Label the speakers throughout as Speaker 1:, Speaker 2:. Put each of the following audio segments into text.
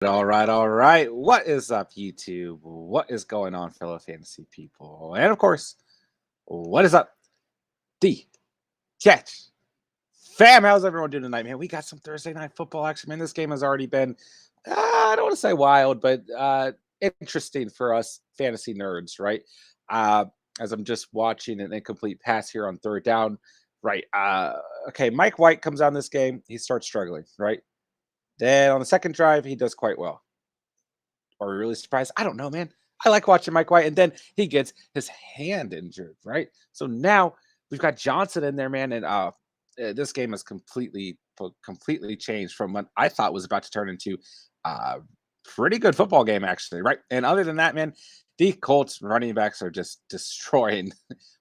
Speaker 1: All right, all right. What is up, YouTube? What is going on, fellow fantasy people? And of course, what is up, the catch fam? How's everyone doing tonight, man? We got some Thursday night football action, man. This game has already been, I don't want to say wild, but interesting for us fantasy nerds, right? Uh, as I'm just watching an incomplete pass here on third down, right? Okay, Mike White comes on this game. He starts struggling, right? Then on the second drive, he does quite well. Are we really surprised? I don't know, man. I like watching Mike White, and then he gets his hand injured, right? So now we've got Johnson in there, man, and this game has completely changed from what I thought was about to turn into a pretty good football game, actually, right? And other than that, man, the Colts running backs are just destroying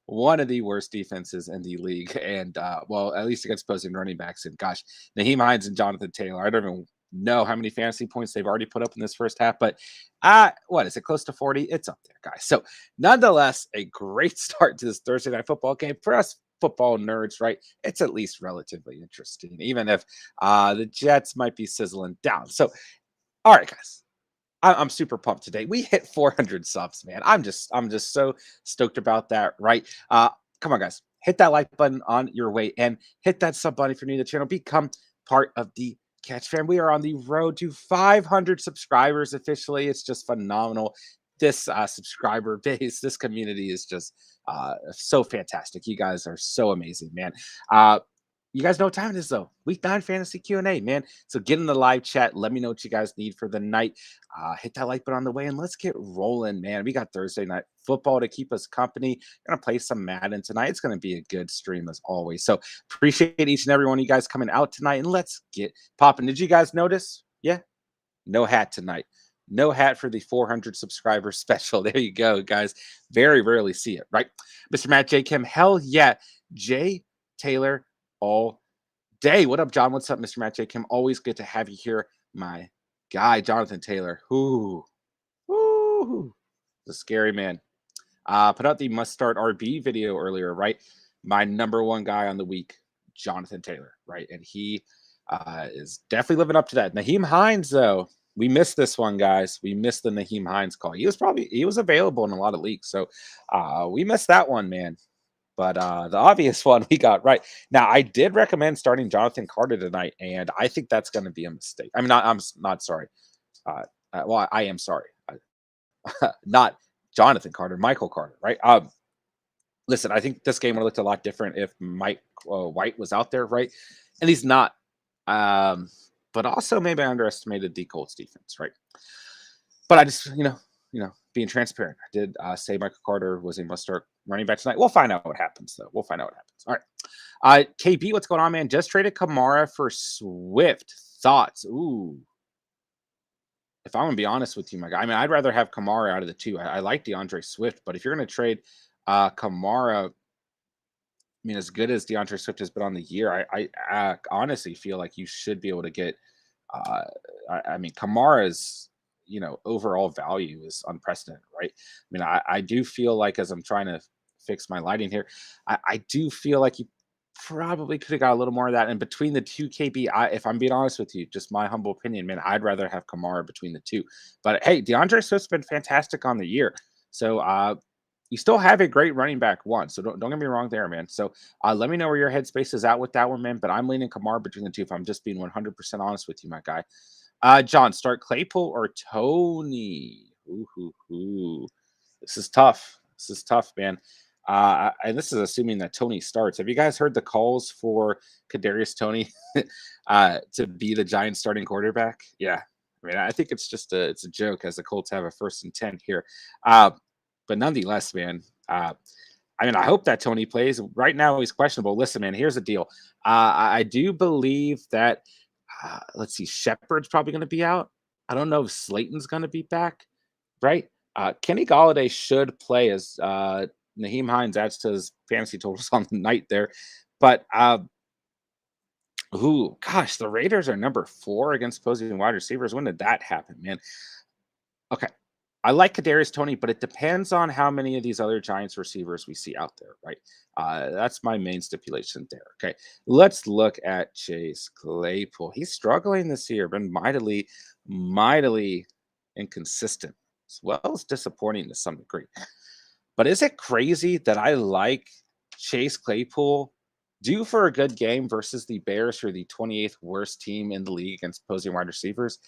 Speaker 1: one of the worst defenses in the league, and well, at least against opposing running backs. And gosh, Naheem Hines and Jonathan Taylor, I don't even know how many fantasy points they've already put up in this first half, but what is it, close to 40? It's up there, guys. So nonetheless, a great start to this Thursday night football game for us football nerds, right? It's at least relatively interesting, even if the Jets might be sizzling down. So all right, guys, I'm super pumped today. We hit 400 subs, man. I'm just so stoked about that, right? Come on, guys, hit that like button on your way and hit that sub button if you're new to the channel. Become part of the Catch Fam. We are on the road to 500 subscribers officially. It's just phenomenal. This subscriber base, this community is just so fantastic. You guys are so amazing, man. You guys know what time it is, though. Week 9 fantasy Q&A, man. So get in the live chat. Let me know what you guys need for the night. Hit that like button on the way, and let's get rolling, man. We got Thursday night football to keep us company. We're going to play some Madden tonight. It's going to be a good stream as always. So appreciate each and every one of you guys coming out tonight, and let's get popping. Did you guys notice? Yeah, no hat tonight. No hat for the 400 subscriber special. There you go, guys. Very rarely see it, right? Mr. Matt J. Kim, hell yeah. Jay Taylor all day. What up, John? What's up, Mr. Matt J. Kim? Always good to have you here, my guy, Jonathan Taylor. Ooh, the scary man. Put out the must start RB video earlier, right? My number one guy on the week, Jonathan Taylor, right? And he is definitely living up to that. Naheem Hines, though, we missed this one, guys. We missed the Naheem Hines call. He was available in a lot of leagues, so we missed that one, man. But the obvious one we got right. Now, I did recommend starting Jonathan Carter tonight, and I think that's going to be a mistake. I mean, I'm not sorry. Well, I am sorry. Not Jonathan Carter, Michael Carter, right? Listen, I think this game would have looked a lot different if Mike White was out there, right? And he's not. But also maybe I underestimated the Colts defense, right? But I just, being transparent, I did say Michael Carter was a must-start running back tonight. We'll find out what happens, though. We'll find out what happens. All right. KB, what's going on, man? Just traded Kamara for Swift. Thoughts? Ooh. If I'm going to be honest with you, my guy, I mean, I'd rather have Kamara out of the two. I like Deandre Swift, but if you're going to trade Kamara, I mean, as good as Deandre Swift has been on the year, I honestly feel like you should be able to get. I mean, Kamara's overall value is unprecedented, right? I mean, I do feel like as I'm trying to fix my lighting here, I do feel like you probably could have got a little more of that. And between the two KB, if I'm being honest with you, just my humble opinion, man, I'd rather have Kamara between the two. But hey, DeAndre Swift's been fantastic on the year. So you still have a great running back one. So don't get me wrong there, man. So let me know where your headspace is at with that one, man. But I'm leaning Kamara between the two if I'm just being 100% honest with you, my guy. John, start Claypool or Tony? Ooh. This is tough. This is tough, man. And this is assuming that Tony starts. Have you guys heard the calls for Kadarius Tony to be the Giants starting quarterback? Yeah. I mean, I think it's just it's a joke as the Colts have a 1st and 10 here. But nonetheless, man, I mean, I hope that Tony plays. Right now, he's questionable. Listen, man, here's the deal. I do believe that, let's see, Shepard's probably going to be out. I don't know if Slayton's going to be back, right? Kenny Golladay should play as Naheem Hines adds to his fantasy totals on the night there. But, gosh, the Raiders are number 4 against opposing wide receivers. When did that happen, man? Okay. I like Kadarius Tony, but it depends on how many of these other Giants receivers we see out there, right? That's my main stipulation there. Okay, let's look at Chase Claypool. He's struggling this year, been mightily mightily inconsistent as well as disappointing to some degree. But is it crazy that I like Chase Claypool due for a good game versus the Bears, who are the 28th worst team in the league against opposing wide receivers?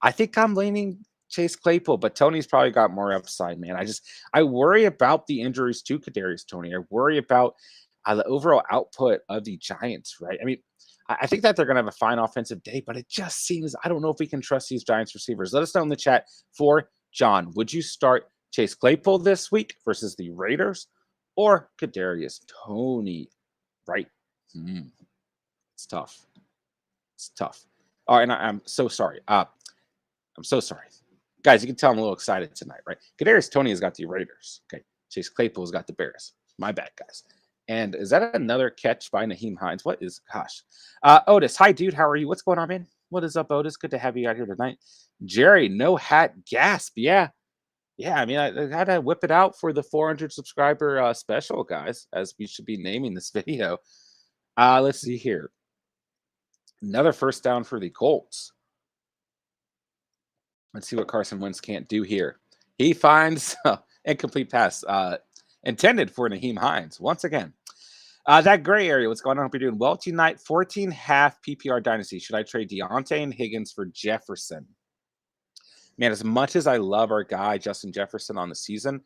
Speaker 1: I think I'm leaning Chase Claypool, but Tony's probably got more upside, man. I worry about the injuries to Kadarius Tony. I worry about the overall output of the Giants, right? I mean, I think that they're going to have a fine offensive day, but it just seems I don't know if we can trust these Giants receivers. Let us know in the chat for John. Would you start Chase Claypool this week versus the Raiders or Kadarius Tony? Right? It's tough. It's tough. Oh, and I'm so sorry. I'm so sorry. Guys, you can tell I'm a little excited tonight, right? Kadarius Tony has got the Raiders. Okay. Chase Claypool's got the Bears. My bad, guys. And is that another catch by Nyheim Hines? What is, gosh. Otis, hi, dude. How are you? What's going on, man? What is up, Otis? Good to have you out here tonight. Jerry, no hat gasp. Yeah. Yeah, I mean, I had to whip it out for the 400 subscriber special, guys, as we should be naming this video. Let's see here. Another first down for the Colts. Let's see what Carson Wentz can't do here. He finds incomplete pass intended for Nyheim Hines once again. That gray area, what's going on? Hope you're doing well tonight. 14 half PPR dynasty. Should I trade Deontay and Higgins for Jefferson? Man, as much as I love our guy Justin Jefferson on the season,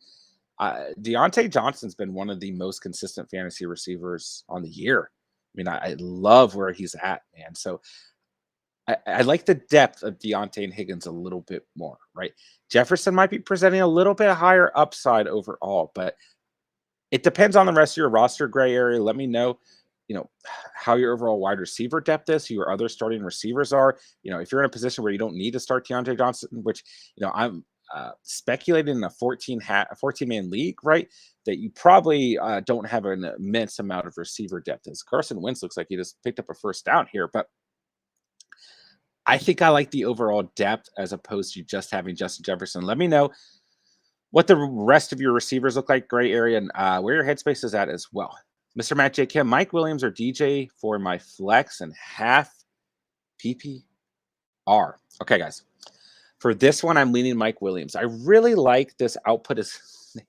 Speaker 1: Deontay Johnson's been one of the most consistent fantasy receivers on the year. I mean, I love where he's at, man. So I like the depth of Deontay and Higgins a little bit more, right? Jefferson might be presenting a little bit higher upside overall, but it depends on the rest of your roster gray area. Let me know, how your overall wide receiver depth is, who your other starting receivers are. If you're in a position where you don't need to start Deontay Johnson, which, I'm speculating in a 14-man league, right? That you probably don't have an immense amount of receiver depth. As Carson Wentz looks like he just picked up a first down here, but I think I like the overall depth as opposed to just having Justin Jefferson. Let me know what the rest of your receivers look like, gray area, and where your headspace is at as well. Mr. Matt J. Kim, Mike Williams or DJ for my flex and half PPR. Okay, guys. For this one, I'm leaning Mike Williams. I really like this output as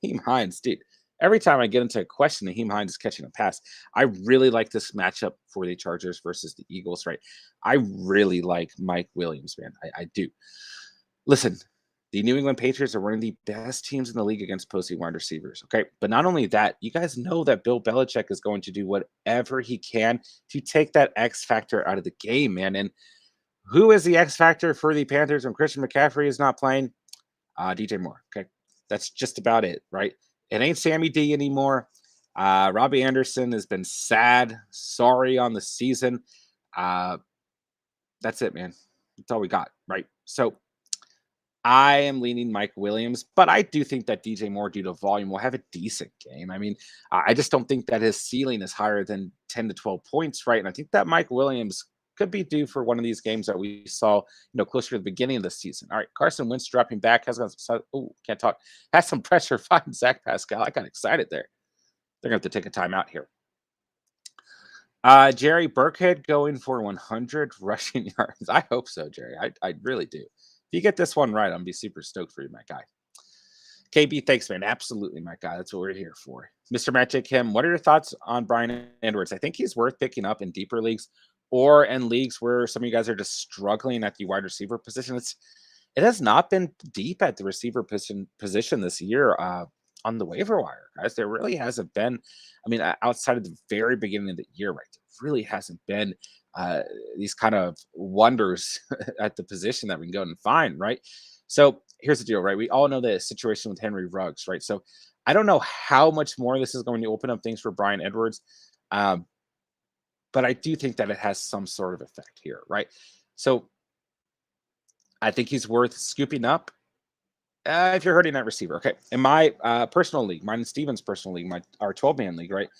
Speaker 1: Nyheim Hines, dude. Every time I get into a question, Nyheim Hines is catching a pass. I really like this matchup for the Chargers versus the Eagles, right? I really like Mike Williams, man. I do. Listen, the New England Patriots are one of the best teams in the league against opposing wide receivers, okay? But not only that, you guys know that Bill Belichick is going to do whatever he can to take that X factor out of the game, man. And who is the X factor for the Panthers when Christian McCaffrey is not playing? DJ Moore, okay? That's just about it, right? It ain't Sammy D anymore. Robbie Anderson has been sad, sorry on the season. That's it, man. That's all we got, right? So I am leaning Mike Williams, but I do think that DJ Moore, due to volume, will have a decent game. I mean, I just don't think that his ceiling is higher than 10 to 12 points, right? And I think that Mike Williams could be due for one of these games that we saw, closer to the beginning of the season. All right, Carson Wentz dropping back. Can't talk. Has some pressure fighting Zach Pascal. I got excited there. They're going to have to take a timeout here. Jerry Burkhead going for 100 rushing yards. I hope so, Jerry. I really do. If you get this one right, I'm going to be super stoked for you, my guy. KB, thanks, man. Absolutely, my guy. That's what we're here for. Mr. Magic Kim, what are your thoughts on Bryan Edwards? I think he's worth picking up in deeper leagues or in leagues where some of you guys are just struggling at the wide receiver position. It has not been deep at the receiver position this year on the waiver wire, guys. There really hasn't been, outside of the very beginning of the year, right? There really hasn't been these kind of wonders at the position that we can go and find, right? So here's the deal, right? We all know the situation with Henry Ruggs, right? So I don't know how much more this is going to open up things for Bryan Edwards. But I do think that it has some sort of effect here, right? So I think he's worth scooping up if you're hurting that receiver. Okay, in my personal league, mine and Steven's personal league, our 12-man league, right?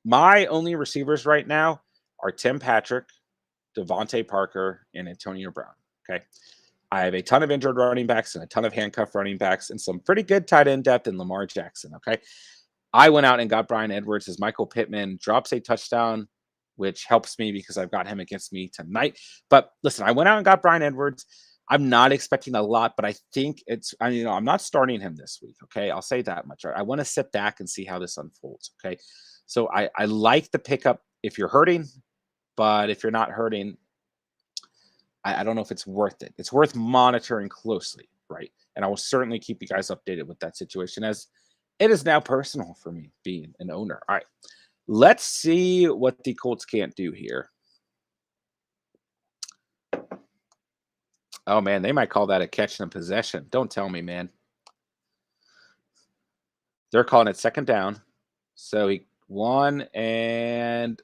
Speaker 1: My only receivers right now are Tim Patrick, Devontae Parker, and Antonio Brown, okay? I have a ton of injured running backs and a ton of handcuff running backs and some pretty good tight end depth in Lamar Jackson, okay? I went out and got Bryan Edwards as Michael Pittman drops a touchdown, which helps me because I've got him against me tonight. But listen, I went out and got Bryan Edwards. I'm not expecting a lot, but I think I'm not starting him this week. Okay. I'll say that much. I want to sit back and see how this unfolds. Okay. So I like the pickup if you're hurting, but if you're not hurting, I don't know if it's worth it. It's worth monitoring closely. Right. And I will certainly keep you guys updated with that situation as it is now personal for me being an owner. All right. Let's see what the Colts can't do here. Oh, man, they might call that a catch and possession. Don't tell me, man. They're calling it second down. So he won and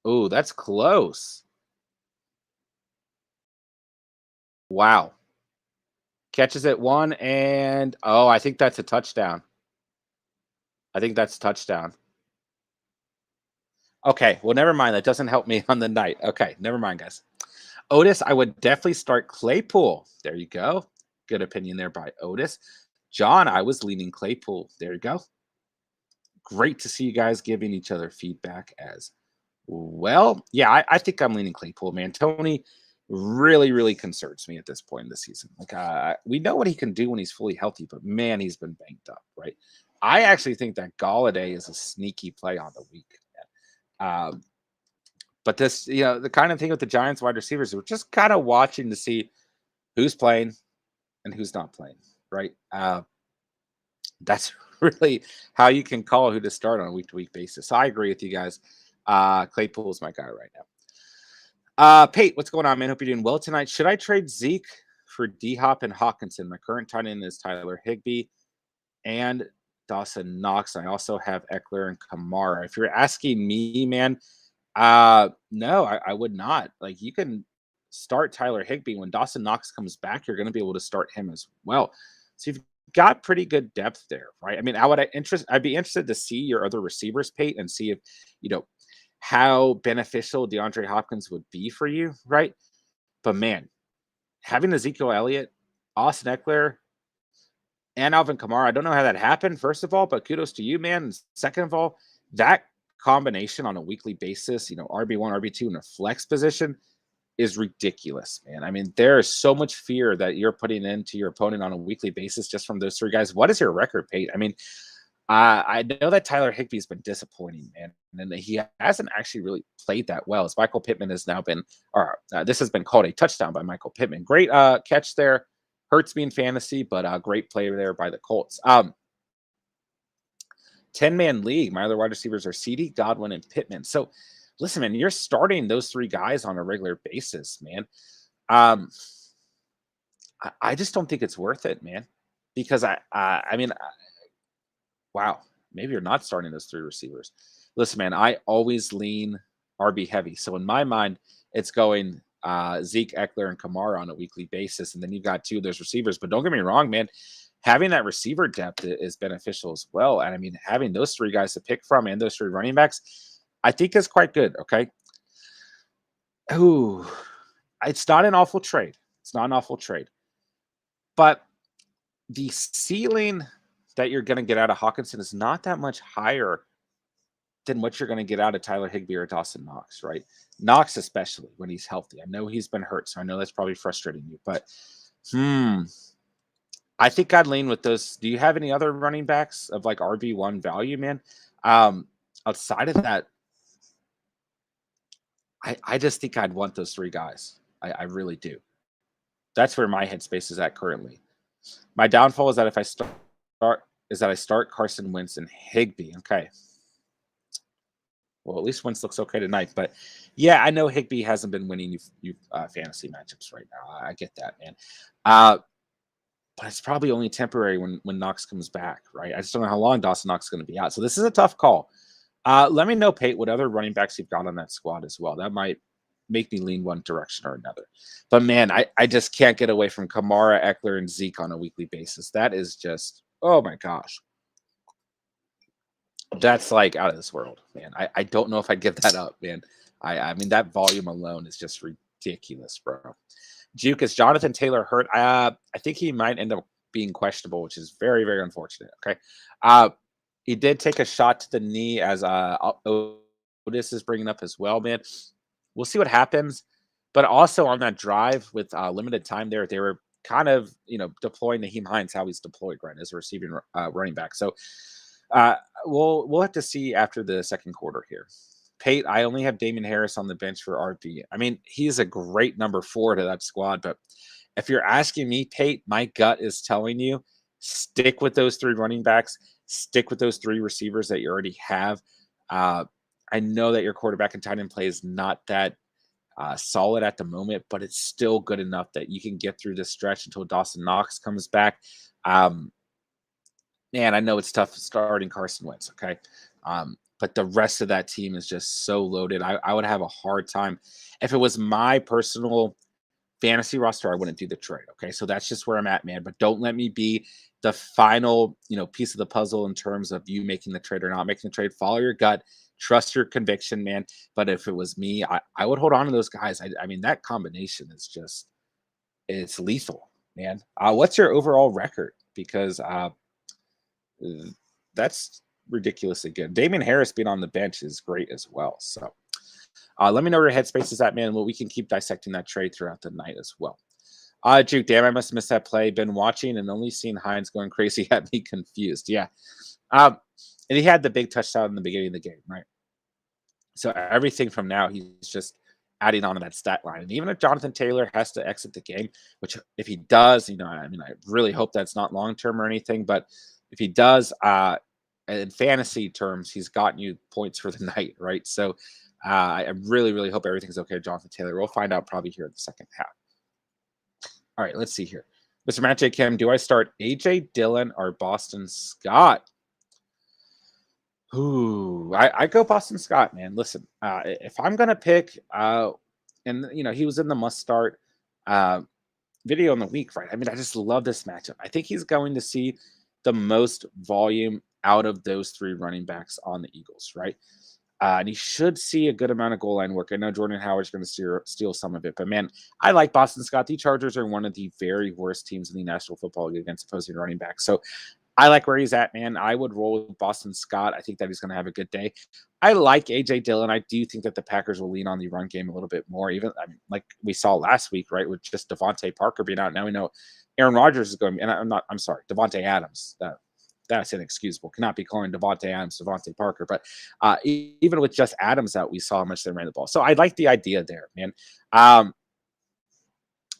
Speaker 1: oh, that's close. Wow. Catches it 1 and oh, I think that's a touchdown. I think that's a touchdown. Okay, well, never mind. That doesn't help me on the night. Okay, never mind, guys. Otis, I would definitely start Claypool. There you go. Good opinion there by Otis. John, I was leaning Claypool. There you go. Great to see you guys giving each other feedback as well. Yeah, I think I'm leaning Claypool, man. Tony really, really concerns me at this point in the season. Like, we know what he can do when he's fully healthy, but man, he's been banged up, right? I actually think that Galladay is a sneaky play on the week. But this, the kind of thing with the Giants wide receivers, we're just kind of watching to see who's playing and who's not playing, right? That's really how you can call who to start on a week-to-week basis. So I agree with you guys. Claypool is my guy right now. Pate, what's going on, man? Hope you're doing well tonight. Should I trade Zeke for D-Hop and Hawkinson? My current tight end is Tyler Higbee and Dawson Knox. I also have Eckler and Kamara. If you're asking me, man, no, I would not. Like, you can start Tyler Higbee when Dawson Knox comes back. You're going to be able to start him as well. So you've got pretty good depth there, right? I mean, I'd be interested to see your other receivers, Pate, and see if how beneficial DeAndre Hopkins would be for you, right? But man, having Ezekiel Elliott, Austin Eckler, and Alvin Kamara, I don't know how that happened, first of all, but kudos to you, man. And second of all, that combination on a weekly basis, RB1, RB2 in a flex position is ridiculous, man. I mean, there is so much fear that you're putting into your opponent on a weekly basis just from those three guys. What is your record, Pate? I mean, I know that Tyler Higbee's been disappointing, man, and he hasn't actually really played that well. As Michael Pittman has now been, this has been called a touchdown by Michael Pittman. Great catch there. Hurts me in fantasy, but great play there by the Colts. 10-man league. My other wide receivers are CD, Godwin, and Pittman. So, listen, man, you're starting those three guys on a regular basis, man. I just don't think it's worth it, man, because wow, maybe you're not starting those three receivers. Listen, man, I always lean RB heavy. So in my mind, it's going Zeke, Eckler, and Kamara on a weekly basis. And then you've got two of those receivers. But don't get me wrong, man, having that receiver depth is beneficial as well. And I mean, having those three guys to pick from and those three running backs, I think is quite good. Okay. Ooh, it's not an awful trade. It's not an awful trade. But the ceiling that you're going to get out of Hawkinson is not that much higher than what you're going to get out of Tyler Higbee or Dawson Knox, right? Knox, especially when he's healthy. I know he's been hurt, so I know that's probably frustrating you, but I think I'd lean with those. Do you have any other running backs of like RB1 value, man? Outside of that, I just think I'd want those three guys. I really do. That's where my headspace is at currently. My downfall is that if I start Carson Wentz and Higbee. Okay. Well, at least Wentz looks okay tonight. But yeah, I know Higbee hasn't been winning you fantasy matchups right now. I get that, man. But it's probably only temporary when Knox comes back, right? I just don't know how long Dawson Knox is going to be out. So this is a tough call. Let me know, Pate, what other running backs you've got on that squad as well. That might make me lean one direction or another. But man, I just can't get away from Kamara, Eckler, and Zeke on a weekly basis. That is just, oh my gosh. That's like out of this world, man. I don't know if I'd give that up, man. I mean, that volume alone is just ridiculous, bro. Juke, is Jonathan Taylor hurt? I think he might end up being questionable, which is very, very unfortunate. Okay. He did take a shot to the knee, as Otis is bringing up as well, man. We'll see what happens. But also on that drive with limited time there, they were kind of, deploying Naheem Hines how he's deployed, right, as a receiving running back. So uh, we'll have to see after the second quarter here. Pate, I only have Damien Harris on the bench for RB. I mean, he's a great number 4 to that squad, but if you're asking me, Pate, my gut is telling you stick with those 3 running backs, stick with those 3 receivers that you already have. Uh, I know that your quarterback and tight end play is not that solid at the moment, but it's still good enough that you can get through this stretch until Dawson Knox comes back. Um, Man, I know it's tough starting Carson Wentz, okay? But the rest of that team is just so loaded. I would have a hard time. If it was my personal fantasy roster, I wouldn't do the trade, okay? So that's just where I'm at, man. But don't let me be the final, piece of the puzzle in terms of you making the trade or not making the trade. Follow your gut, trust your conviction, man. But if it was me, I would hold on to those guys. I mean, that combination is just, it's lethal, man. What's your overall record? Because that's ridiculously good. Damien Harris being on the bench is great as well. So let me know where your headspace is at, man. Well, we can keep dissecting that trade throughout the night as well. Juke, damn, I must have missed that play. Been watching and only seen Hines going crazy had me confused. Yeah. And he had the big touchdown in the beginning of the game, right? So everything from now, he's just adding on to that stat line. And even if Jonathan Taylor has to exit the game, which if he does, I really hope that's not long-term or anything, but if he does, in fantasy terms, he's gotten you points for the night, right? So I really, really hope everything's okay with Jonathan Taylor. We'll find out probably here in the second half. All right, let's see here. Mr. Matt J. Kim, do I start A.J. Dillon or Boston Scott? Ooh, I go Boston Scott, man. Listen, if I'm going to pick, and, he was in the must-start video in the week, right? I mean, I just love this matchup. I think he's going to see the most volume out of those 3 running backs on the Eagles, right? And he should see a good amount of goal line work. I know Jordan Howard's going to steal some of it, but man, I like Boston Scott. The Chargers are one of the very worst teams in the National Football League against opposing running backs. So I like where he's at, man. I would roll with Boston Scott. I think that he's going to have a good day. I like A.J. Dillon. I do think that the Packers will lean on the run game a little bit more, even like we saw last week, right, with just Devontae Parker being out. Now we know Aaron Rodgers is going, and I'm sorry, Devontae Adams. That's inexcusable. Cannot be calling Devontae Adams Devontae Parker. But even with just Adams out, we saw how much they ran the ball. So I like the idea there, man.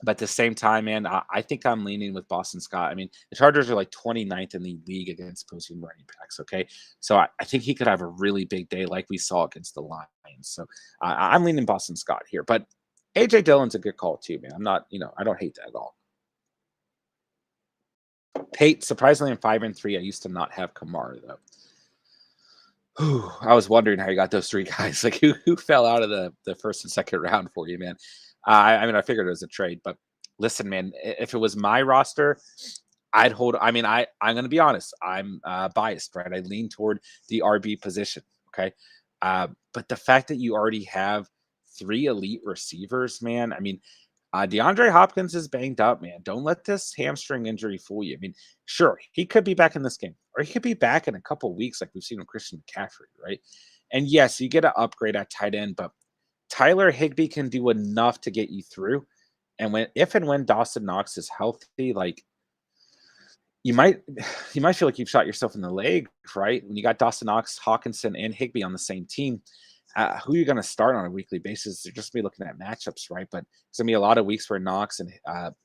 Speaker 1: But at the same time, man, I think I'm leaning with Boston Scott. I mean, the Chargers are like 29th in the league against opposing running backs, okay? So I think he could have a really big day like we saw against the Lions. So I'm leaning Boston Scott here. But A.J. Dillon's a good call too, man. I'm not, I don't hate that at all. Pate, surprisingly, I'm 5-3. I used to not have Kamara, though. Whew, I was wondering how you got those 3 guys. Like, who fell out of the first and second round for you, man? I figured it was a trade, but listen, man, if it was my roster, I'd hold. I'm going to be honest. I'm biased, right? I lean toward the RB position, okay? But the fact that you already have 3 elite receivers, man, DeAndre Hopkins is banged up, man. Don't let this hamstring injury fool you. Sure, he could be back in this game, or he could be back in a couple of weeks like we've seen with Christian McCaffrey, right? And yes, you get an upgrade at tight end, but Tyler Higbee can do enough to get you through. And if and when Dawson Knox is healthy, like you might feel like you've shot yourself in the leg, right? When you got Dawson Knox, Hawkinson, and Higbee on the same team, who are you going to start on a weekly basis? You're just be looking at matchups, right? But there's going to be a lot of weeks where Knox and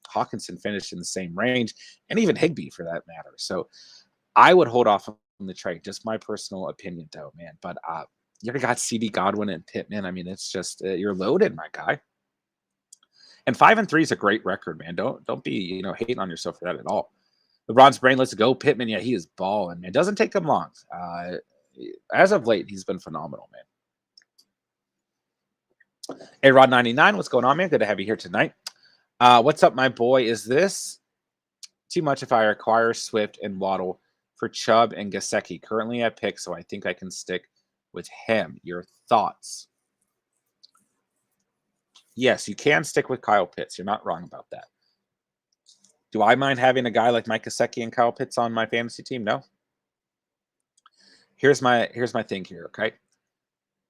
Speaker 1: Hawkinson finished in the same range, and even Higbee for that matter. So I would hold off on the trade. Just my personal opinion, though, man. But you already got CD Godwin and Pittman. It's just you're loaded, my guy. And 5-3 is a great record, man. Don't be hating on yourself for that at all. LeBron's brain, let's go. Pittman, yeah, he is balling, man. It doesn't take him long. As of late, he's been phenomenal, man. Hey, Rod99, what's going on, man? Good to have you here tonight. What's up, my boy? Is this too much if I acquire Swift and Waddle for Chubb and Gesicki? Currently at pick, so I think I can stick with him. Your thoughts? Yes, you can stick with Kyle Pitts. You're not wrong about that. Do I mind having a guy like Mike Gesicki and Kyle Pitts on my fantasy team? No. Here's my thing here, okay?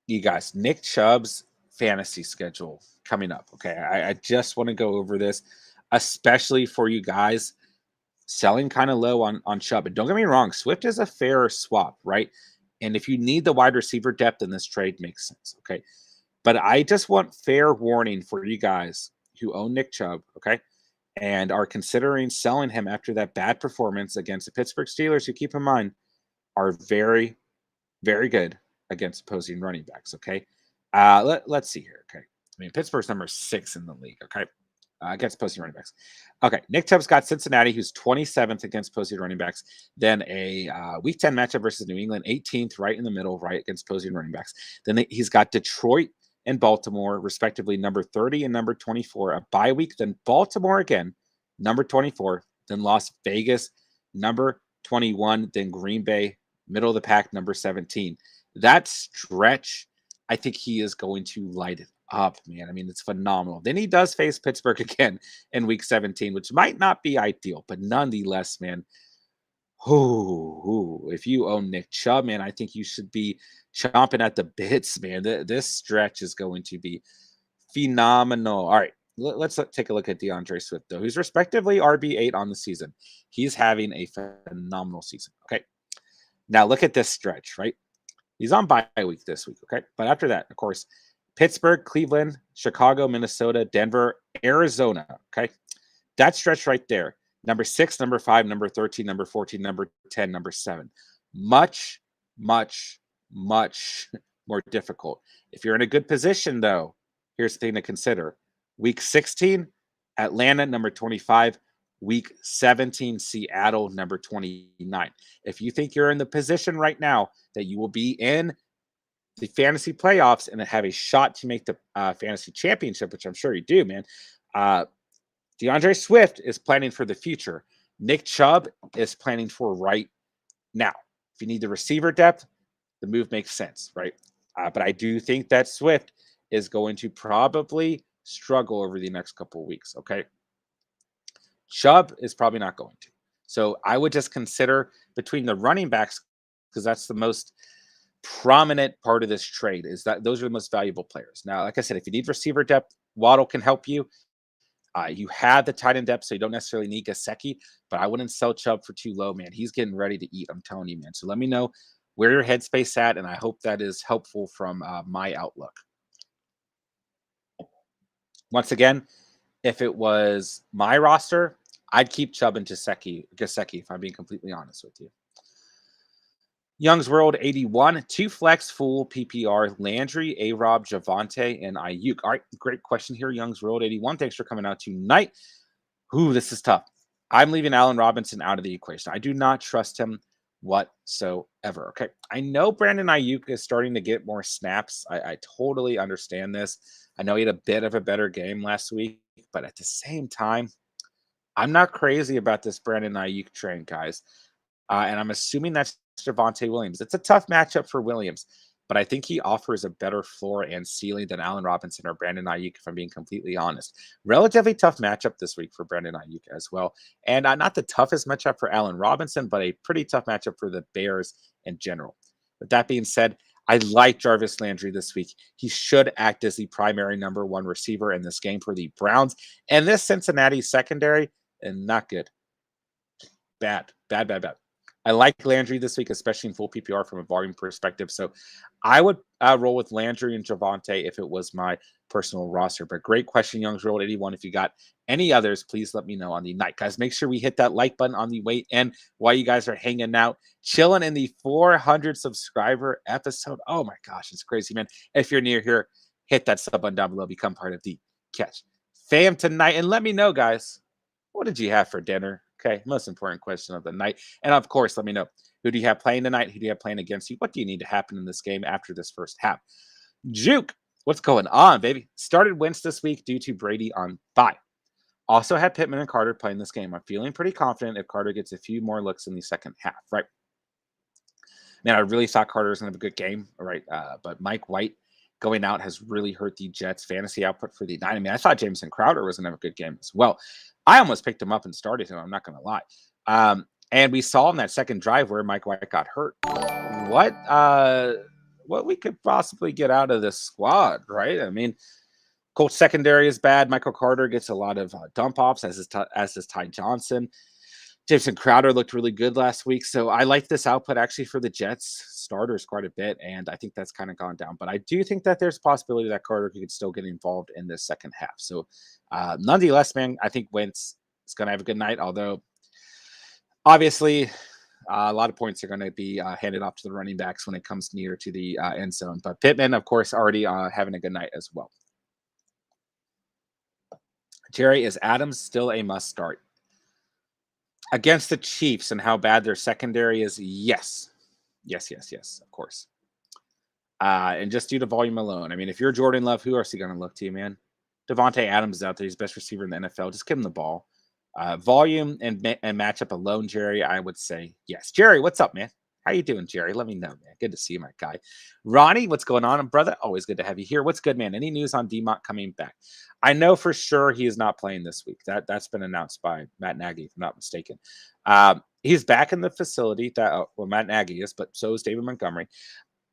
Speaker 1: You guys, Nick Chubb's fantasy schedule coming up. Okay. I just want to go over this, especially for you guys selling kind of low on Chubb. And don't get me wrong, Swift is a fair swap, right? And if you need the wide receiver depth, then this trade makes sense. Okay. But I just want fair warning for you guys who own Nick Chubb, okay, and are considering selling him after that bad performance against the Pittsburgh Steelers, who, keep in mind, are very, very good against opposing running backs, okay? Let's see here, okay? I mean, Pittsburgh's number 6 in the league, okay, against opposing running backs. Okay, Nick Chubb's got Cincinnati, who's 27th against opposing running backs. Then a Week 10 matchup versus New England, 18th, right in the middle, right, against opposing running backs. Then he's got Detroit and Baltimore, respectively, number 30 and number 24, a bye week. Then Baltimore again, number 24. Then Las Vegas, number 21. Then Green Bay, middle of the pack, number 17. That stretch, I think he is going to light it up, man. I mean, it's phenomenal. Then he does face Pittsburgh again in week 17, which might not be ideal, but nonetheless, man, if you own Nick Chubb, man, I think you should be chomping at the bits, man. This stretch is going to be phenomenal. All right, let's take a look at Deandre Swift, though, who's respectively RB8 on the season. He's having a phenomenal season. Okay, now look at this stretch, right? He's on bye week this week, okay? But after that, of course, Pittsburgh, Cleveland, Chicago, Minnesota, Denver, Arizona, okay? That stretch right there. Number 6, number 5, number 13, number 14, number 10, number 7. Much, much, much more difficult. If you're in a good position, though, here's the thing to consider. Week 16, Atlanta, number 25. Week 17, Seattle, number 29. If you think you're in the position right now that you will be in the fantasy playoffs and have a shot to make the fantasy championship, which I'm sure you do, man, Deandre Swift is planning for the future. Nick Chubb is planning for right now. If you need the receiver depth, the move makes sense, right? But I do think that Swift is going to probably struggle over the next couple of weeks, okay? Chubb is probably not going to. So I would just consider between the running backs, because that's the most prominent part of this trade, is that those are the most valuable players. Now, like I said, if you need receiver depth, Waddle can help you. You have the tight end depth, so you don't necessarily need Gesicki, but I wouldn't sell Chubb for too low, man. He's getting ready to eat, I'm telling you, man. So let me know where your headspace at, and I hope that is helpful from my outlook. Once again, if it was my roster, I'd keep Chubb and Gesicki, if I'm being completely honest with you. Young's World 81, 2 flex full PPR, Landry, A-Rob, Javonte, and Ayuk. All right, great question here, Young's World 81. Thanks for coming out tonight. Ooh, this is tough. I'm leaving Allen Robinson out of the equation. I do not trust him whatsoever. Okay, I know Brandon Ayuk is starting to get more snaps. I totally understand this. I know he had a bit of a better game last week, but at the same time, I'm not crazy about this Brandon Ayuk train, guys. And I'm assuming that's Devontae Williams. It's a tough matchup for Williams, but I think he offers a better floor and ceiling than Allen Robinson or Brandon Ayuk, if I'm being completely honest. Relatively tough matchup this week for Brandon Ayuk as well. And not the toughest matchup for Allen Robinson, but a pretty tough matchup for the Bears in general. With that being said, I like Jarvis Landry this week. He should act as the primary number 1 receiver in this game for the Browns. And this Cincinnati secondary, and not good. Bad. I like Landry this week, especially in full PPR from a volume perspective. So I would roll with Landry and Javonte if it was my personal roster. But great question, Young's World 81. If you got any others, please let me know on the night. Guys, make sure we hit that like button on the way in while you guys are hanging out, chilling in the 400 subscriber episode. Oh my gosh, it's crazy, man. If you're near here, hit that sub button down below. Become part of the Catch fam tonight. And let me know, guys, what did you have for dinner? Okay, most important question of the night. And of course, let me know, who do you have playing tonight? Who do you have playing against you? What do you need to happen in this game after this first half? Juke, what's going on, baby? Started Wentz this week due to Brady on bye. Also had Pittman and Carter playing this game. I'm feeling pretty confident if Carter gets a few more looks in the second half, right? Man, I really thought Carter was going to have a good game, right? But Mike White going out has really hurt the Jets' fantasy output for the night. I mean, I thought Jameson Crowder was going to have a good game as well. I almost picked him up and started him. I'm not going to lie. And we saw in that second drive where Mike White got hurt. What what we could possibly get out of this squad, right? I mean, Colts secondary is bad. Michael Carter gets a lot of dump offs, as is Ty Johnson. Jameson Crowder looked really good last week, so I like this output actually for the Jets starters quite a bit, and I think that's kind of gone down. But I do think that there's a possibility that Carter could still get involved in this second half. So, nonetheless, man, I think Wentz is going to have a good night. Although, obviously, a lot of points are going to be handed off to the running backs when it comes near to the end zone. But Pittman, of course, already having a good night as well. Jerry, is Adams still a must start? Against the Chiefs and how bad their secondary is, yes. Yes, of course. And just due to volume alone. I mean, if you're Jordan Love, who else are you going to look to, man? Devontae Adams is out there. He's the best receiver in the NFL. Just give him the ball. Volume and matchup alone, Jerry, I would say yes. Jerry, what's up, man? How you doing, Jerry? Let me know, man. Good to see you, my guy. Ronnie, what's going on, brother? Always good to have you here. What's good, man? Any news on D-Mont coming back? I know for sure he is not playing this week. That's been announced by Matt Nagy, if I'm not mistaken. He's back in the facility. Matt Nagy is, but so is David Montgomery.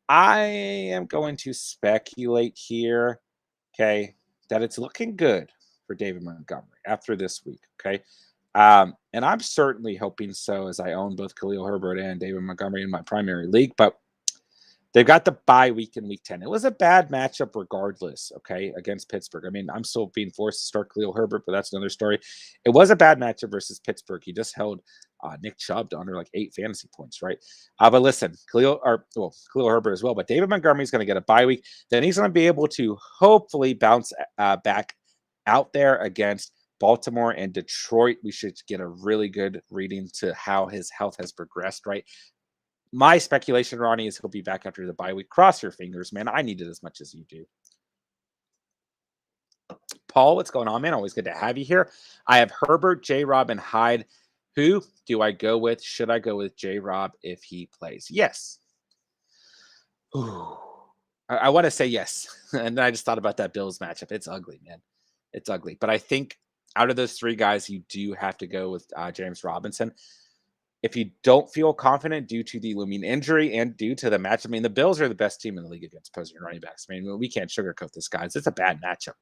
Speaker 1: I am going to speculate here, okay, that it's looking good for David Montgomery after this week, okay? And I'm certainly hoping so, as I own both Khalil Herbert and David Montgomery in my primary league, but they've got the bye week in week 10. It was a bad matchup regardless, okay, against Pittsburgh. I mean, I'm still being forced to start Khalil Herbert, but that's another story. It was a bad matchup versus Pittsburgh. He just held Nick Chubb to under like 8 fantasy points, right? But listen, Khalil Herbert as well, but David Montgomery is going to get a bye week. Then he's going to be able to hopefully bounce back out there against Baltimore and Detroit. We should get a really good reading to how his health has progressed, right? My speculation, Ronnie, is he'll be back after the bye week. Cross your fingers, man. I need it as much as you do. Paul, what's going on, man? Always good to have you here. I have Herbert, J-Rob, and Hyde. Who do I go with? Should I go with J-Rob if he plays? Yes. Ooh. I want to say yes. And then I just thought about that Bills matchup. It's ugly, man. It's ugly. But I think out of those 3 guys, you do have to go with James Robinson. If you don't feel confident due to the looming injury and due to the match, I mean, the Bills are the best team in the league against opposing running backs. I mean, we can't sugarcoat this, guys. It's a bad matchup,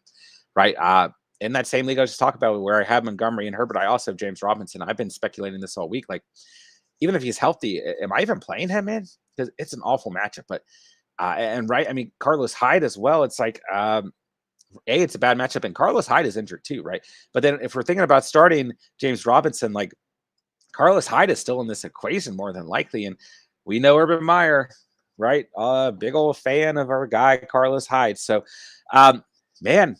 Speaker 1: right? In that same league I was just talking about where I have Montgomery and Herbert, I also have James Robinson. I've been speculating this all week. Like, even if he's healthy, am I even playing him, man? Because it's an awful matchup. But, right, I mean, Carlos Hyde as well. It's like, it's a bad matchup, and Carlos Hyde is injured too, right? But then if we're thinking about starting James Robinson, like, Carlos Hyde is still in this equation more than likely. And we know Urban Meyer, right? Big old fan of our guy, Carlos Hyde. So, man,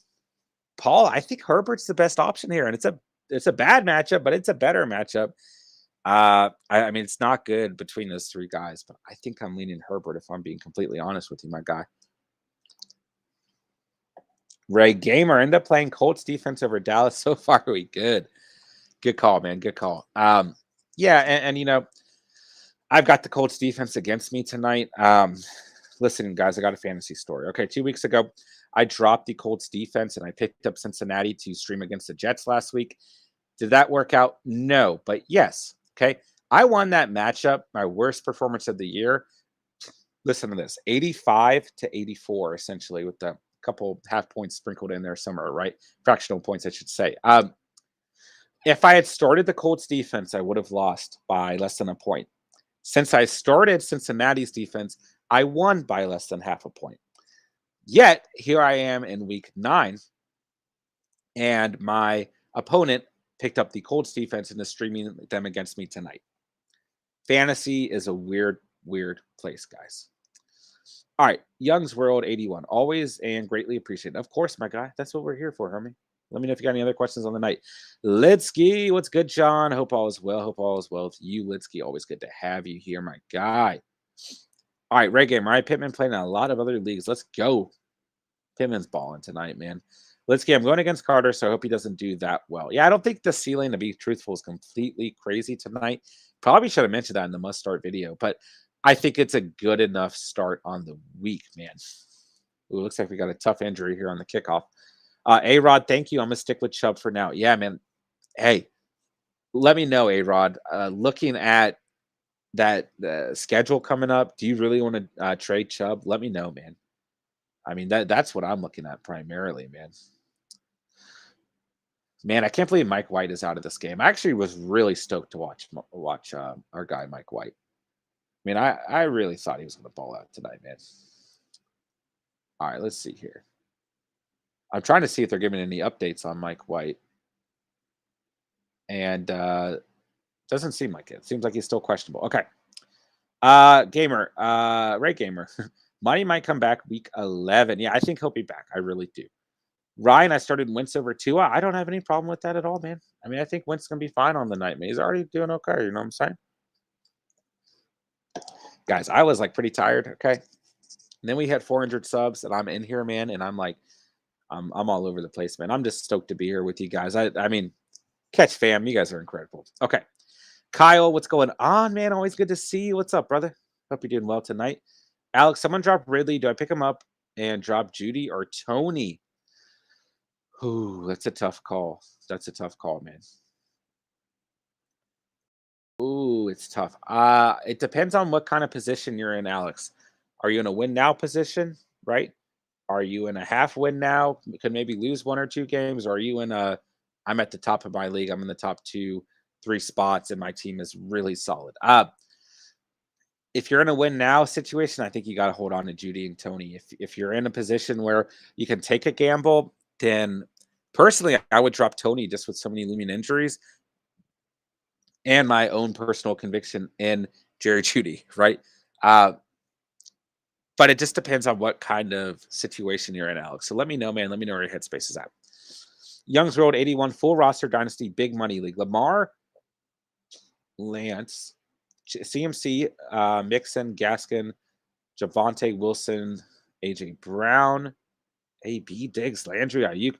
Speaker 1: Paul, I think Herbert's the best option here. And it's a bad matchup, but it's a better matchup. I mean, it's not good between those 3 guys, but I think I'm leaning Herbert if I'm being completely honest with you, my guy. Ray Gamer end up playing Colts defense over Dallas. So far, we good. Good call, man. Good call. Yeah, and you know, I've got the Colts defense against me tonight. Listen, guys, I got a fantasy story. Okay, 2 weeks ago, I dropped the Colts defense and I picked up Cincinnati to stream against the Jets last week. Did that work out? No, but yes. Okay, I won that matchup, my worst performance of the year. Listen to this: 85-84, essentially, with the couple half points sprinkled in there somewhere, right? Fractional points, I should say. If I had started the Colts defense, I would have lost by less than a point. Since I started Cincinnati's defense, I won by less than half a point. Yet, here I am in week 9, and my opponent picked up the Colts defense and is streaming them against me tonight. Fantasy is a weird, weird place, guys. All right, Young's World 81. Always and greatly appreciated. Of course, my guy. That's what we're here for, homie. Let me know if you got any other questions on the night. Litsky, what's good, John? Hope all is well. Hope all is well with you, Litsky. Always good to have you here, my guy. All right, Ray Game. All right, Pittman playing in a lot of other leagues. Let's go. Pittman's balling tonight, man. Litsky, I'm going against Carter, so I hope he doesn't do that well. Yeah, I don't think the ceiling, to be truthful, is completely crazy tonight. Probably should have mentioned that in the must-start video, but I think it's a good enough start on the week, man. Ooh, looks like we got a tough injury here on the kickoff. A-Rod, thank you. I'm going to stick with Chubb for now. Yeah, man. Hey, let me know, A-Rod. Looking at that schedule coming up, do you really want to trade Chubb? Let me know, man. I mean, that's what I'm looking at primarily, man. Man, I can't believe Mike White is out of this game. I actually was really stoked to watch our guy Mike White. I mean, I really thought he was going to ball out tonight, man. All right, let's see here. I'm trying to see if they're giving any updates on Mike White, and doesn't seem like it. Seems like he's still questionable. Okay, gamer, Ray Gamer, Money might come back week 11. Yeah, I think he'll be back. I really do. Ryan, I started Wentz over Tua. I don't have any problem with that at all, man. I mean, I think Wentz gonna be fine on the night, man. He's already doing okay. You know what I'm saying? Guys, I was like pretty tired. Okay. And then we had 400 subs, and I'm in here, man, and I'm like, I'm all over the place, man. I'm just stoked to be here with you guys. I mean, catch fam, you guys are incredible. Okay. Kyle, what's going on, man? Always good to see you. What's up, brother? Hope you're doing well tonight. Alex, someone drop Ridley. Do I pick him up and drop Judy or Tony? Ooh, that's a tough call. That's a tough call, man. Ooh, it's tough. It depends on what kind of position you're in, Alex. Are you in a win now position, right? Are you in a half win now? Could maybe lose 1 or 2 games? Or are you in a I'm at the top of my league. I'm in the top 2, 3 spots, and my team is really solid. If you're in a win now situation, I think you got to hold on to Judy and Tony. If you're in a position where you can take a gamble, then personally, I would drop Tony just with so many looming injuries and my own personal conviction in Jerry Judy, right? Uh, but it just depends on what kind of situation you're in, Alex. So let me know, man. Let me know where your headspace is at. Young's Road 81, full roster dynasty, big money league. Lamar, Lance, CMC, Mixon, Gaskin, Javonte Wilson, AJ Brown, AB Diggs, Landry, Ayuk,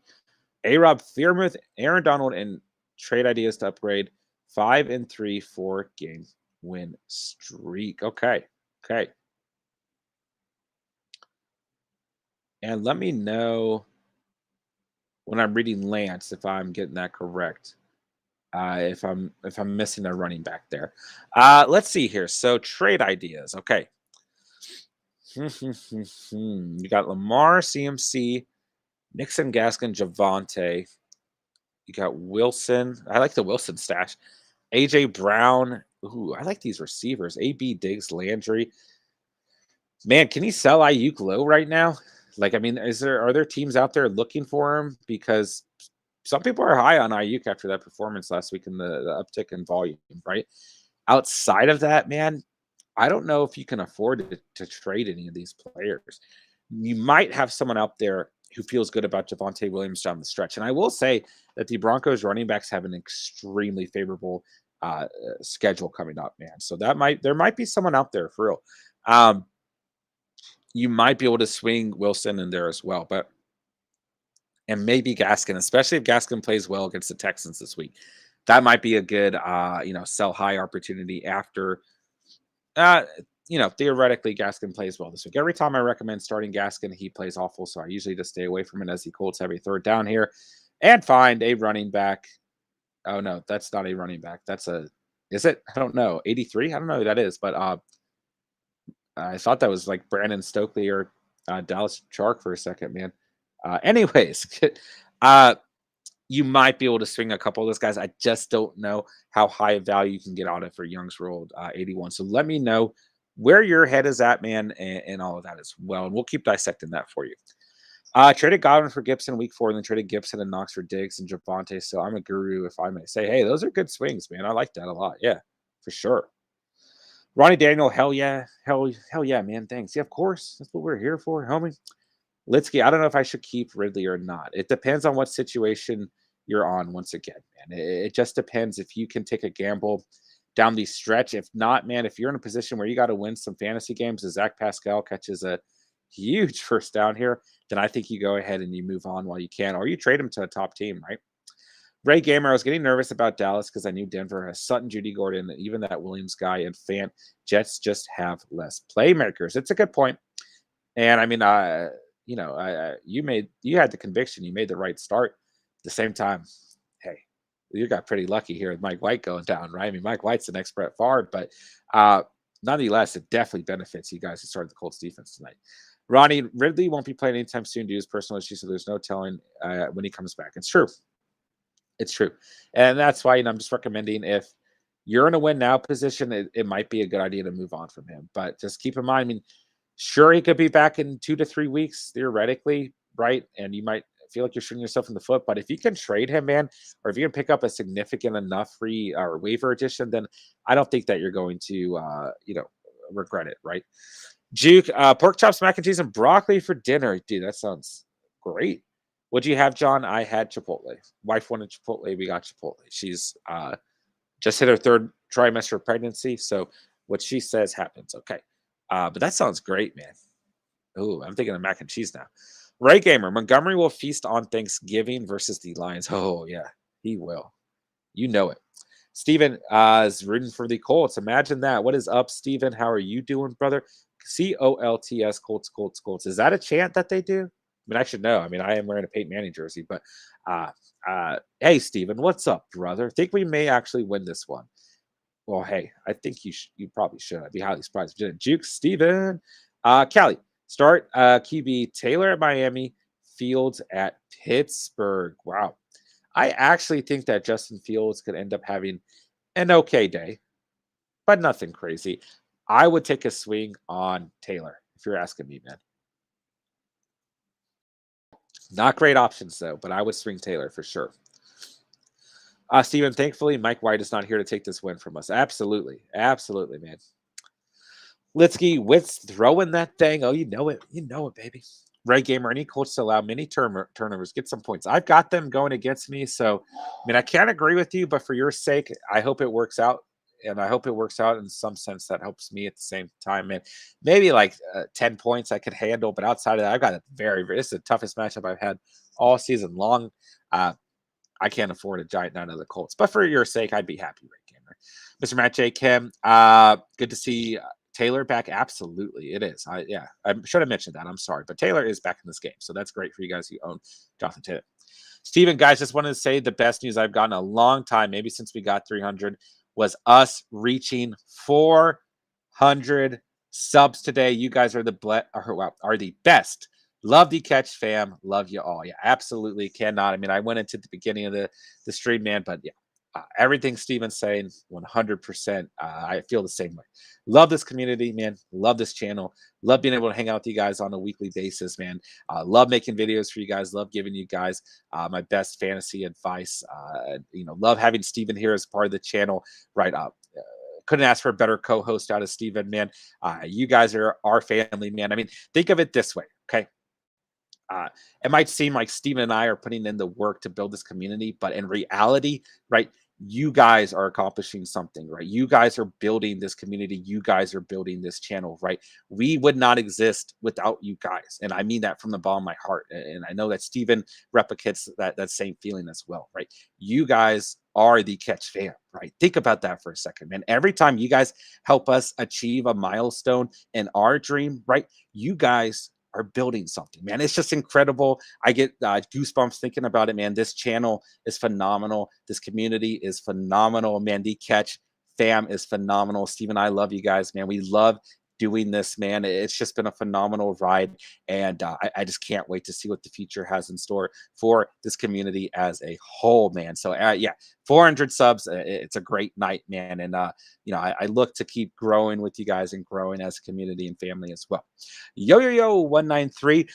Speaker 1: A-Rob, Fearmouth, Aaron Donald, and trade ideas to upgrade 5 and 3 4-game win streak. Okay. Okay. And let me know when I'm reading Lance if I'm getting that correct. If I'm missing a running back there. Let's see here. So trade ideas. Okay. You got Lamar, CMC, Nixon, Gaskin, Javante. You got Wilson. I like the Wilson stash. AJ Brown. Ooh, I like these receivers. AB Diggs, Landry. Man, can he sell Ayuk low right now? Like, I mean, are there teams out there looking for him? Because some people are high on Ayuk after that performance last week and the uptick in volume, right? Outside of that, man, I don't know if you can afford to trade any of these players. You might have someone out there who feels good about Devontae Williams down the stretch. And I will say that the Broncos running backs have an extremely favorable schedule coming up, man. So there might be someone out there for real. You might be able to swing Wilson in there as well, and maybe Gaskin, especially if Gaskin plays well against the Texans this week. That might be a good, sell high opportunity after, theoretically Gaskin plays well this week. Every time I recommend starting Gaskin, he plays awful, so I usually just stay away from it as the Colts have a third down here and find a running back. Oh, no, that's not a running back. Is it? I don't know. 83? I don't know who that is, but I thought that was like Brandon Stokely or Dallas Chark for a second, man. Anyways, you might be able to swing a couple of those guys. I just don't know how high of value you can get out of for Young's World 81. So let me know where your head is at, man, and all of that as well. And we'll keep dissecting that for you. Traded Godwin for Gibson week 4, and then traded Gibson and Knox for Diggs and Javonte. So I'm a guru, if I may say. Hey, those are good swings, man. I like that a lot. Yeah, for sure. Ronnie Daniel, hell yeah. Hell yeah, man. Thanks. Yeah, of course. That's what we're here for, homie. Litsky, I don't know if I should keep Ridley or not. It depends on what situation you're on once again, man. It just depends if you can take a gamble down the stretch. If not, man, if you're in a position where you got to win some fantasy games, as Zach Pascal catches a huge first down here, then I think you go ahead and you move on while you can, or you trade him to a top team, right? Ray Gamer, I was getting nervous about Dallas because I knew Denver has Sutton, Judy Gordon, even that Williams guy, and Fant. Jets just have less playmakers. It's a good point. And I mean, you had the conviction, you made the right start. At the same time, hey, you got pretty lucky here with Mike White going down, right? I mean, Mike White's the next Brett Favre, but nonetheless, it definitely benefits you guys who started the Colts defense tonight. Ronnie, Ridley won't be playing anytime soon due to his personal issues, so there's no telling when he comes back. It's true. It's true. And that's why, I'm just recommending, if you're in a win now position, it might be a good idea to move on from him. But just keep in mind, I mean, sure, he could be back in 2 to 3 weeks, theoretically, right? And you might feel like you're shooting yourself in the foot. But if you can trade him, man, or if you can pick up a significant enough free or waiver addition, then I don't think that you're going to, regret it, right? Juke, pork chops, mac and cheese, and broccoli for dinner. Dude, that sounds great. What'd you have, John? I had Chipotle. Wife wanted Chipotle. We got Chipotle. She's just hit her 3rd trimester of pregnancy. So what she says happens. Okay. But that sounds great, man. Oh, I'm thinking of mac and cheese now. Ray Gamer, Montgomery will feast on Thanksgiving versus the Lions. Oh, yeah, he will. You know it. Steven is rooting for the Colts. Imagine that. What is up, Steven? How are you doing, brother? COLTS, Colts, Colts, Colts. Is that a chant that they do? I mean, I should know. I mean, I am wearing a Peyton Manning jersey, but hey, Steven, what's up, brother? Think we may actually win this one. Well, hey, I think you probably should. I'd be highly surprised if you didn't. Juke, Steven. Callie, start QB Taylor at Miami, Fields at Pittsburgh. Wow. I actually think that Justin Fields could end up having an okay day, but nothing crazy. I would take a swing on Taylor, if you're asking me, man. Not great options, though, but I would swing Taylor for sure. Steven, thankfully, Mike White is not here to take this win from us. Absolutely. Absolutely, man. Litsky, Witz throwing that thing. Oh, you know it. You know it, baby. Ray Gamer, any coach to allow many turnovers, get some points. I've got them going against me. So, I mean, I can't agree with you, but for your sake, I hope it works out. And I hope it works out in some sense that helps me at the same time, man. Maybe like 10 points I could handle, but outside of that, I've got a this is the toughest matchup I've had all season long. I can't afford a giant nine of the Colts, but for your sake, I'd be happy, Ray Gamer. Mr. Matt J. Kim, good to see Taylor back. Absolutely, it is. I should have mentioned that. I'm sorry, but Taylor is back in this game, so that's great for you guys who own Jonathan Taylor. Steven, guys, just wanted to say the best news I've gotten a long time, maybe since we got 300, was us reaching 400 subs today. You guys are the best. Love the catch, fam. Love you all. Yeah, absolutely cannot. I mean, I went into the beginning of the stream, man, but yeah, everything Steven's saying, 100%. I feel the same way. Love this community, man. Love this channel. Love being able to hang out with you guys on a weekly basis, man. Love making videos for you guys. Love giving you guys my best fantasy advice. Love having Steven here as part of the channel. Right up. Couldn't ask for a better co-host out of Steven, man. You guys are our family, man. I mean, think of it this way, okay? It might seem like Steven and I are putting in the work to build this community, but in reality, right, you guys are accomplishing something, right? You guys are building this community. You guys are building this channel, right? We would not exist without you guys. And I mean that from the bottom of my heart. And I know that Steven replicates that same feeling as well, right? You guys are the catch fam, right? Think about that for a second, man. Every time you guys help us achieve a milestone in our dream, right? You guys are building something, man. It's just incredible. I get goosebumps thinking about it, man. This channel is phenomenal. This community is phenomenal, man. The catch fam is phenomenal. Steven, I love you guys, man. We love doing this, man. It's just been a phenomenal ride, and I just can't wait to see what the future has in store for this community as a whole, man. So yeah, 400 subs, it's a great night, man. And I look to keep growing with you guys and growing as a community and family as well. Yo 193,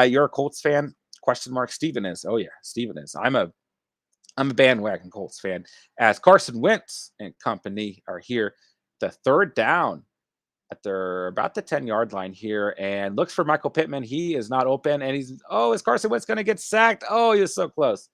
Speaker 1: you're a Colts fan? Question mark. Steven is. Oh yeah, Steven is. I'm a bandwagon Colts fan, as Carson Wentz and company are here. The third down at about the 10-yard line here, and looks for Michael Pittman. He is not open, and is Carson Wentz going to get sacked? Oh, he was so close.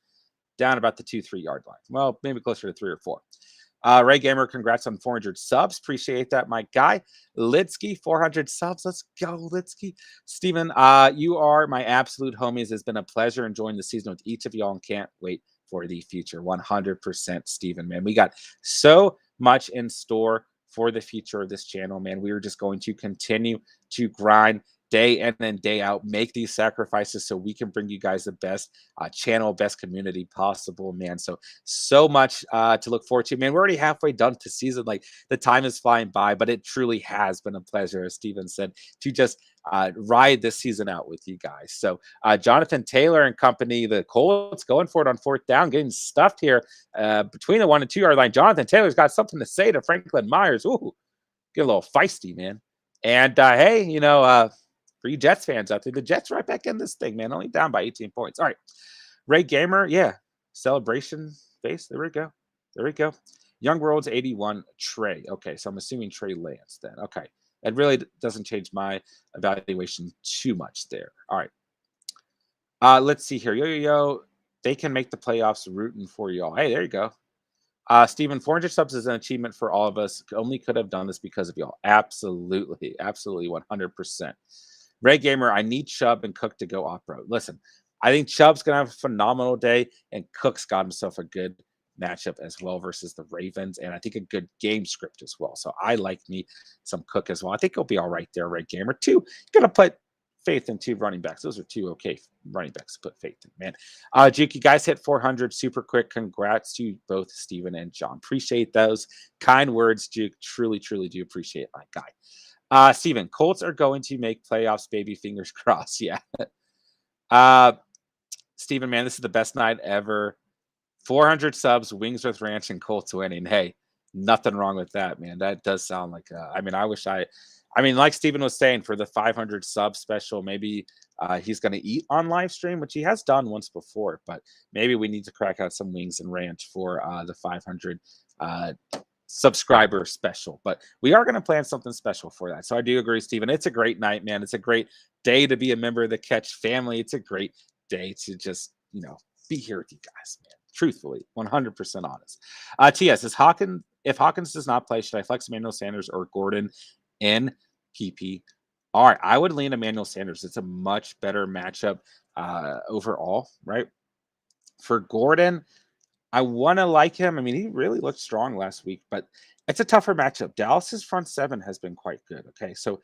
Speaker 1: Down about the 2-3 yard line. Well, maybe closer to 3 or 4. Ray Gamer, congrats on 400 subs. Appreciate that, my guy. Litsky, 400 subs. Let's go, Litsky. Steven, you are my absolute homies. It's been a pleasure enjoying the season with each of y'all, and can't wait for the future. 100%, Steven, man. We got so much in store for the future of this channel, man. We are just going to continue to grind day in and day out, make these sacrifices so we can bring you guys the best channel, best community possible, man. So much to look forward to, man. We're already halfway done to season. Like, the time is flying by, but it truly has been a pleasure, as Steven said, to just ride this season out with you guys. So Jonathan Taylor and company, the Colts going for it on 4th down, getting stuffed here between the 1 and 2 yard line. Jonathan Taylor's got something to say to Franklin Myers. Ooh, get a little feisty, man. And hey, for you Jets fans out there, the Jets right back in this thing, man. Only down by 18 points. All right. Ray Gamer, yeah. Celebration face. There we go. There we go. Young Worlds 81, Trey. Okay, so I'm assuming Trey Lance then. Okay. It really doesn't change my evaluation too much there. All right. Let's see here. Yo. They can make the playoffs, rooting for y'all. Hey, there you go. Steven, 400 subs is an achievement for all of us. Only could have done this because of y'all. Absolutely. Absolutely. 100%. Ray Gamer, I need Chubb and Cook to go off-road. Listen, I think Chubb's going to have a phenomenal day, and Cook's got himself a good matchup as well versus the Ravens, and I think a good game script as well. So I like me some Cook as well. I think he'll be all right there, Ray Gamer. Going to put faith in 2 running backs. Those are 2 okay running backs to put faith in, man. Juke, you guys hit 400 super quick. Congrats to both Steven and John. Appreciate those kind words, Juke. Truly, truly do appreciate my guy. Steven, Colts are going to make playoffs, baby. Fingers crossed. Yeah. Steven, man, this is the best night ever. 400 subs, Wings with Ranch, and Colts winning. Hey, nothing wrong with that, man. That does sound like, like Steven was saying, for the 500 sub special, maybe he's going to eat on live stream, which he has done once before, but maybe we need to crack out some Wings and Ranch for the 500 subscriber special. But we are going to plan something special for that. So I do agree, Steven. It's a great night, man. It's a great day to be a member of the Catch family. It's a great day to just, be here with you guys, man. Truthfully, 100% honest. TS, if Hawkins does not play, should I flex Emmanuel Sanders or Gordon in PPR? I would lean Emmanuel Sanders. It's a much better matchup overall, right? For Gordon, I want to like him. I mean, he really looked strong last week, but it's a tougher matchup. Dallas's front 7 has been quite good. Okay, so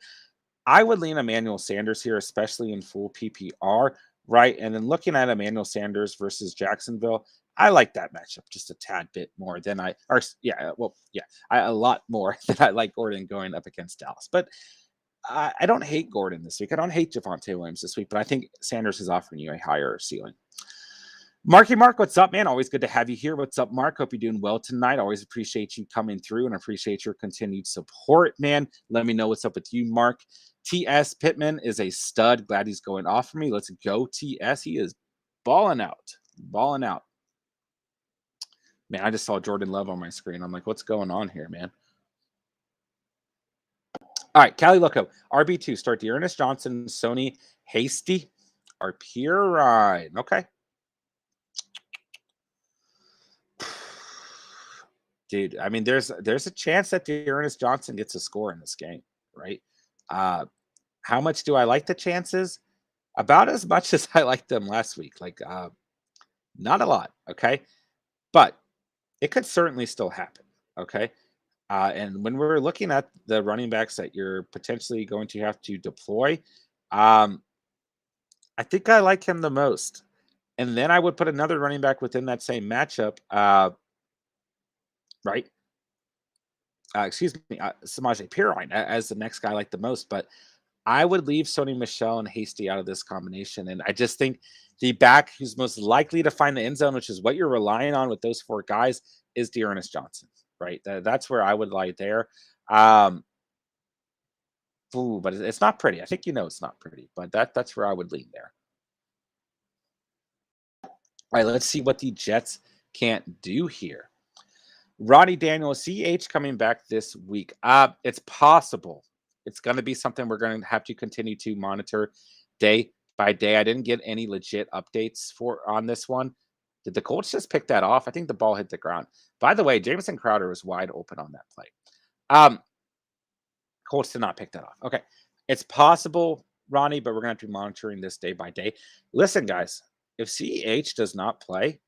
Speaker 1: I would lean Emmanuel Sanders here, especially in full PPR, right? And then looking at Emmanuel Sanders versus Jacksonville, I like that matchup just a tad bit more than a lot more than I like Gordon going up against Dallas. But I don't hate Gordon this week. I don't hate Devontae Williams this week, but I think Sanders is offering you a higher ceiling. Marky Mark, what's up, man? Always good to have you here. What's up, Mark? Hope you're doing well tonight. Always appreciate you coming through and appreciate your continued support, man. Let me know what's up with you, Mark. TS Pittman is a stud. Glad he's going off for me. Let's go, TS. He is balling out. Balling out. Man, I just saw Jordan Love on my screen. I'm like, what's going on here, man? All right, Cali Loco. RB2, start Dearness Johnson, Sony, Hasty, or Pure Ride. Okay. Dude, I mean, there's a chance that Dearness Johnson gets a score in this game, right? How much do I like the chances? About as much as I liked them last week. Like, not a lot, okay? But it could certainly still happen, okay? And when we're looking at the running backs that you're potentially going to have to deploy, I think I like him the most. And then I would put another running back within that same matchup, right? Samaje Perine as the next guy I like the most. But I would leave Sony Michel and Hasty out of this combination. And I just think the back who's most likely to find the end zone, which is what you're relying on with those 4 guys, is Dearness Johnson, right? That's where I would lie there. But it's not pretty. I think it's not pretty, but that's where I would lean there. All right, let's see what the Jets can't do here. Ronnie Daniel, CH coming back this week. It's possible. It's going to be something we're going to have to continue to monitor day by day. I didn't get any legit updates on this one. Did the Colts just pick that off? I think the ball hit the ground. By the way, Jamison Crowder was wide open on that play. Colts did not pick that off. Okay. It's possible, Ronnie, but we're going to have to be monitoring this day by day. Listen, guys, if CH does not play,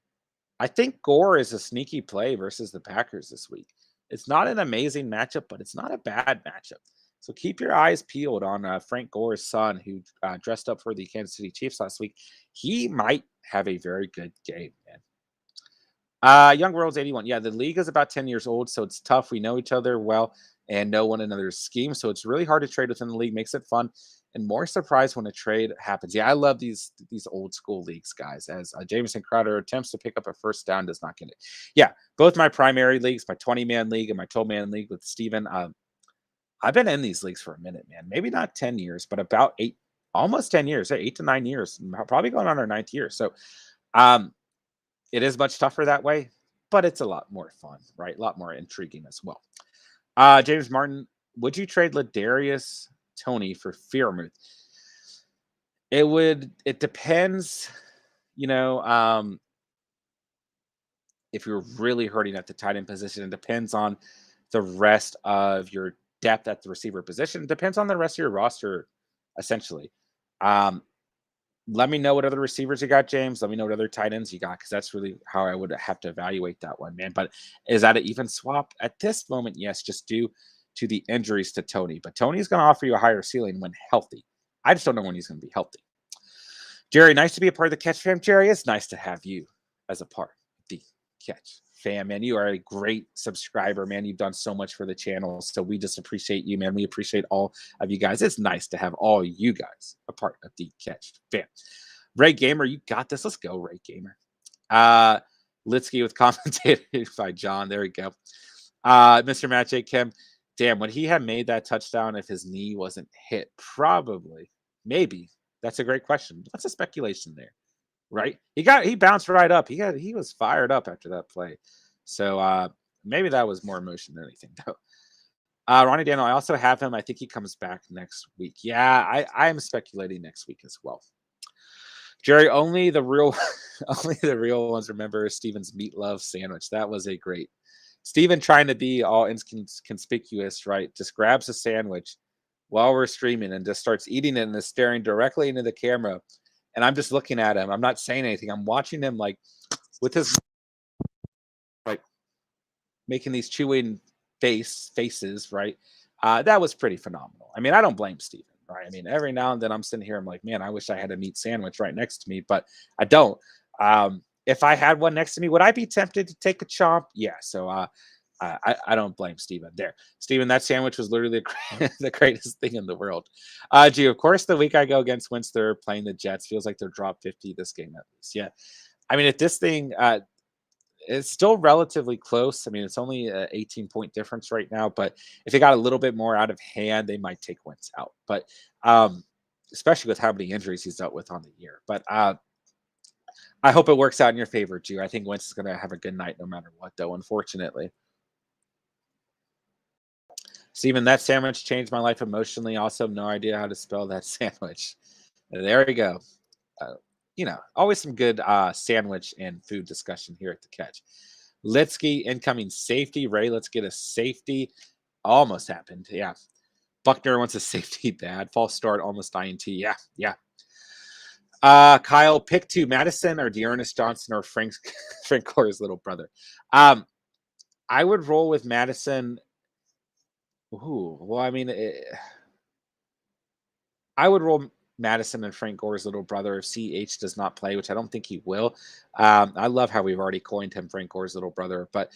Speaker 1: I think Gore is a sneaky play versus the Packers this week. It's not an amazing matchup, but it's not a bad matchup. So keep your eyes peeled on Frank Gore's son, who dressed up for the Kansas City Chiefs last week. He might have a very good game, man. Young World's 81. Yeah, the league is about 10 years old, so it's tough. We know each other well and know one another's scheme, so it's really hard to trade within the league. Makes it fun and more surprised when a trade happens. Yeah, I love these old school leagues, guys. As Jameson Crowder attempts to pick up a first down, does not get it. Yeah, both my primary leagues, my 20-man league and my 12-man league with Steven. I've been in these leagues for a minute, man. Maybe not 10 years, but about almost 10 years, 8 to 9 years, probably going on our 9th year. So, it is much tougher that way, but it's a lot more fun, right? A lot more intriguing as well. James Martin, would you trade Ladarius Toney for Freiermuth? It depends, if you're really hurting at the tight end position. It depends on the rest of your depth at the receiver position. It depends on the rest of your roster, essentially. Let me know what other receivers you got, James. Let me know what other tight ends you got, because that's really how I would have to evaluate that one, man. But is that an even swap? At this moment, yes, just due to the injuries to Toney. But Toney's going to offer you a higher ceiling when healthy. I just don't know when he's going to be healthy. Jerry, nice to be a part of the Catch fam. Jerry, it's nice to have you as a part of the Catch fam, man. You are a great subscriber, man. You've done so much for the channel, so we just appreciate you, man. We appreciate all of you guys. It's nice to have all you guys a part of the Catch fam. Ray Gamer, you got this. Let's go, Ray Gamer. Litsky with commentated by John. There we go. Mr. Matt J. Kim, damn, would he have made that touchdown if his knee wasn't hit? Probably. Maybe. That's a great question. That's a speculation there. Right? He bounced right up. He was fired up after that play. So maybe that was more emotion than anything, though. Ronnie Daniel, I also have him. I think he comes back next week. Yeah, I am speculating next week as well. Jerry, only the real ones remember Steven's meatloaf sandwich. That was a great Steven trying to be all inconspicuous, right? Just grabs a sandwich while we're streaming and just starts eating it and is staring directly into the camera. And I'm just looking at him. I'm not saying anything. I'm watching him like with his like making these chewing faces, right? That was pretty phenomenal. I mean, I don't blame Steven, right? I mean, every now and then I'm sitting here, I'm like, man, I wish I had a meat sandwich right next to me, but I don't. If I had one next to me, would I be tempted to take a chomp? Yeah. So I don't blame Steven there. Steven, that sandwich was literally the greatest thing in the world. Gee, of course, the week I go against Wentz, they're playing the Jets. Feels like they're drop 50 this game at least. Yeah. I mean, if this thing, it's still relatively close. I mean, it's only an 18-point difference right now, but if it got a little bit more out of hand, they might take Wentz out. But especially with how many injuries he's dealt with on the year. But I hope it works out in your favor, Jew. I think Wentz is going to have a good night no matter what, though, unfortunately. Steven, that sandwich changed my life emotionally. Also, no idea how to spell that sandwich. There we go. Always some good sandwich and food discussion here at the Catch. Litsky, incoming safety. Ray, let's get a safety. Almost happened. Yeah. Buckner wants a safety bad. False start, almost INT. Yeah. Kyle, pick 2, Madison or Dearness Johnson or Frank Gore's little brother. I would roll with Madison. Ooh, well, I mean, I would roll Madison and Frank Gore's little brother if CH does not play, which I don't think he will. I love how we've already coined him Frank Gore's little brother, but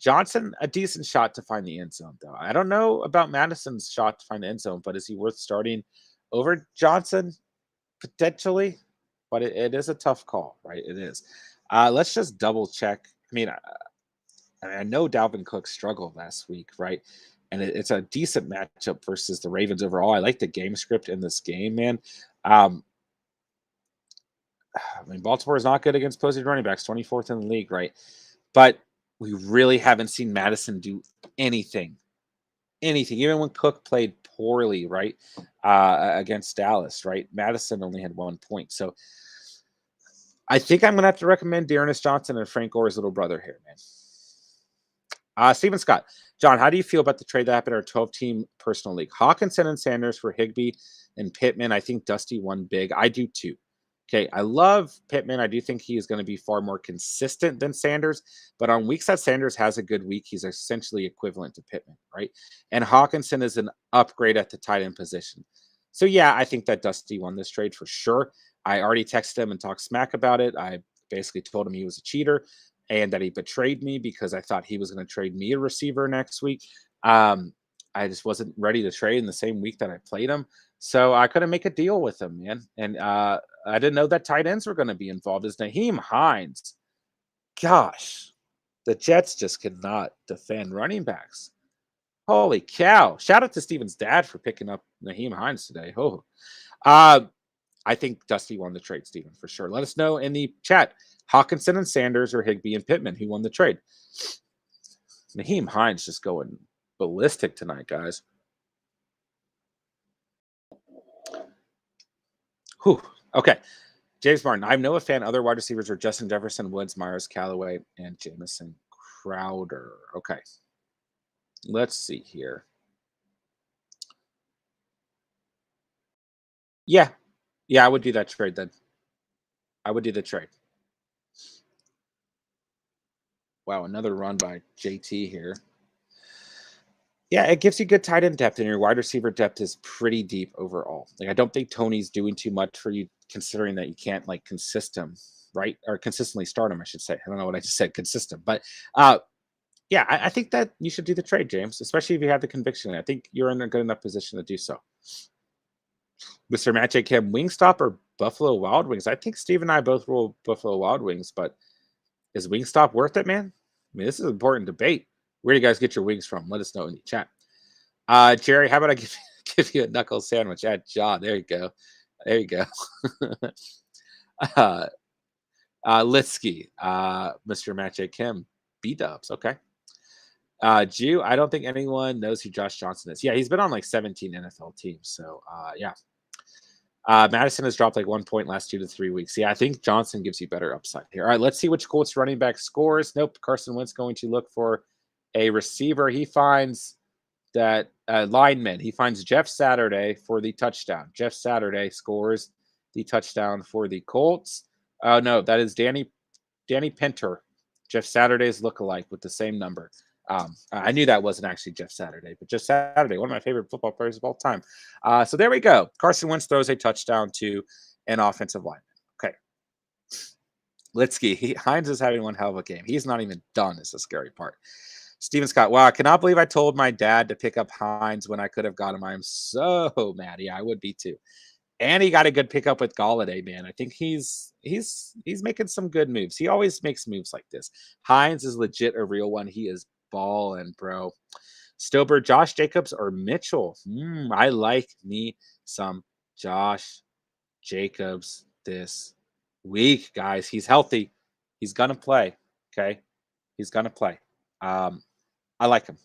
Speaker 1: Johnson, a decent shot to find the end zone, though. I don't know about Madison's shot to find the end zone, but is he worth starting over Johnson? Potentially, but it is a tough call, right? It is. Let's just double check. I mean, I know Dalvin Cook struggled last week, right? And it's a decent matchup versus the Ravens overall. I like the game script in this game, man. I mean, Baltimore is not good against posted running backs, 24th in the league, right? But we really haven't seen Madison do anything, even when Cook played poorly, right, against Dallas, right? Madison only had 1 point. So I think I'm going to have to recommend Dearness Johnson and Frank Gore's little brother here, man. Stephen Scott. John, how do you feel about the trade that happened in our 12-team personal league? Hawkinson and Sanders for Higbee and Pittman. I think Dusty won big. I do too. Okay, I love Pittman. I do think he is going to be far more consistent than Sanders, but on weeks that Sanders has a good week, he's essentially equivalent to Pittman, right? And Hawkinson is an upgrade at the tight end position. So yeah, I think that Dusty won this trade for sure. I already texted him and talked smack about it. I basically told him he was a cheater and that he betrayed me because I thought he was going to trade me a receiver next week. Um, I just wasn't ready to trade in the same week that I played him. So I couldn't make a deal with him, man. And I didn't know that tight ends were going to be involved. Is Nyheim Hines? Gosh, the Jets just could not defend running backs. Holy cow! Shout out to Steven's dad for picking up Nyheim Hines today. Oh, I think Dusty won the trade, Steven, for sure. Let us know in the chat. Hawkinson and Sanders or Higbee and Pittman, who won the trade? Nyheim Hines just going ballistic tonight, guys. Whew. Okay. James Martin. I'm no fan. Other wide receivers are Justin Jefferson, Woods, Myers, Callaway, and Jamison Crowder. Okay. Let's see here. Yeah. Yeah, I would do that trade then. I would do the trade. Wow, another run by JT here. Yeah, it gives you good tight end depth, and your wide receiver depth is pretty deep overall. Like, I don't think Tony's doing too much for you, considering that you can't like right? Or consistently start him, I should say. I don't know what I just said, consistent, but yeah, I think that you should do the trade, James, especially if you have the conviction. I think you're in a good enough position to do so. Mr. Magic Cam, Wingstop or Buffalo Wild Wings? I think Steve and I both rule Buffalo Wild Wings, but is Wingstop worth it, man? I mean, this is an important debate. Where do you guys get your wings from? Let us know in the chat. Jerry, how about I give you a knuckle sandwich at Jaw? There you go. There you go. Litsky, Mr. Magic Kim, B-dubs. Okay. Jew, I don't think anyone knows who Josh Johnson is. Yeah, he's been on like 17 NFL teams. So, yeah. Madison has dropped like 1 point last 2 to 3 weeks. Yeah, I think Johnson gives you better upside here. All right, let's see which Colts running back scores. Nope, Carson Wentz going to look for a receiver. He finds that lineman. He finds Jeff Saturday for the touchdown. Jeff Saturday scores the touchdown for the Colts. Oh, no, that is Danny Pinter. Jeff Saturday's lookalike with the same number. I knew that wasn't actually Jeff Saturday, but Jeff Saturday, one of my favorite football players of all time. So there we go. Carson Wentz throws a touchdown to an offensive lineman. Okay. Litsky, Hines is having one hell of a game. He's not even done, is the scary part. Steven Scott, wow, I cannot believe I told my dad to pick up Hines when I could have got him. I am so mad. Yeah, I would be too. And he got a good pickup with Galladay, man. I think he's making some good moves. He always makes moves like this. Hines is legit a real one. He is balling, bro. Stilbert, Josh Jacobs or Mitchell? I like me some Josh Jacobs this week, guys. He's healthy. He's gonna play. Okay, he's gonna play. I like him.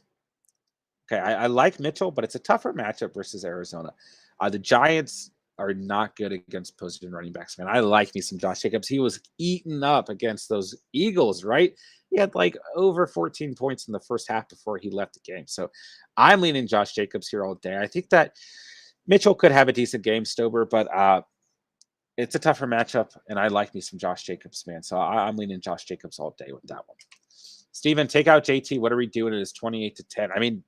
Speaker 1: Okay, I like Mitchell, but it's a tougher matchup versus Arizona. The Giants are not good against opposing running backs, man. I like me some Josh Jacobs. He was eaten up against those Eagles, right? He had like over 14 points in the first half before he left the game. So I'm leaning Josh Jacobs here all day. I think that Mitchell could have a decent game, Stober, but it's a tougher matchup, and I like me some Josh Jacobs, man. So I'm leaning Josh Jacobs all day with that one. Steven, take out JT. What are we doing? It is 28-10. I mean,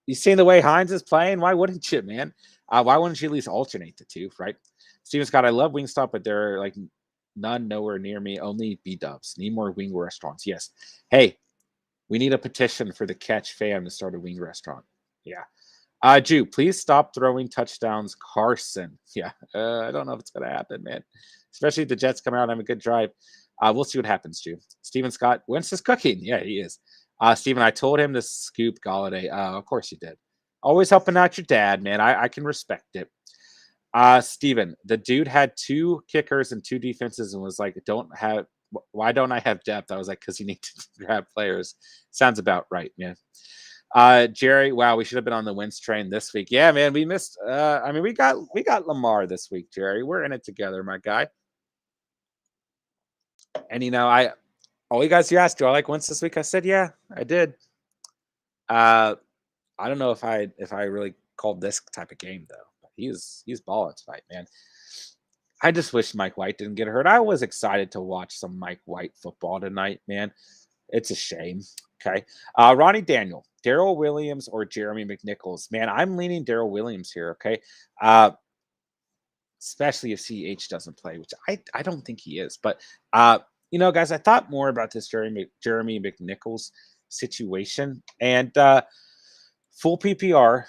Speaker 1: you seen the way Hines is playing? Why wouldn't you, man? Why wouldn't you at least alternate the two, right? Steven Scott, I love Wingstop, but there are like none nowhere near me. Only B-dubs. Need more wing restaurants. Yes. Hey, we need a petition for the Catch fam to start a wing restaurant. Yeah. Jew, please stop throwing touchdowns, Carson. Yeah. I don't know if it's going to happen, man. Especially if the Jets come out and have a good drive. We'll see what happens, Jew. Steven Scott, Wentz is cooking. Yeah, he is. Steven, I told him to scoop Galladay. Of course you did. Always helping out your dad, man. I can respect it. Steven, the dude had 2 kickers and 2 defenses and was like, why don't I have depth? I was like, because you need to grab players. Sounds about right, man. Jerry, wow, we should have been on the Wentz train this week. Yeah, man, we missed. I mean, we got Lamar this week, Jerry. We're in it together, my guy. And all you guys you asked, do I like Wentz this week? I said, yeah, I did. I don't know if I really called this type of game though. But he's balling tonight, man. I just wish Mike White didn't get hurt. I was excited to watch some Mike White football tonight, man. It's a shame. Okay. Ronnie Daniel, Daryl Williams, or Jeremy McNichols. Man, I'm leaning Daryl Williams here. Okay. Uh, especially if CH doesn't play, which I don't think he is. But guys, I thought more about this Jeremy McNichols situation, and full PPR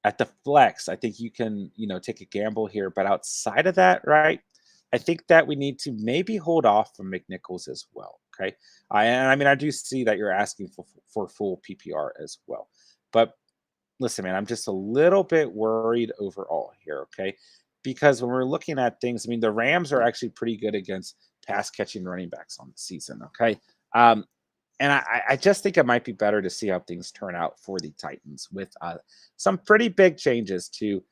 Speaker 1: at the flex. I think you can take a gamble here, but outside of that, right? I think that we need to maybe hold off from McNichols as well. Okay, I mean I do see that you're asking for full PPR as well, but listen, man, I'm just a little bit worried overall here, okay? Because when we're looking at things, I mean, the Rams are actually pretty good against pass catching running backs on the season, okay? And I just think it might be better to see how things turn out for the Titans with some pretty big changes to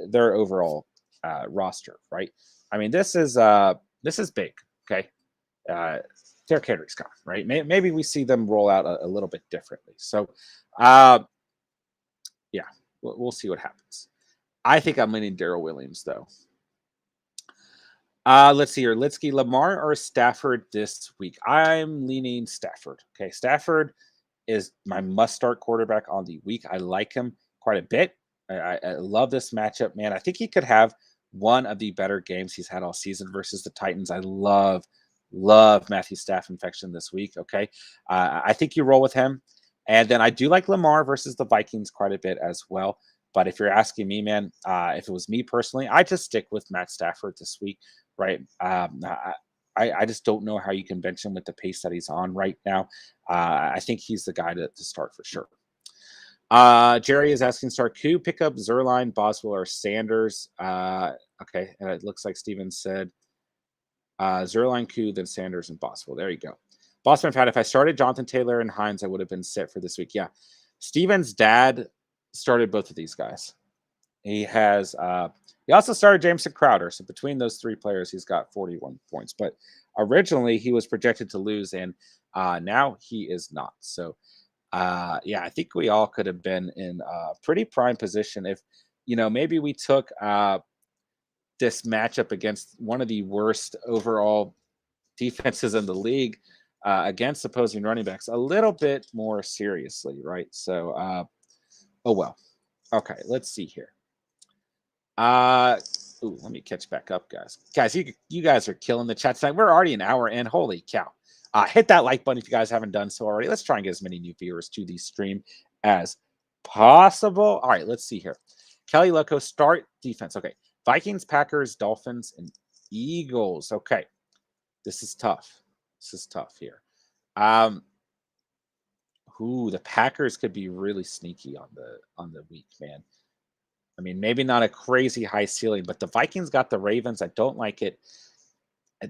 Speaker 1: their overall roster, right? I mean, this is big, okay? Derrick Henry's gone, right? Maybe we see them roll out a little bit differently. So, yeah, we'll see what happens. I think I'm leaning Daryl Williams, though. Let's see here. Litsky, Lamar or Stafford this week? I'm leaning Stafford. Okay, Stafford is my must-start quarterback on the week. I like him quite a bit. I love this matchup, man. I think he could have one of the better games he's had all season versus the Titans. I love Matthew Staff infection this week. Okay, I think you roll with him. And then I do like Lamar versus the Vikings quite a bit as well. But if you're asking me, man, if it was me personally, I just stick with Matt Stafford this week, right? I just don't know how you can bench him with the pace that he's on right now. I think he's the guy to start for sure. Jerry is asking, start Q, pick up Zerline, Boswell, or Sanders. Okay, and it looks like Steven said Zerline, Q, then Sanders and Boswell. There you go. Boston Fat, if I started Jonathan Taylor and Hines, I would have been set for this week. Yeah. Steven's dad started both of these guys. He also started Jameson Crowder. So between those three players, he's got 41 points. But originally he was projected to lose, and now he is not. So I think we all could have been in a pretty prime position if, maybe we took this matchup against one of the worst overall defenses in the league against opposing running backs a little bit more seriously, right? So, oh well. Okay, let's see here. Let me catch back up, guys. Guys, you guys are killing the chat tonight. We're already an hour in. Holy cow. Hit that like button if you guys haven't done so already. Let's try and get as many new viewers to the stream as possible. All right, let's see here. Kelly Loco, start defense. Okay. Vikings, Packers, Dolphins, and Eagles. Okay. This is tough. This is tough here. The Packers could be really sneaky on the week, man. I mean, maybe not a crazy high ceiling, but the Vikings got the Ravens. I don't like it.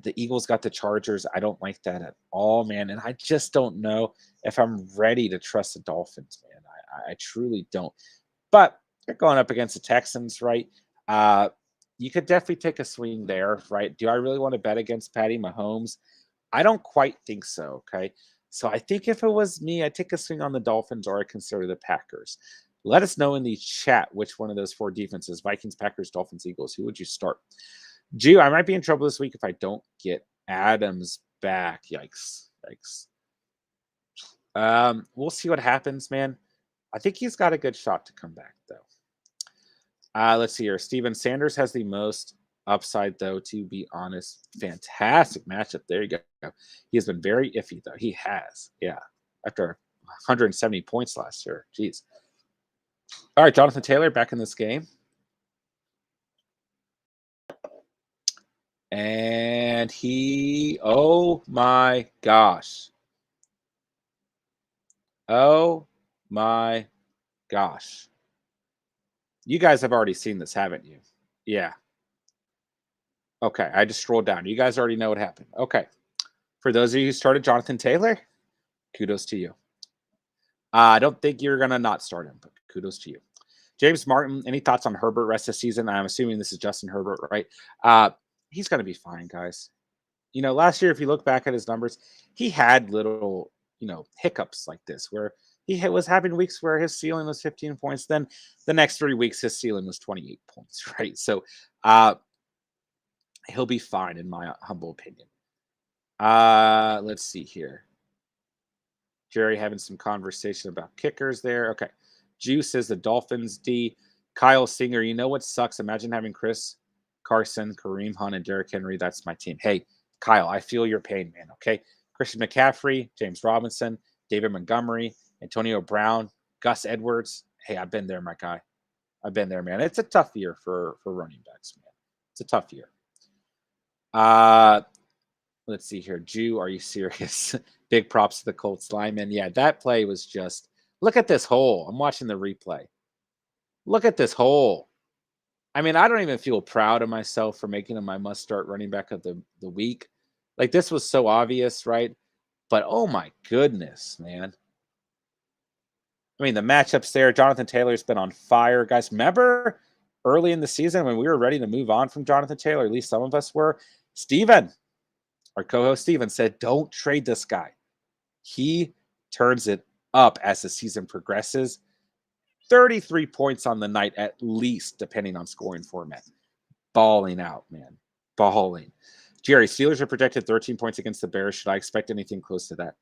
Speaker 1: The Eagles got the Chargers. I don't like that at all, man. And I just don't know if I'm ready to trust the Dolphins, man. I truly don't. But they're going up against the Texans, right? You could definitely take a swing there, right? Do I really want to bet against Patty Mahomes? I don't quite think so, okay? So I think if it was me, I'd take a swing on the Dolphins or I consider the Packers. Let us know in the chat which one of those four defenses, Vikings, Packers, Dolphins, Eagles, who would you start? Gee, I might be in trouble this week if I don't get Adams back. Yikes. We'll see what happens, man. I think he's got a good shot to come back, though. Let's see here. Steven Sanders has the most upside, though, to be honest. Fantastic matchup. There you go. He has been very iffy, though. He has. Yeah. After 170 points last year. Jeez. All right, Jonathan Taylor back in this game. And oh my gosh. Oh my gosh. You guys have already seen this, haven't you? Yeah. Okay, I just scrolled down. You guys already know what happened. Okay. For those of you who started Jonathan Taylor, kudos to you. I don't think you're going to not start him, but kudos to you. James Martin, any thoughts on Herbert rest of the season? I'm assuming this is Justin Herbert, right? He's going to be fine, guys. Last year, if you look back at his numbers, he had little, hiccups like this where he was having weeks where his ceiling was 15 points. Then the next 3 weeks, his ceiling was 28 points, right? So He'll be fine, in my humble opinion. Let's see here. Jerry having some conversation about kickers there. Okay. Juice says the Dolphins D. Kyle Singer, you know what sucks? Imagine having Chris Carson, Kareem Hunt, and Derrick Henry. That's my team. Hey, Kyle, I feel your pain, man. Okay. Christian McCaffrey, James Robinson, David Montgomery, Antonio Brown, Gus Edwards. Hey, I've been there, my guy. I've been there, man. It's a tough year for running backs, man. It's a tough year. Let's see here. Jew, are you serious? Big props to the Colts lineman. Yeah, that play was just, look at this hole. I'm watching the replay. Look at this hole. I mean, I don't even feel proud of myself for making him my must-start running back of the week. Like, this was so obvious, right? But, oh, my goodness, man. I mean, the matchups there. Jonathan Taylor's been on fire. Guys, remember early in the season when we were ready to move on from Jonathan Taylor, at least some of us were? Steven, our co-host Steven, said, don't trade this guy. He turns it up as the season progresses. 33 points on the night at least, depending on scoring format. Balling out, man. Balling. Jerry, Steelers are projected 13 points against the Bears. Should I expect anything close to that?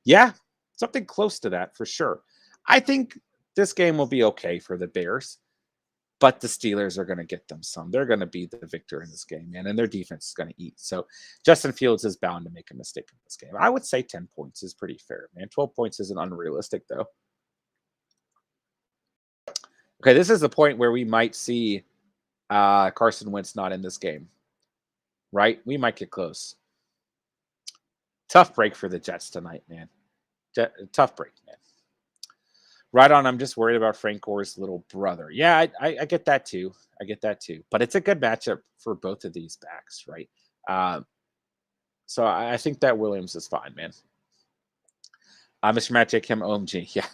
Speaker 1: Yeah, something close to that for sure. I think this game will be okay for the Bears, but the Steelers are going to get them some. They're going to be the victor in this game, man, and their defense is going to eat. So Justin Fields is bound to make a mistake in this game. I would say 10 points is pretty fair, man. 12 points isn't unrealistic, though. Okay, this is the point where we might see Carson Wentz not in this game, right? We might get close. Tough break for the Jets tonight, man. Tough break, man. Right on, I'm just worried about Frank Gore's little brother. Yeah, I get that too. I get that too. But it's a good matchup for both of these backs, right? So I think that Williams is fine, man. Mr. Matt J. Kim, OMG. Yeah.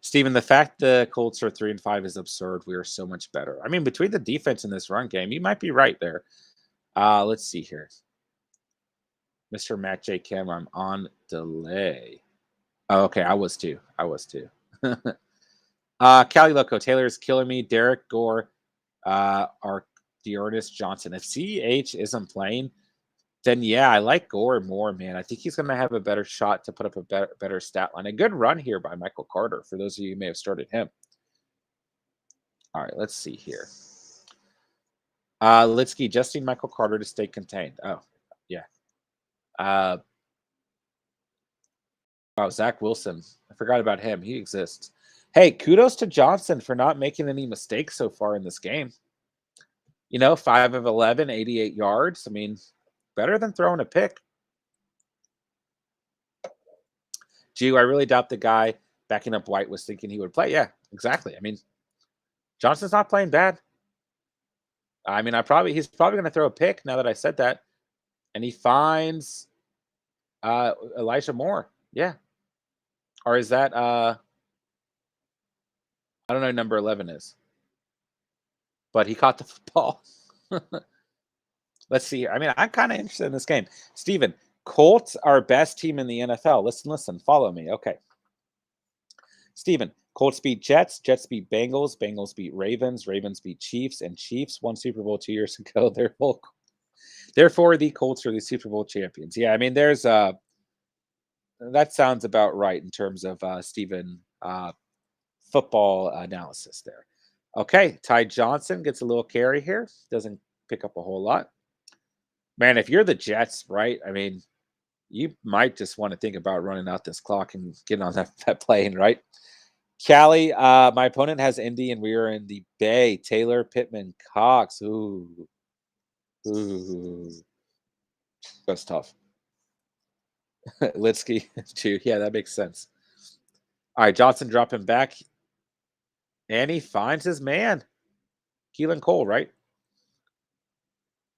Speaker 1: Steven, the fact the Colts are 3-5 is absurd. We are so much better. I mean, between the defense and this run game, you might be right there. Let's see here. Mr. Matt J. Kim, I'm on delay. Oh, okay, I was too. Cali Loco, Taylor's killing me. Derek Gore, or Dearness Johnson. If CH isn't playing, then yeah, I like Gore more, man. I think he's going to have a better shot to put up a better stat line. A good run here by Michael Carter, for those of you who may have started him. All right, let's see here. Litsky, just need Michael Carter to stay contained. Oh, yeah. Oh, Zach Wilson. I forgot about him. He exists. Hey, kudos to Johnson for not making any mistakes so far in this game. You know, 5 of 11, 88 yards. I mean, better than throwing a pick. Gee, I really doubt the guy backing up White was thinking he would play. Yeah, exactly. I mean, Johnson's not playing bad. I mean, he's probably going to throw a pick now that I said that. And he finds Elijah Moore. Yeah. Or is that I don't know who number 11 is. But he caught the football. Let's see here. I mean, I'm kind of interested in this game. Steven, Colts are best team in the NFL. Listen. Follow me. Okay. Steven, Colts beat Jets. Jets beat Bengals. Bengals beat Ravens. Ravens beat Chiefs. And Chiefs won Super Bowl 2 years ago. Therefore, the Colts are the Super Bowl champions. Yeah, I mean, there's that sounds about right in terms of Steven football analysis there. Okay, Ty Johnson gets a little carry here. Doesn't pick up a whole lot. Man, if you're the Jets, right? I mean, you might just want to think about running out this clock and getting on that plane, right? Callie, my opponent has Indy, and we are in the Bay. Taylor, Pittman, Cox. Ooh. That's tough. Litsky, too. Yeah, that makes sense. All right, Johnson dropping back. And he finds his man. Keelan Cole, right?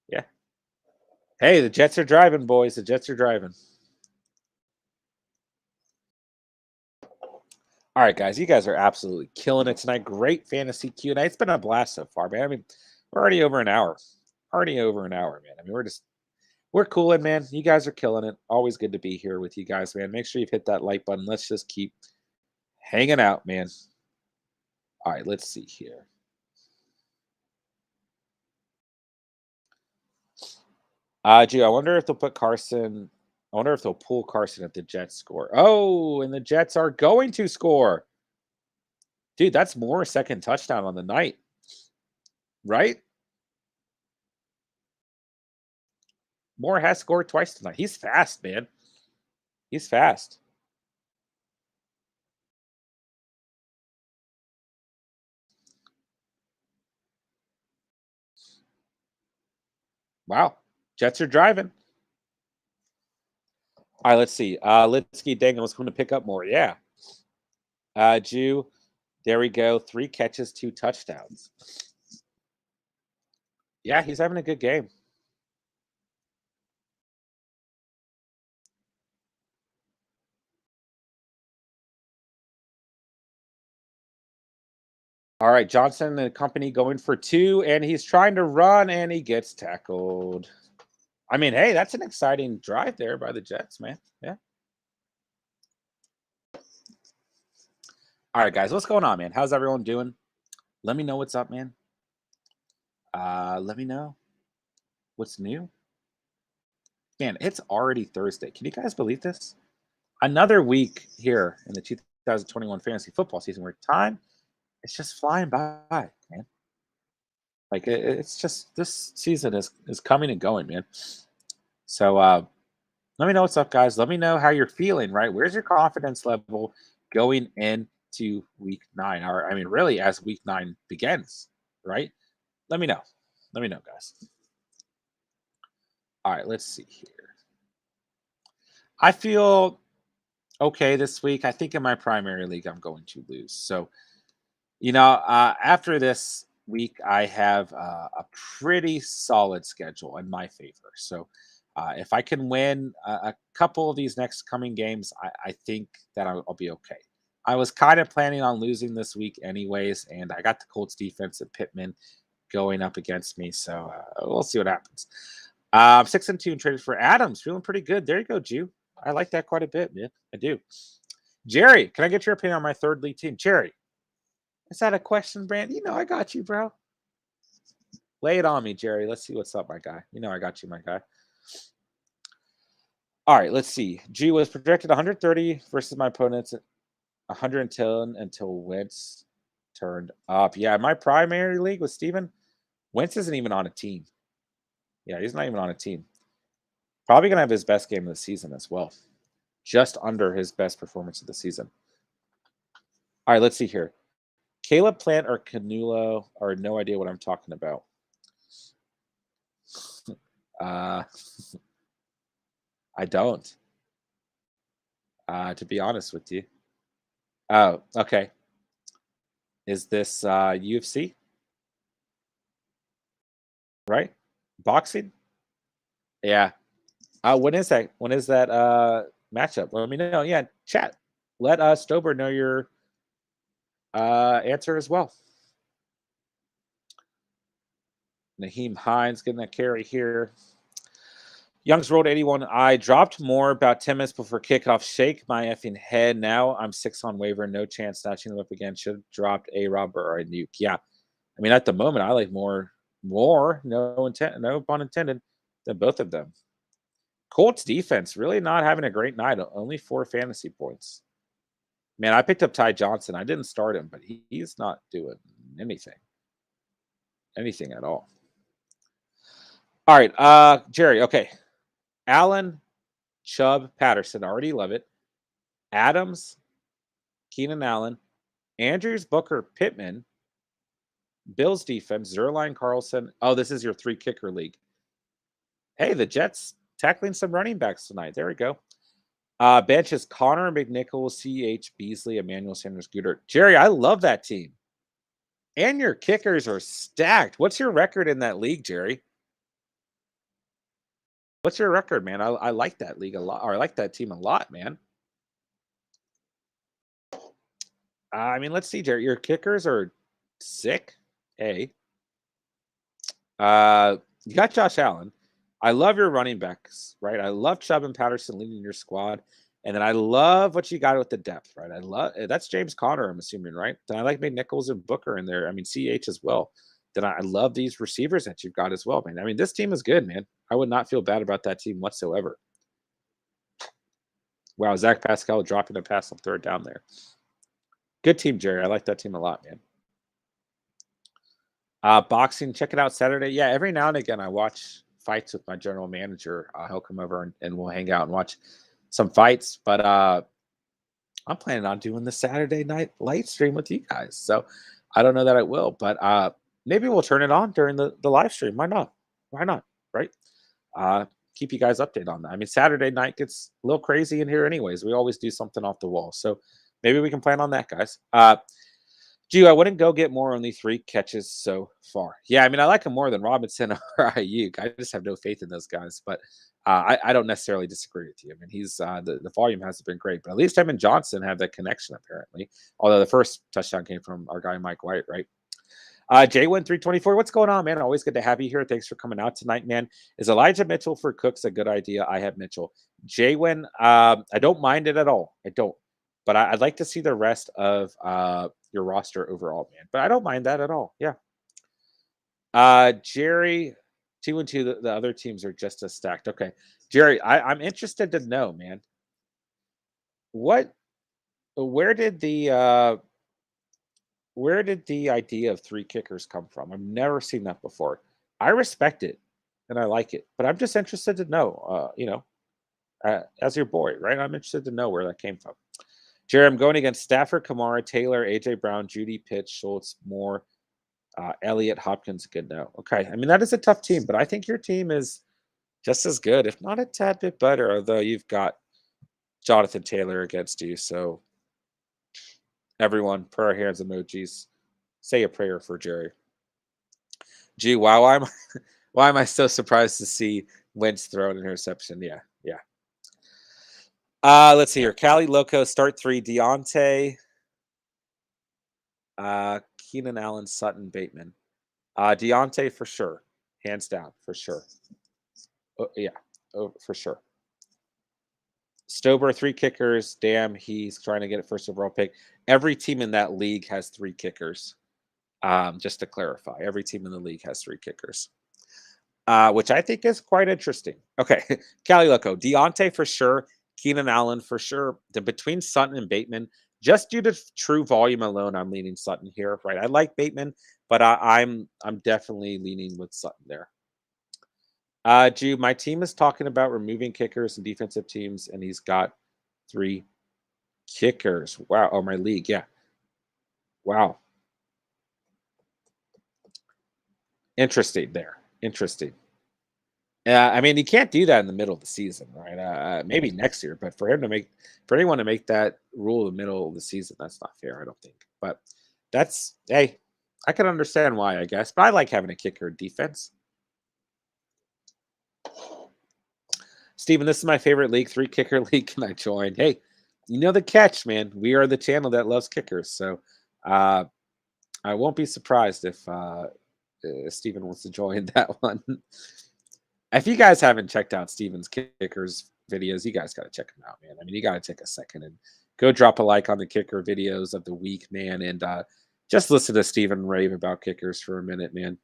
Speaker 1: Yeah. Hey, the Jets are driving, boys. The Jets are driving. All right, guys. You guys are absolutely killing it tonight. Great fantasy Q&A. It's been a blast so far, man. I mean, we're already over an hour. Man. I mean, we're cooling, man. You guys are killing it. Always good to be here with you guys, man. Make sure you've hit that like button. Let's just keep hanging out, man. All right, let's see here. Gee, I wonder if they'll put Carson. I wonder if they'll pull Carson if the Jets score. Oh, and the Jets are going to score. Dude, that's Moore's second touchdown on the night, right? Moore has scored twice tonight. He's fast, man. He's fast. Wow. Jets are driving. All right, let's see. Litsky Daniel was going to pick up more. Yeah. Jew, there we go. 3 catches, 2 touchdowns. Yeah, he's having a good game. All right, Johnson and company going for 2, and he's trying to run, and he gets tackled. I mean, hey, that's an exciting drive there by the Jets, man. Yeah. All right, guys, what's going on, man? How's everyone doing? Let me know what's up, man. Let me know what's new. Man, it's already Thursday. Can you guys believe this? Another week here in the 2021 fantasy football season where time is just flying by, man. Like it's just this season is coming and going, man. So let me know what's up, guys. Let me know how you're feeling, right? Where's your confidence level going into week 9? Or I mean, really, as week 9 begins, right? Let me know. Let me know, guys. All right, let's see here. I feel okay this week. I think in my primary league, I'm going to lose. So, after this week, I have a pretty solid schedule in my favor. So, if I can win a couple of these next coming games, I think that I'll be okay. I was kind of planning on losing this week anyways, and I got the Colts defense and Pittman going up against me. So we'll see what happens. 6-2 and traded for Adams. Feeling pretty good. There you go, Jew. I like that quite a bit, man. I do. Jerry, can I get your opinion on my third league team? Jerry, is that a question, Brand? I got you, bro. Lay it on me, Jerry. Let's see what's up, my guy. I got you, my guy. All right, let's see. G was projected 130 versus my opponent's 110 until Wentz turned up. Yeah, my primary league with Steven, Wentz isn't even on a team. Yeah, he's not even on a team. Probably going to have his best game of the season as well. Just under his best performance of the season. All right, let's see here. Caleb Plant or Canulo are no idea what I'm talking about. I don't. To be honest with you. Oh, okay. Is this UFC? Right? Boxing? Yeah. When is that? When is that matchup? Let me know. Yeah, chat. Let Stober know your answer as well. Naheem Hines getting that carry here. Young's Road 81. I dropped more about 10 minutes before kickoff. Shake my effing head. Now I'm 6 on waiver. No chance snatching them up again. Should have dropped a Rob or a Nuke. Yeah. I mean, at the moment, I like more, no pun intended, than both of them. Colts defense really not having a great night. Only 4 fantasy points. Man, I picked up Ty Johnson. I didn't start him, but he's not doing anything. Anything at all. All right, Jerry. Okay. Allen, Chubb, Patterson. Already love it. Adams, Keenan Allen, Andrews, Booker, Pittman, Bills defense, Zerline, Carlson. Oh, this is your 3 kicker league. Hey, the Jets tackling some running backs tonight. There we go. Bench is Connor, McNichols, C.H. Beasley, Emmanuel Sanders, Goodert. Jerry, I love that team. And your kickers are stacked. What's your record in that league, Jerry? What's your record, man? I like that league a lot. Or I like that team a lot, man. I mean, let's see, Jerry. Your kickers are sick. You got Josh Allen. I love your running backs, right? I love Chubb and Patterson leading your squad. And then I love what you got with the depth, right? I love that's James Conner, I'm assuming, right? Then I like McNichols and Booker in there. I mean, CH as well. then I love these receivers that you've got as well, man. I mean, this team is good, man. I would not feel bad about that team whatsoever. Wow, Zach Pascal dropping a pass on third down there. Good team, Jerry. I like that team a lot, man. Boxing, check it out Saturday. Yeah, every now and again I watch fights with my general manager. He'll come over and we'll hang out and watch some fights. But I'm planning on doing the Saturday night live stream with you guys. So I don't know that I will, but maybe we'll turn it on during the live stream. Why not? Why not? Right? Keep you guys updated on that. I mean, Saturday night gets a little crazy in here anyways. We always do something off the wall. So maybe we can plan on that, guys. Gee, I wouldn't go get more, only 3 catches so far. Yeah, I mean, I like him more than Robinson or Ayuk. I just have no faith in those guys. But I don't necessarily disagree with you. I mean, he's the volume hasn't been great, but at least him and Johnson have that connection, apparently. Although the first touchdown came from our guy, Mike White, right? J1324, what's going on, man? Always good to have you here. Thanks for coming out tonight, man. Is Elijah Mitchell for Cooks a good idea? I have Mitchell. Jwin, I don't mind it at all. I don't. But I'd like to see the rest of your roster overall, man. But I don't mind that at all. Yeah. Jerry, 2-2. The other teams are just as stacked. Okay. Jerry, I'm interested to know, man. Where did the idea of 3 kickers come from? I've never seen that before. I respect it and I like it, but I'm just interested to know, as your boy, right? I'm interested to know where that came from. Jerry, I'm going against Stafford, Kamara, Taylor, AJ Brown, Judy, Pitts, Schultz, Moore, Elliott, Hopkins. Good no. Okay. I mean, that is a tough team, but I think your team is just as good, if not a tad bit better, although you've got Jonathan Taylor against you. So everyone, prayer hands emojis, say a prayer for Jerry. Gee, wow, why am I so surprised to see Wentz throw an interception? Yeah. Let's see here. Cali Loco, start 3. Deontay, Keenan Allen, Sutton, Bateman. Deontay for sure. Hands down, for sure. Oh, yeah, for sure. Stober, 3 kickers. Damn, he's trying to get a first overall pick. Every team in that league has 3 kickers. Just to clarify, every team in the league has 3 kickers. Which I think is quite interesting. Okay, Cali Loco, Deontay for sure. Keenan Allen for sure. Between Sutton and Bateman, just due to true volume alone, I'm leaning Sutton here. Right, I like Bateman, but I'm definitely leaning with Sutton there. Jude, my team is talking about removing kickers and defensive teams, and he's got 3 kickers. Wow. Oh, my league, yeah. Wow. Interesting there. Interesting. I mean, he can't do that in the middle of the season, right? Maybe next year, but for anyone to make that rule in the middle of the season, that's not fair, I don't think. But hey, I can understand why, I guess. But I like having a kicker defense. Steven, this is my favorite league, 3 kicker league. Can I join? Hey, you know the catch, man. We are the channel that loves kickers. So I won't be surprised if Steven wants to join that one. If you guys haven't checked out Steven's kickers videos, you guys got to check them out, man. I mean, you got to take a second and go drop a like on the kicker videos of the week, man. And just listen to Steven rave about kickers for a minute, man.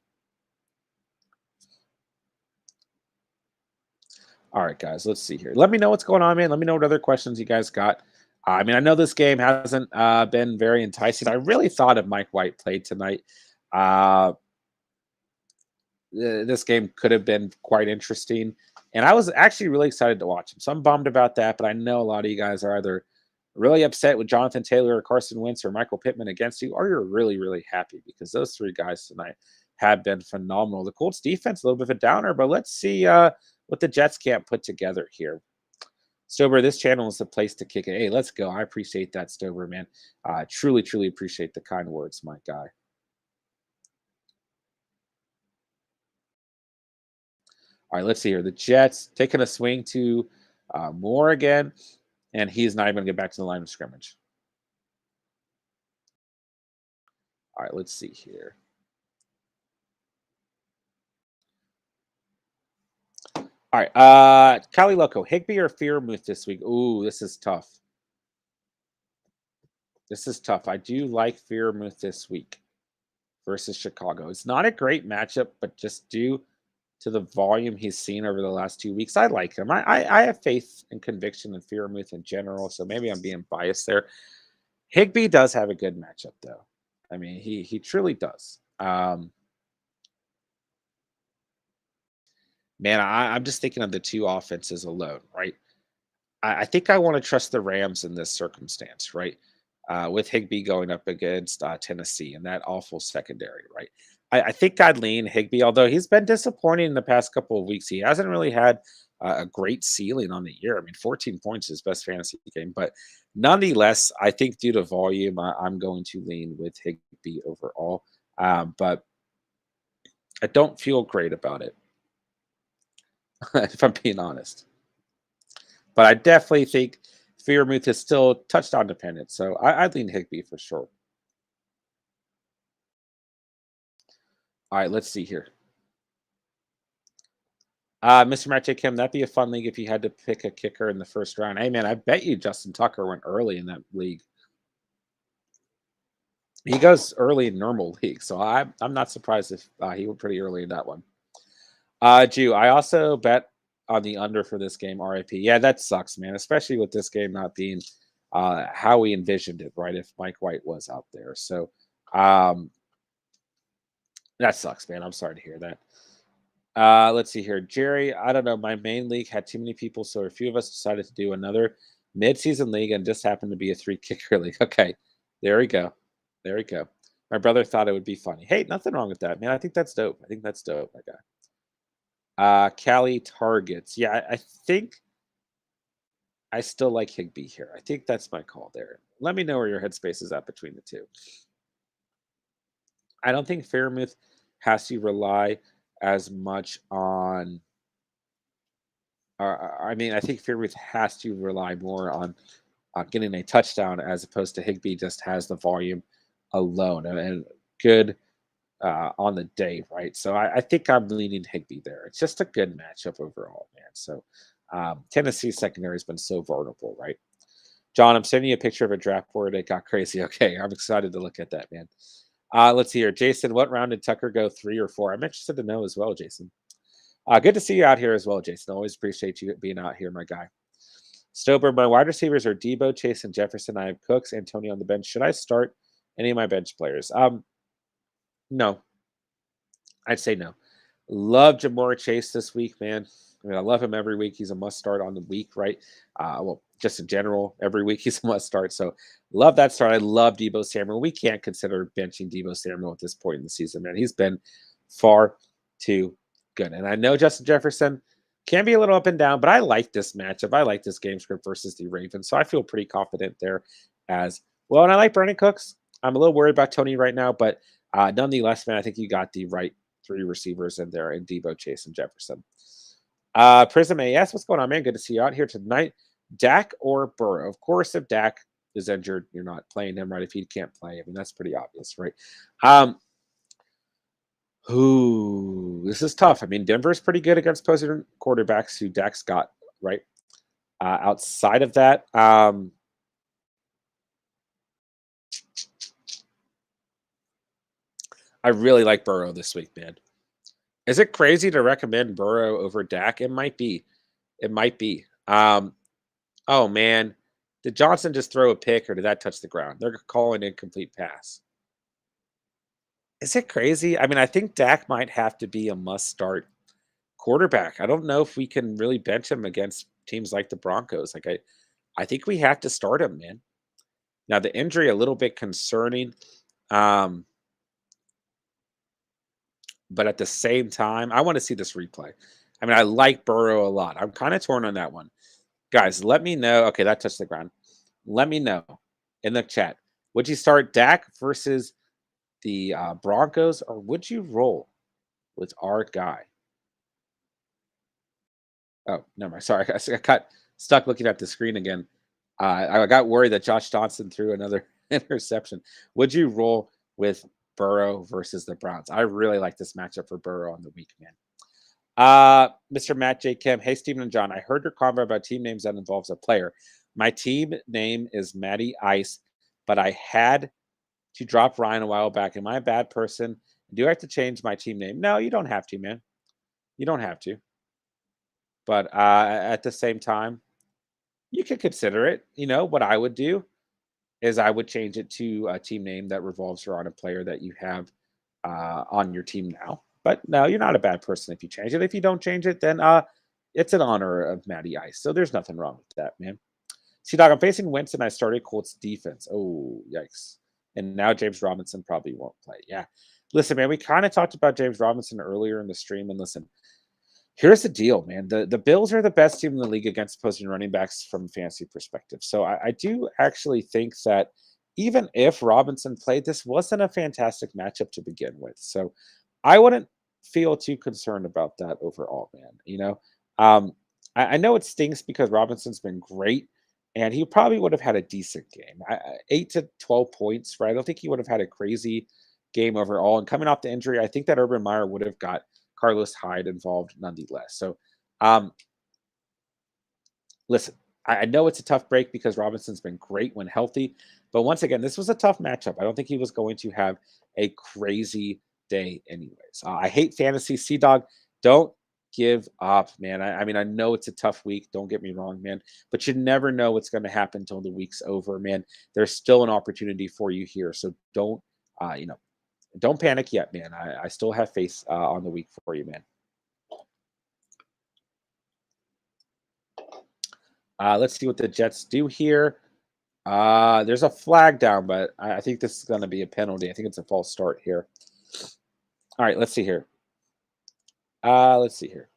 Speaker 1: All right, guys, let's see here. Let me know what's going on, man. Let me know what other questions you guys got. I mean, I know this game hasn't been very enticing. I really thought if Mike White played tonight, this game could have been quite interesting. And I was actually really excited to watch him. So I'm bummed about that, but I know a lot of you guys are either really upset with Jonathan Taylor or Carson Wentz or Michael Pittman against you, or you're really, really happy because those 3 guys tonight have been phenomenal. The Colts defense, a little bit of a downer, but let's see what the Jets can't put together here. Stober, this channel is the place to kick it. Hey, let's go. I appreciate that, Stober, man. Truly, truly appreciate the kind words, my guy. All right, let's see here. The Jets taking a swing to Moore again, and he's not even going to get back to the line of scrimmage. All right, let's see here. All right, Cali Loco, Higbee or Fearmouth this week? Ooh, this is tough. This is tough. I do like Fearmouth this week. versus Chicago. It's not a great matchup, but just due to the volume he's seen over the last 2 weeks, I like him. I have faith and conviction in Freiermuth in general, so maybe I'm being biased there. Higbee does have a good matchup, though. I mean, he truly does. Man, I'm just thinking of the two offenses alone, right? I think I want to trust the Rams in this circumstance, right? With Higbee going up against Tennessee and that awful secondary, right? I think I'd lean Higbee, although he's been disappointing in the past couple of weeks. He hasn't really had a great ceiling on the year. I mean, 14 points is his best fantasy game, but nonetheless, I think due to volume, I'm going to lean with Higbee overall. But I don't feel great about it, if I'm being honest. But I definitely think Freiermuth is still touchdown dependent, so I'd lean Higbee for sure. All right, let's see here. Mr. Matt J. Kim, that'd be a fun league if you had to pick a kicker in the first round. Hey, man, I bet you Justin Tucker went early in that league. He goes early in normal leagues, so I'm not surprised if he went pretty early in that one. Jew, I also bet on the under for this game, RIP. Yeah, that sucks, man, especially with this game not being how we envisioned it, right? If Mike White was out there. So that sucks, man. I'm sorry to hear that. Let's see here. Jerry, I don't know. My main league had too many people, so a few of us decided to do another mid-season league and just happened to be a 3-kicker league. Okay, there we go. There we go. My brother thought it would be funny. Hey, nothing wrong with that, man. I think that's dope. I think that's dope, my guy. Cali targets. Yeah, I think I still like Higbee here. I think that's my call there. Let me know where your headspace is at between the two. I don't think Freiermuth has to rely as much on. I mean, I think Freiermuth has to rely more on getting a touchdown as opposed to Higbee just has the volume alone and good on the day, right? So I think I'm leaning Higbee there. It's just a good matchup overall, man. So Tennessee secondary has been so vulnerable, right? John, I'm sending you a picture of a draft board. It got crazy. Okay, I'm excited to look at that, man. Let's see here. Jason, what round did Tucker go, 3 or 4? I'm interested to know as well, Jason. Good to see you out here as well, Jason. Always appreciate you being out here, my guy. Stober, my wide receivers are Debo, Chase, and Jefferson. I have Cooks, Antonio on the bench. Should I start any of my bench players? No. I'd say no. Love Jamar Chase this week, man. I mean, I love him every week. He's a must start on the week, right? Well, just in general, every week he's a must start. So love that start. I love Deebo Samuel. We can't consider benching Deebo Samuel at this point in the season, man. He's been far too good. And I know Justin Jefferson can be a little up and down, but I like this matchup. I like this game script versus the Ravens. So I feel pretty confident there as well. And I like Brandon Cooks. I'm a little worried about Tony right now, but nonetheless, man, I think you got the right 3 receivers in there in Debo, Chase, and Jefferson. Prism AS, what's going on, man? Good to see you out here tonight. Dak or Burrow? Of course, if Dak is injured, you're not playing him, right? If he can't play, I mean, that's pretty obvious, right? This is tough. I mean, Denver's pretty good against opposing quarterbacks who Dak's got, right? Outside of that, I really like Burrow this week, man. Is it crazy to recommend Burrow over Dak? It might be. It might be. Oh, man. Did Johnson just throw a pick or did that touch the ground? They're calling incomplete pass. Is it crazy? I mean, I think Dak might have to be a must-start quarterback. I don't know if we can really bench him against teams like the Broncos. Like, I think we have to start him, man. Now, the injury, a little bit concerning. But at the same time, I want to see this replay. I mean, I like Burrow a lot. I'm kind of torn on that one. Guys, let me know. Okay, that touched the ground. Let me know in the chat. Would you start Dak versus the Broncos, or would you roll with our guy? Oh, no, mind. Sorry, I got stuck looking at the screen again. I got worried that Josh Johnson threw another interception. Would you roll with Burrow versus the Browns? I really like this matchup for Burrow on the week, man. Mr. Matt J. Kim. Hey, Stephen and John. I heard your comment about team names that involves a player. My team name is Matty Ice, but I had to drop Ryan a while back. Am I a bad person? Do I have to change my team name? No, you don't have to, man. You don't have to. But at the same time, you could consider it. You know, what I would do is I would change it to a team name that revolves around a player that you have on your team now. But no, you're not a bad person if you change it. If you don't change it, then it's in honor of Matty Ice. So there's nothing wrong with that, man. See, dog, I'm facing Wentz and I started Colts defense. Oh, yikes. And now James Robinson probably won't play. Yeah. Listen, man, we kind of talked about James Robinson earlier in the stream. And listen, here's the deal, man. The Bills are the best team in the league against opposing running backs from a fantasy perspective. So I do actually think that even if Robinson played, this wasn't a fantastic matchup to begin with. So I wouldn't feel too concerned about that overall, man. You know, I know it stinks because Robinson's been great, and he probably would have had a decent game. 8 to 12 points, right? I don't think he would have had a crazy game overall. And coming off the injury, I think that Urban Meyer would have got Carlos Hyde involved nonetheless. So, listen, I know it's a tough break because Robinson's been great when healthy, but once again, this was a tough matchup. I don't think he was going to have a crazy day, anyways. I hate fantasy. Sea Dog, don't give up, man. I mean, I know it's a tough week. Don't get me wrong, man, but you never know what's going to happen until the week's over, man. There's still an opportunity for you here, so don't, you know, don't panic yet, man. I still have faith on the week for you, man. Let's see what the Jets do here. There's a flag down, but I think this is going to be a penalty. I think it's a false start here. All right, let's see here. Let's see here.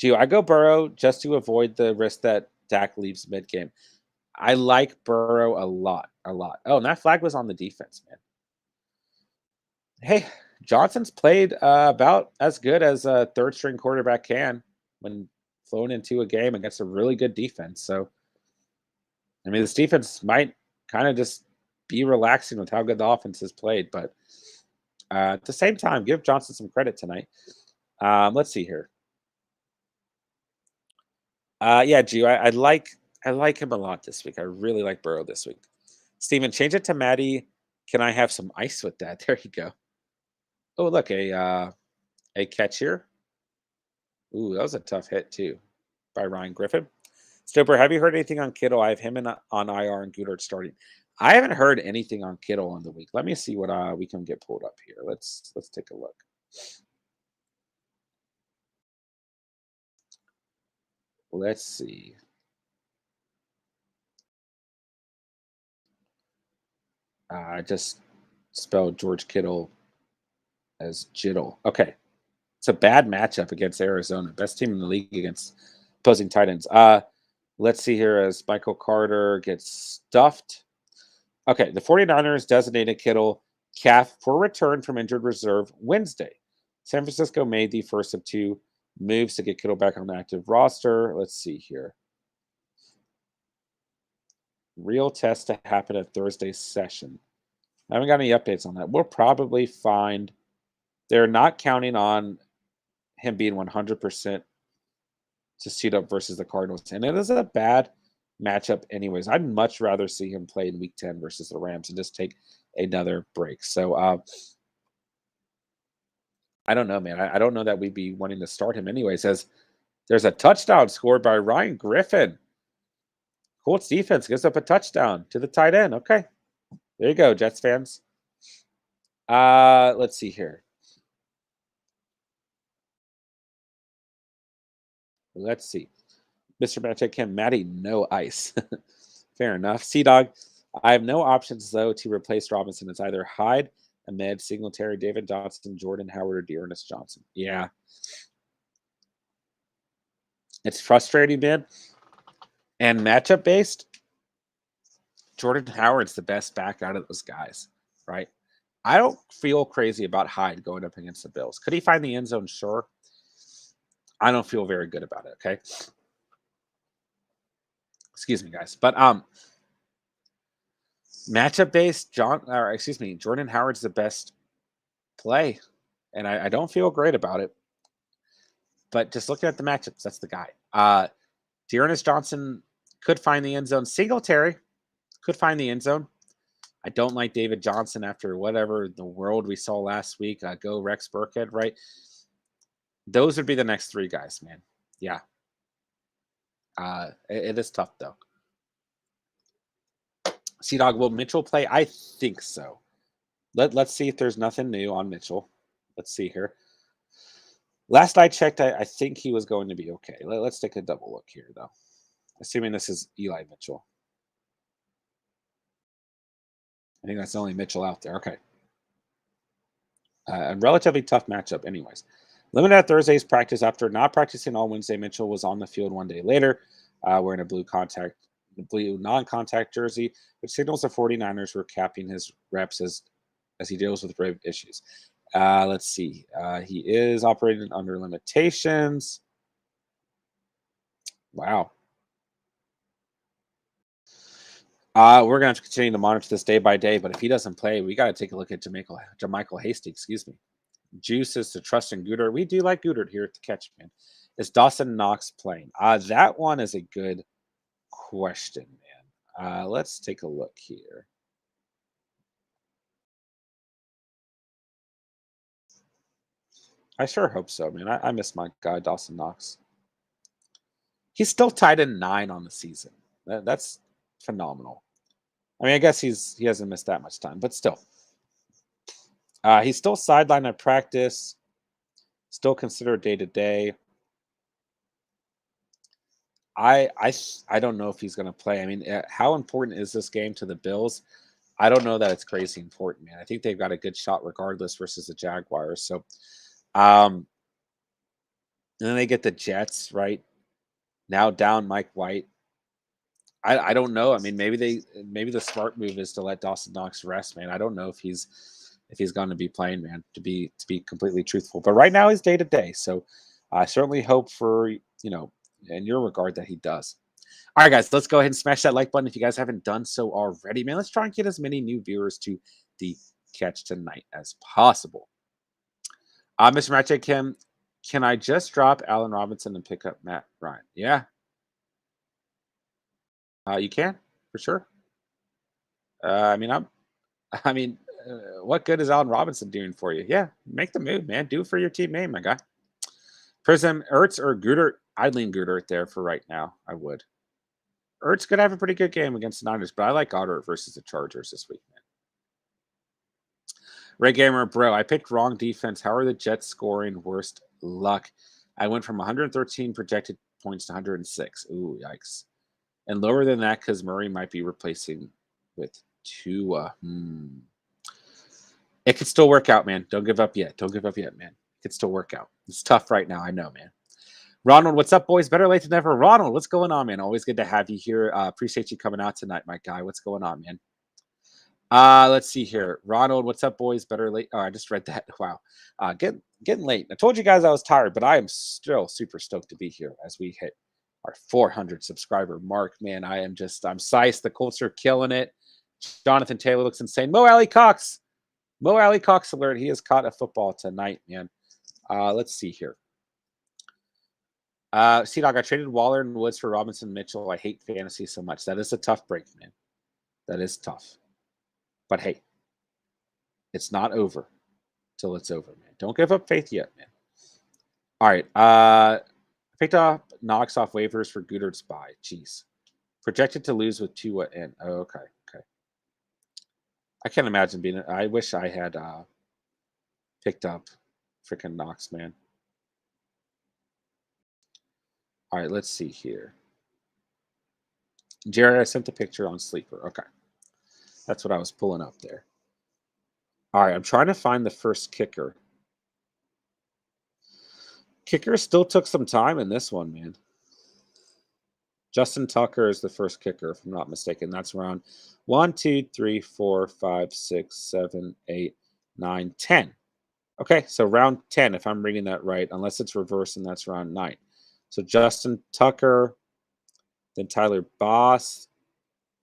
Speaker 1: Gio, I go Burrow just to avoid the risk that Dak leaves mid-game. I like Burrow a lot, a lot. Oh, and that flag was on the defense, man. Hey, Johnson's played about as good as a third-string quarterback can when thrown into a game against a really good defense. So, I mean, this defense might kind of just be relaxing with how good the offense has played. But at the same time, give Johnson some credit tonight. Let's see here. Yeah, Gio, I like him a lot this week. I really like Burrow this week. Steven, change it to Maddie. Can I have some ice with that? There you go. Oh, look, a catch here. Ooh, that was a tough hit too by Ryan Griffin. Stoper, have you heard anything on Kittle? I have him on IR and Goodart starting. I haven't heard anything on Kittle on the week. Let me see what we can get pulled up here. Let's take a look. Let's see. I just spelled George Kittle as Jittle. Okay. It's a bad matchup against Arizona. Best team in the league against opposing tight ends. Let's see here as Michael Carter gets stuffed. Okay, the 49ers designated Kittle calf for return from injured reserve Wednesday. San Francisco made the first of two moves to get Kittle back on the active roster. Let's see here. Real test to happen at Thursday's session. I haven't got any updates on that. We'll probably find they're not counting on him being 100% to suit up versus the Cardinals. And it is a bad matchup anyways. I'd much rather see him play in week 10 versus the Rams and just take another break. So I don't know, man. I don't know that we'd be wanting to start him anyways, as there's a touchdown scored by Ryan Griffin. Colts defense gives up a touchdown to the tight end. Okay. There you go, Jets fans. Let's see here. Let's see. Mr. Magic Kim, Maddie, no ice. Fair enough. C-Dog, I have no options, though, to replace Robinson. It's either Hyde, Ahmed, Singletary, David Dawson, Jordan Howard, or Dearness Johnson. Yeah. It's frustrating, man. And matchup-based, Jordan Howard's the best back out of those guys, right? I don't feel crazy about Hyde going up against the Bills. Could he find the end zone? Sure. I don't feel very good about it, okay? Excuse me, guys. But matchup based, Jordan Howard's the best play. And I don't feel great about it. But just looking at the matchups, that's the guy. Dearness Johnson could find the end zone. Singletary could find the end zone. I don't like David Johnson after whatever the world we saw last week. Go Rex Burkhead, right? Those would be the next three guys, man. Yeah. It is tough, though. C-Dog, will Mitchell play? I think so. Let's see if there's nothing new on Mitchell. Let's see here. Last I checked, I think he was going to be okay. Let's take a double look here, though. Assuming this is Eli Mitchell. I think that's the only Mitchell out there. Okay. A relatively tough matchup, anyways. Limited at Thursday's practice after not practicing all Wednesday. Mitchell was on the field one day later, wearing a blue non-contact jersey, which signals the 49ers were capping his reps as he deals with rib issues. Let's see. He is operating under limitations. Wow. We're going to have to continue to monitor this day by day, but if he doesn't play, we got to take a look at Jermichael Hasty, excuse me. Juice is to trust in Goodert. We do like Goodert here at the catch, man. Is Dawson Knox playing? That one is a good question, man. Let's take a look here. I sure hope so, man. I miss my guy, Dawson Knox. He's still tied in 9 on the season. That's phenomenal. I mean, I guess he hasn't missed that much time, but still. He's still sidelined at practice. Still considered day-to-day. I don't know if he's going to play. I mean, how important is this game to the Bills? I don't know that it's crazy important, man. I think they've got a good shot regardless versus the Jaguars. So, and then they get the Jets, right? Now down Mike White. I don't know. I mean, maybe the smart move is to let Dawson Knox rest, man. I don't know if he's going to be playing, man, to be completely truthful. But right now he's day to day. So I certainly hope for, in your regard that he does. All right, guys, let's go ahead and smash that like button if you guys haven't done so already, man. Let's try and get as many new viewers to the catch tonight as possible. Mr. Matchek, can I just drop Allen Robinson and pick up Matt Ryan? Yeah. You can, for sure. What good is Allen Robinson doing for you? Yeah, make the move, man. Do it for your team name, my guy. Prism, Ertz or Goodert? I'd lean Goodert there for right now. I would. Ertz could have a pretty good game against the Niners, but I like Goddard versus the Chargers this week, man. Ray Gamer, bro, I picked wrong defense. How are the Jets scoring? Worst luck. I went from 113 projected points to 106. Ooh, yikes. And lower than that because Murray might be replacing with Tua. It could still work out, man. Don't give up yet. Don't give up yet, man. It could still work out. It's tough right now. I know, man. Ronald, what's up, boys? Better late than never. Ronald, what's going on, man? Always good to have you here. Appreciate you coming out tonight, my guy. What's going on, man? Let's see here. Ronald, what's up, boys? Better late. Oh, I just read that. Wow. Getting late. I told you guys I was tired, but I am still super stoked to be here as we hit our 400 subscriber mark. Man, I'm psyched. The Colts are killing it. Jonathan Taylor looks insane. Mo Alley Cox alert. He has caught a football tonight, man. Let's see here. C-Dog, I traded Waller and Woods for Robinson Mitchell. I hate fantasy so much. That is a tough break, man. That is tough. But hey, it's not over till it's over, man. Don't give up faith yet, man. All right. I picked up Knox off waivers for Goodert's buy. Jeez. Projected to lose with Tua and okay. I can't imagine being. I wish I had picked up freaking Knox, man. All right, let's see here. Jared, I sent the picture on Sleeper. Okay. That's what I was pulling up there. All right, I'm trying to find the first kicker. Kicker still took some time in this one, man. Justin Tucker is the first kicker, if I'm not mistaken. That's around 1, 2, 3, 4, 5, 6, 7, 8, 9, 10. Okay, so round 10, if I'm reading that right, unless it's reversed, and that's round 9. So Justin Tucker, then Tyler Boss,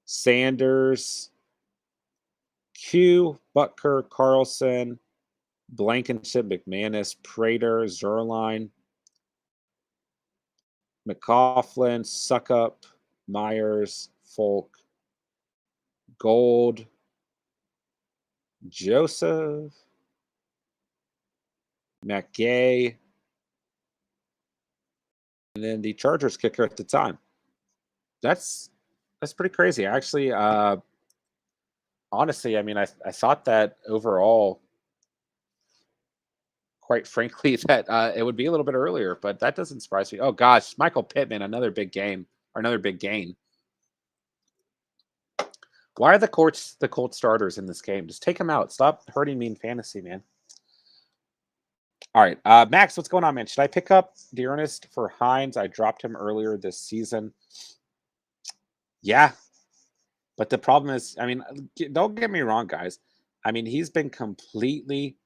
Speaker 1: Sanders, Q, Butker, Carlson, Blankenship, McManus, Prater, Zerline, McCaughlin, Suckup, Myers, Folk, Gold, Joseph, Matt Gay, and then the Chargers kicker at the time. That's pretty crazy. Actually, honestly, I mean, I thought that overall, quite frankly, that it would be a little bit earlier, but that doesn't surprise me. Oh gosh, Michael Pittman, another big game or another big gain. Why are the Colts starters in this game? Just take them out. Stop hurting me in fantasy, man. All right, Max, what's going on, man? Should I pick up Dearness for Hines? I dropped him earlier this season. Yeah, but the problem is, I mean, don't get me wrong, guys. I mean, he's been completely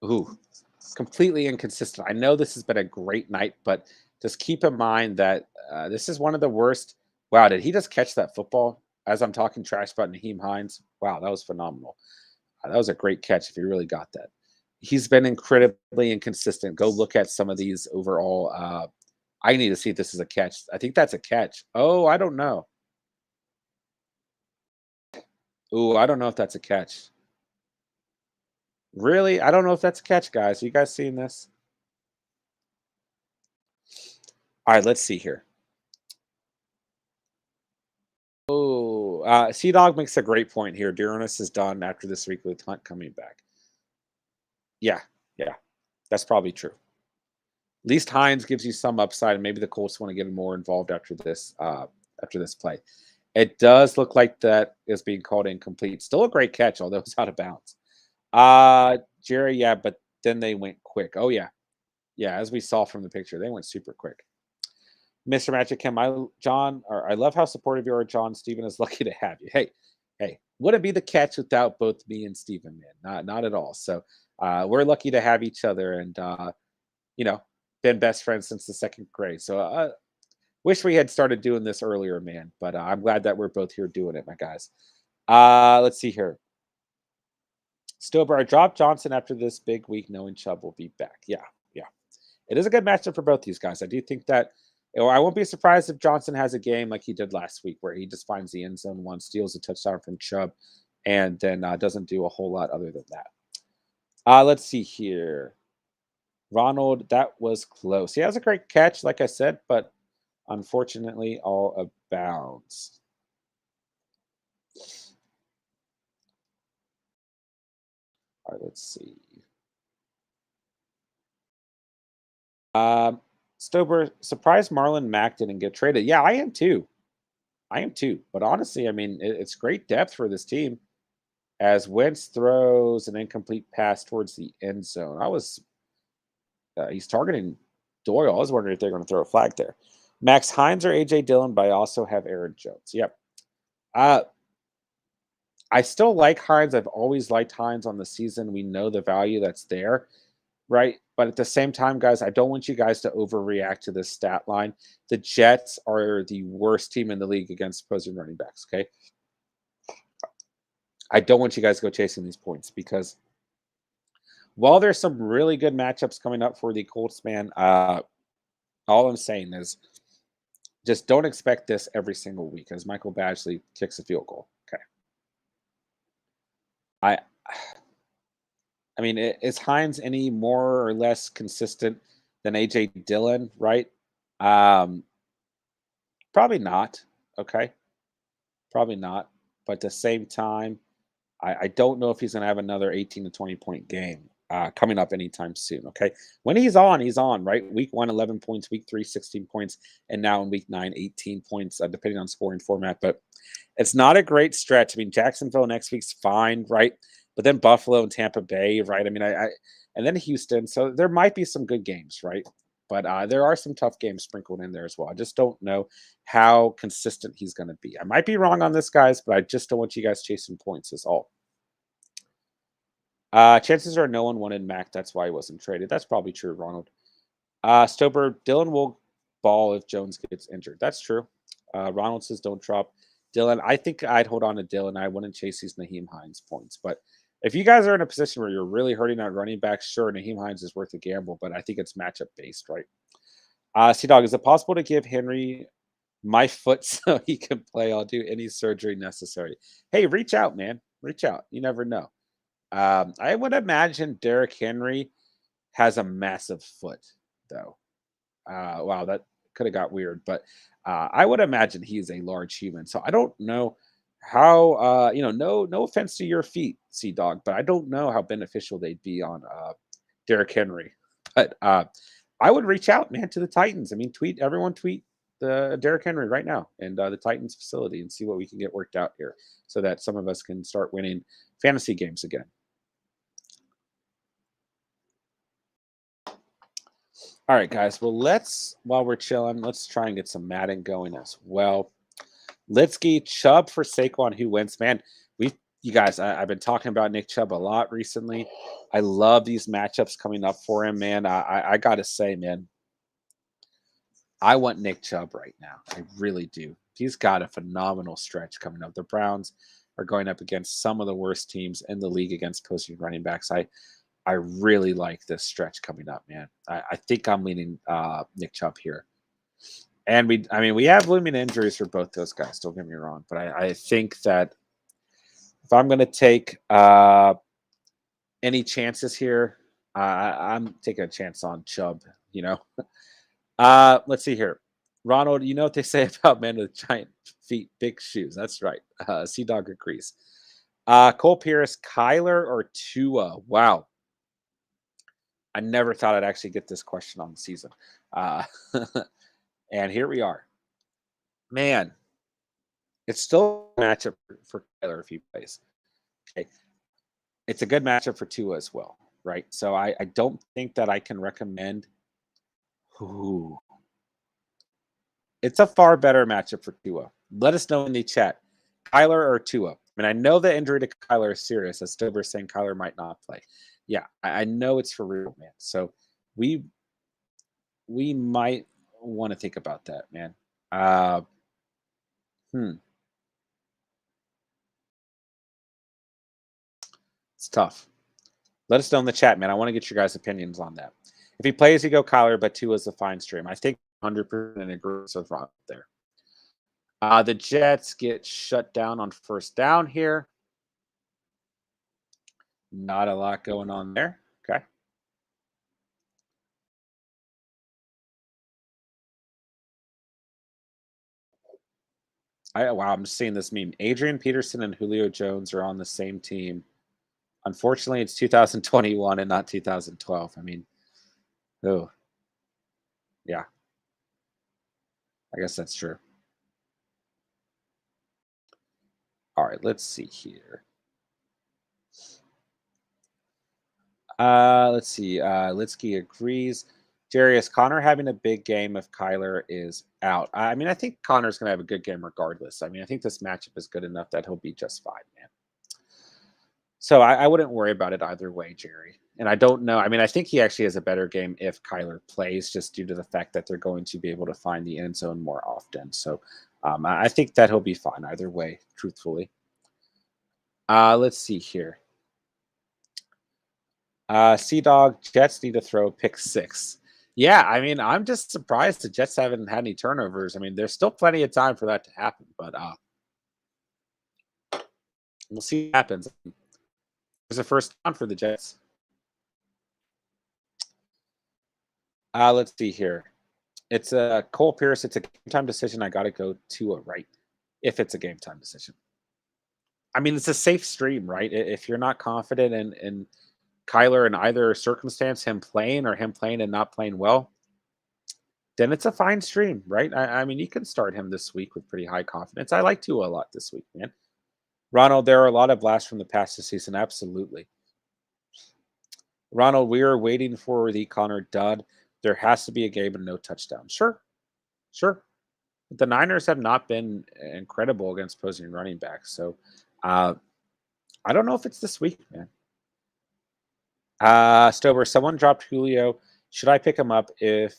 Speaker 1: ooh, completely inconsistent. I know this has been a great night, but just keep in mind that this is one of the worst. Wow, did he just catch that football as I'm talking trash about Naheem Hines? Wow, that was phenomenal. That was a great catch if he really got that. He's been incredibly inconsistent. Go look at some of these overall. I need to see if this is a catch. I think that's a catch. Oh, I don't know. Ooh, I don't know if that's a catch. Really? I don't know if that's a catch, guys. You guys seeing this? All right, let's see here. Oh, Sea Dog makes a great point here. Dearness is done after this week with Hunt coming back. Yeah, yeah, that's probably true. At least Hines gives you some upside, and maybe the Colts want to get more involved after this play. It does look like that is being called incomplete. Still a great catch, although it's out of bounds. Jerry, yeah, but then they went quick. Oh yeah, yeah. As we saw from the picture, they went super quick. Mr. Magic Kim, I love how supportive you are, John. Steven is lucky to have you. Hey, wouldn't be the catch without both me and Steven, man. Not at all. So we're lucky to have each other, and you know, been best friends since the second grade. So wish we had started doing this earlier, man. But I'm glad that we're both here doing it, my guys. Let's see here. Stober, I dropped Johnson after this big week, knowing Chubb will be back. Yeah, yeah. It is a good matchup for both these guys. I do think that, I won't be surprised if Johnson has a game like he did last week, where he just finds the end zone one, steals a touchdown from Chubb, and then doesn't do a whole lot other than that. Let's see here. Ronald, that was close. He has a great catch, like I said, but unfortunately, all of bounds. All right, let's see. Stober, surprised Marlon Mack didn't get traded. Yeah, I am too. But honestly, I mean, it's great depth for this team as Wentz throws an incomplete pass towards the end zone. He's targeting Doyle. I was wondering if they're going to throw a flag there. Max Hines or AJ Dillon, but I also have Aaron Jones. Yep. I still like Hines. I've always liked Hines on the season. We know the value that's there, right? But at the same time, guys, I don't want you guys to overreact to this stat line. The Jets are the worst team in the league against opposing running backs, okay? I don't want you guys to go chasing these points, because while there's some really good matchups coming up for the Colts, man, all I'm saying is just don't expect this every single week as Michael Badgley kicks a field goal. Okay. I mean, is Hines any more or less consistent than AJ Dillon, right? Um, Probably not. Okay. Probably not. But at the same time, I don't know if he's going to have another 18 to 20 point game coming up anytime soon. Okay. When he's on, right? Week 1, 11 points, week 3, 16 points, and now in week 9, 18 points, depending on scoring format. But it's not a great stretch. I mean, Jacksonville next week's fine, right? But then Buffalo and Tampa Bay, right? I mean, and then Houston. So there might be some good games, right? But there are some tough games sprinkled in there as well. I just don't know how consistent he's going to be. I might be wrong on this, guys, but I just don't want you guys chasing points is all. Chances are no one wanted Mac. That's why he wasn't traded. That's probably true, Ronald. Stober, Dylan will ball if Jones gets injured. That's true. Ronald says don't drop Dylan. I think I'd hold on to Dylan. I wouldn't chase these Naheem Hines points. But if you guys are in a position where you're really hurting at running back, sure, Naheem Hines is worth a gamble, but I think it's matchup based, right? C-Dog, is it possible to give Henry my foot so he can play. I'll do any surgery necessary. Hey, reach out, man. Reach out. You never know. I would imagine Derrick Henry has a massive foot, though. Wow, that could have got weird, but I would imagine he's a large human. So I don't know how no offense to your feet, Sea Dog, but I don't know how beneficial they'd be on Derrick Henry. But I would reach out, man, to the Titans. I mean, tweet the Derrick Henry right now and the Titans facility and see what we can get worked out here so that some of us can start winning fantasy games again. All right, guys. Well, while we're chilling, let's try and get some Madden going as well. Let's get Chubb for Saquon who wins. Man, you guys, I've been talking about Nick Chubb a lot recently. I love these matchups coming up for him, man. I gotta say, man, I want Nick Chubb right now. I really do. He's got a phenomenal stretch coming up. The Browns are going up against some of the worst teams in the league against opposing running backs. I really like this stretch coming up, man. I think I'm leaning Nick Chubb here. And we have looming injuries for both those guys. Don't get me wrong, but I think that if I'm going to take any chances here, I'm taking a chance on Chubb. Let's see here, Ronald. You know what they say about men with giant feet, big shoes. That's right. Sea Dog agrees. Cole Pierce, Kyler, or Tua? Wow. I never thought I'd actually get this question on the season. And here we are. Man, it's still a matchup for Kyler if he plays. Okay. It's a good matchup for Tua as well, right? So I don't think that I can recommend. Ooh. It's a far better matchup for Tua. Let us know in the chat. Kyler or Tua? I mean, I know the injury to Kyler is serious. As Stober's saying Kyler might not play. Yeah, I know it's for real, man. So we might want to think about that, man. It's tough. Let us know in the chat, man. I want to get your guys' opinions on that. If he plays, you go Kyler, but Tua is a fine stream. I think 100% in agreement with Ron there. The Jets get shut down on first down here. Not a lot going on there. Okay. Wow, I'm just seeing this meme. Adrian Peterson and Julio Jones are on the same team. Unfortunately, it's 2021 and not 2012. I mean, oh, yeah. I guess that's true. All right, let's see here. Let's see. Litsky agrees. Jarius, Connor having a big game if Kyler is out. I mean, I think Connor's going to have a good game regardless. I mean, I think this matchup is good enough that he'll be just fine, man. So I wouldn't worry about it either way, Jerry. And I don't know. I mean, I think he actually has a better game if Kyler plays, just due to the fact that they're going to be able to find the end zone more often. So I think that he'll be fine either way, truthfully. Let's see here. Sea Dog, Jets need to throw pick 6. Yeah, I mean, I'm just surprised the Jets haven't had any turnovers. I mean, there's still plenty of time for that to happen, but we'll see what happens. There's a first down for the Jets. Let's see here. It's a Cole Pierce. It's a game time decision. I got to go to a right if it's a game time decision. I mean, it's a safe stream, right? If you're not confident in Kyler in either circumstance, him playing or him playing and not playing well, then it's a fine stream, right? I mean, you can start him this week with pretty high confidence. I like Tua a lot this week, man. Ronald, there are a lot of blasts from the past this season. Absolutely. Ronald, we are waiting for the Connor dud. There has to be a game and no touchdown. Sure. But the Niners have not been incredible against opposing running backs. So I don't know if it's this week, man. Stober, someone dropped Julio. Should I pick him up? If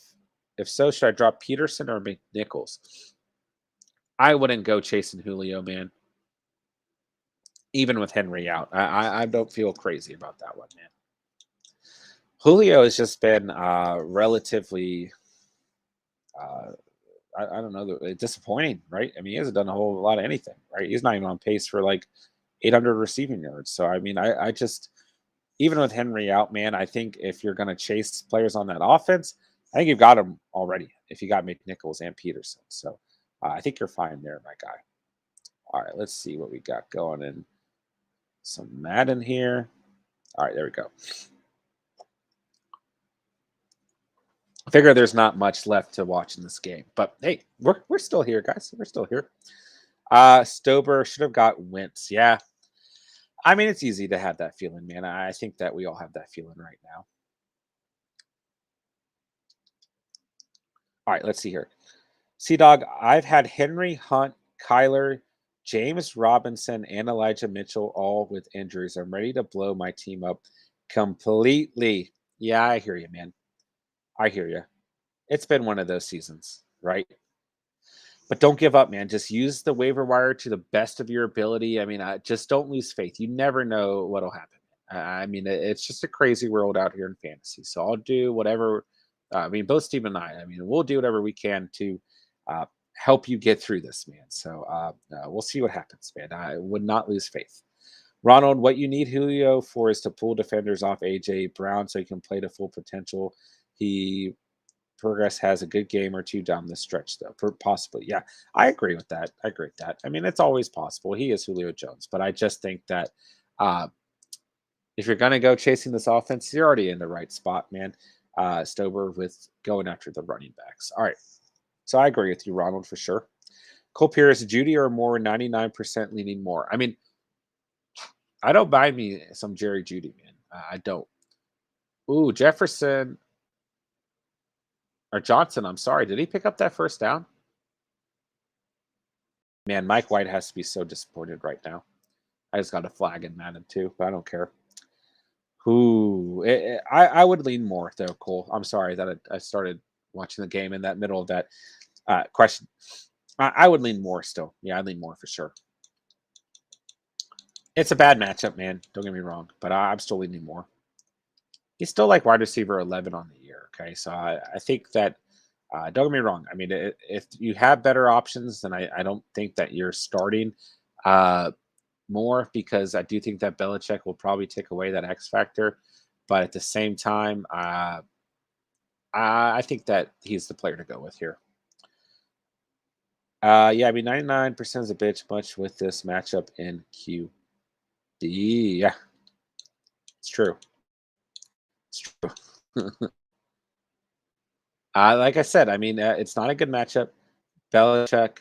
Speaker 1: so, should I drop Peterson or McNichols? I wouldn't go chasing Julio, man. Even with Henry out, I don't feel crazy about that one, man. Julio has just been relatively, I don't know, disappointing, right? I mean, he hasn't done a whole lot of anything, right? He's not even on pace for like 800 receiving yards. So I mean, I just even with Henry out, man, I think if you're going to chase players on that offense, I think you've got them already. If you got McNichols and Peterson, so I think you're fine there, my guy. All right, let's see what we got going in some Madden here. All right, there we go. I figure there's not much left to watch in this game, but hey, we're still here, guys. We're still here. Stober should have got Wentz. Yeah, I mean it's easy to have that feeling, man. I think that we all have that feeling right now. All right, let's see here. C-Dog, I've had Henry, Hunt, Kyler, James Robinson, and Elijah Mitchell all with injuries. I'm ready to blow my team up completely. Yeah, I hear you, man. I hear you. It's been one of those seasons, right? But don't give up, man. Just use the waiver wire to the best of your ability. I mean, just don't lose faith. You never know what'll happen. I mean, it's just a crazy world out here in fantasy. So I'll do whatever. I mean, both Steve and I mean, we'll do whatever we can to help you get through this, man. So we'll see what happens, man. I would not lose faith. Ronald, what you need Julio for is to pull defenders off AJ Brown so he can play to full potential. He Progress has a good game or two down the stretch, though. Possibly, yeah. I agree with that. I agree with that. I mean, it's always possible. He is Julio Jones, but I just think that if you're going to go chasing this offense, you're already in the right spot, man. Stober with going after the running backs. All right. So I agree with you, Ronald, for sure. Cole Pierce, Judy or more, 99% leaning more. I mean, I don't buy me some Jerry Judy, man. I don't. Ooh, Jefferson or Johnson, I'm sorry. Did he pick up that first down? Man, Mike White has to be so disappointed right now. I just got a flag in Madden too, but I don't care. Ooh, I would lean more though, Cole. I'm sorry that I started watching the game in that middle of that question. I would lean more still. Yeah, I'd lean more for sure. It's a bad matchup, man. Don't get me wrong, but I'm still leaning more. He's still like wide receiver 11 on the year. Okay, so I think that don't get me wrong. I mean, if you have better options, then I don't think that you're starting more, because I do think that Belichick will probably take away that X factor. But at the same time, I think that he's the player to go with here. Yeah, I mean, 99% is a bitch much with this matchup in QD. Yeah, it's true. It's true. Like I said, I mean, it's not a good matchup. Belichick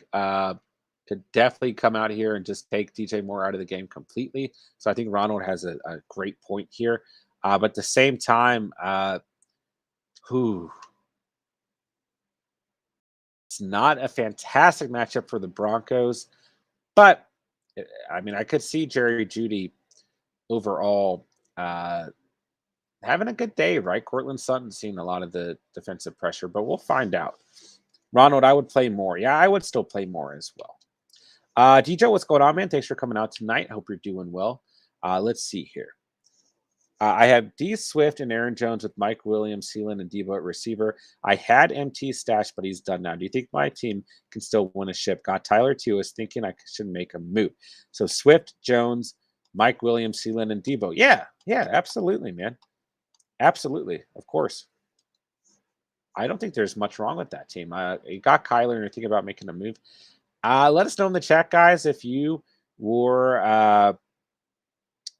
Speaker 1: could definitely come out here and just take DJ Moore out of the game completely. So I think Ronald has a great point here. But at the same time, it's not a fantastic matchup for the Broncos. But I mean, I could see Jerry Judy overall having a good day, right? Cortland Sutton's seen a lot of the defensive pressure, but we'll find out. Ronald, I would play more. Yeah, I would still play more as well. DJ, what's going on, man? Thanks for coming out tonight. Hope you're doing well. Let's see here. I have D Swift and Aaron Jones with Mike Williams, Sealand, and Debo at receiver. I had MT stashed, but he's done now. Do you think my team can still win a ship? Got Tyler too. Was thinking I should make a move. So Swift, Jones, Mike Williams, Sealand, and Debo. Yeah, absolutely, man. Absolutely, of course. I don't think there's much wrong with that team. You got Kyler and you're thinking about making a move. Let us know in the chat, guys, if you were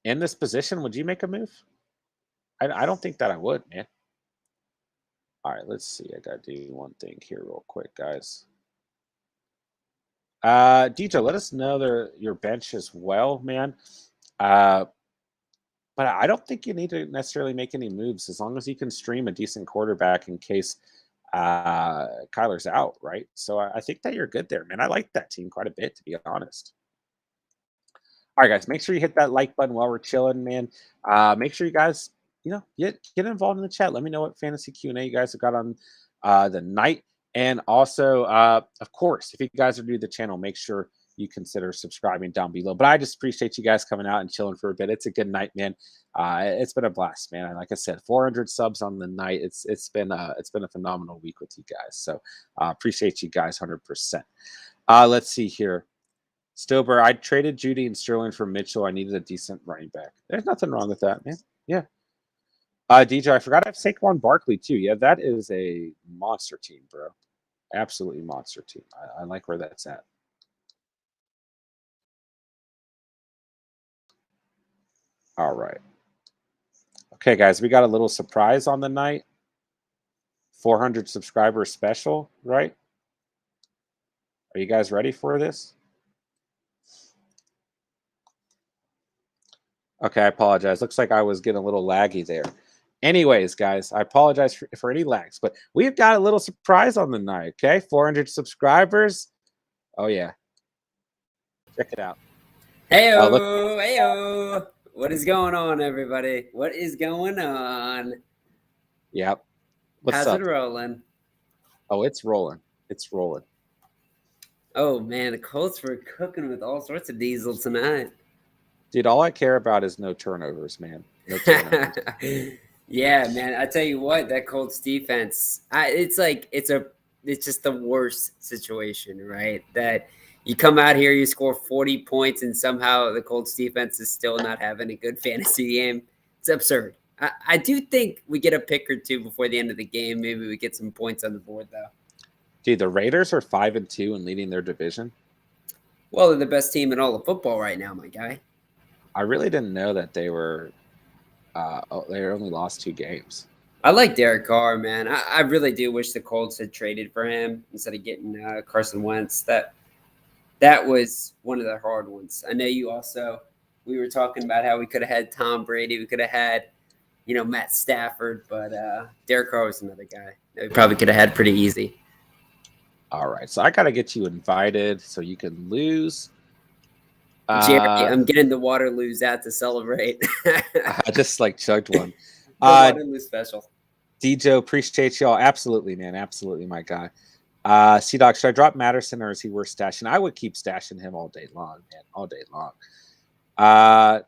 Speaker 1: in this position, would you make a move? I don't think that I would, man. All right, let's see. I got to do one thing here real quick, guys. DJ, let us know your bench as well, man. But I don't think you need to necessarily make any moves as long as you can stream a decent quarterback in case Kyler's out, right? So I think that you're good there, man. I like that team quite a bit, to be honest. All right, guys, make sure you hit that like button while we're chilling, man. Make sure you guys, get involved in the chat. Let me know what fantasy Q&A you guys have got on the night. And also, of course, if you guys are new to the channel, make sure you consider subscribing down below. But I just appreciate you guys coming out and chilling for a bit. It's a good night, man. It's been a blast, man. Like I said, 400 subs on the night. It's been a phenomenal week with you guys. So appreciate you guys 100%. Let's see here. Stober, I traded Judy and Sterling for Mitchell. I needed a decent running back. There's nothing wrong with that, man. Yeah. DJ, I forgot I have Saquon Barkley too. Yeah, that is a monster team, bro. Absolutely monster team. I like where that's at. All right. Okay, guys, we got a little surprise on the night. 400 subscriber special, right? Are you guys ready for this? Okay, I apologize. Looks like I was getting a little laggy there. Anyways, guys, I apologize for any lags, but we've got a little surprise on the night, okay? 400 subscribers. Oh, yeah. Check it out.
Speaker 2: Heyo, heyo. What is going on, everybody? What is going on?
Speaker 1: Yep. What's
Speaker 2: How's
Speaker 1: up?
Speaker 2: it rolling?
Speaker 1: Oh, it's rolling. It's rolling.
Speaker 2: Oh, man, the Colts were cooking with all sorts of diesel tonight.
Speaker 1: Dude, all I care about is no turnovers, man. No turnovers.
Speaker 2: Yeah, man. I tell you what, that Colts defense, it's just the worst situation, right? That you come out here, you score 40 points, and somehow the Colts defense is still not having a good fantasy game. It's absurd. I do think we get a pick or two before the end of the game. Maybe we get some points on the board, though.
Speaker 1: Dude, the Raiders are 5-2 and leading their division.
Speaker 2: Well, they're the best team in all of football right now, my guy.
Speaker 1: I really didn't know that they were they only lost 2 games.
Speaker 2: I like Derek Carr, man. I really do wish the Colts had traded for him instead of getting Carson Wentz. That was one of the hard ones. I know we were talking about how we could have had Tom Brady. We could have had, Matt Stafford, but Derek Carr was another guy that we probably could have had pretty easy.
Speaker 1: All right. So I got to get you invited so you can lose.
Speaker 2: Jerry, I'm getting the Waterloos out to celebrate.
Speaker 1: I just chugged one.
Speaker 2: The Waterloo special.
Speaker 1: DJ, appreciate y'all. Absolutely, man. Absolutely, my guy. C-Doc, should I drop Matterson or is he worth stashing? I would keep stashing him all day long, man. All day long.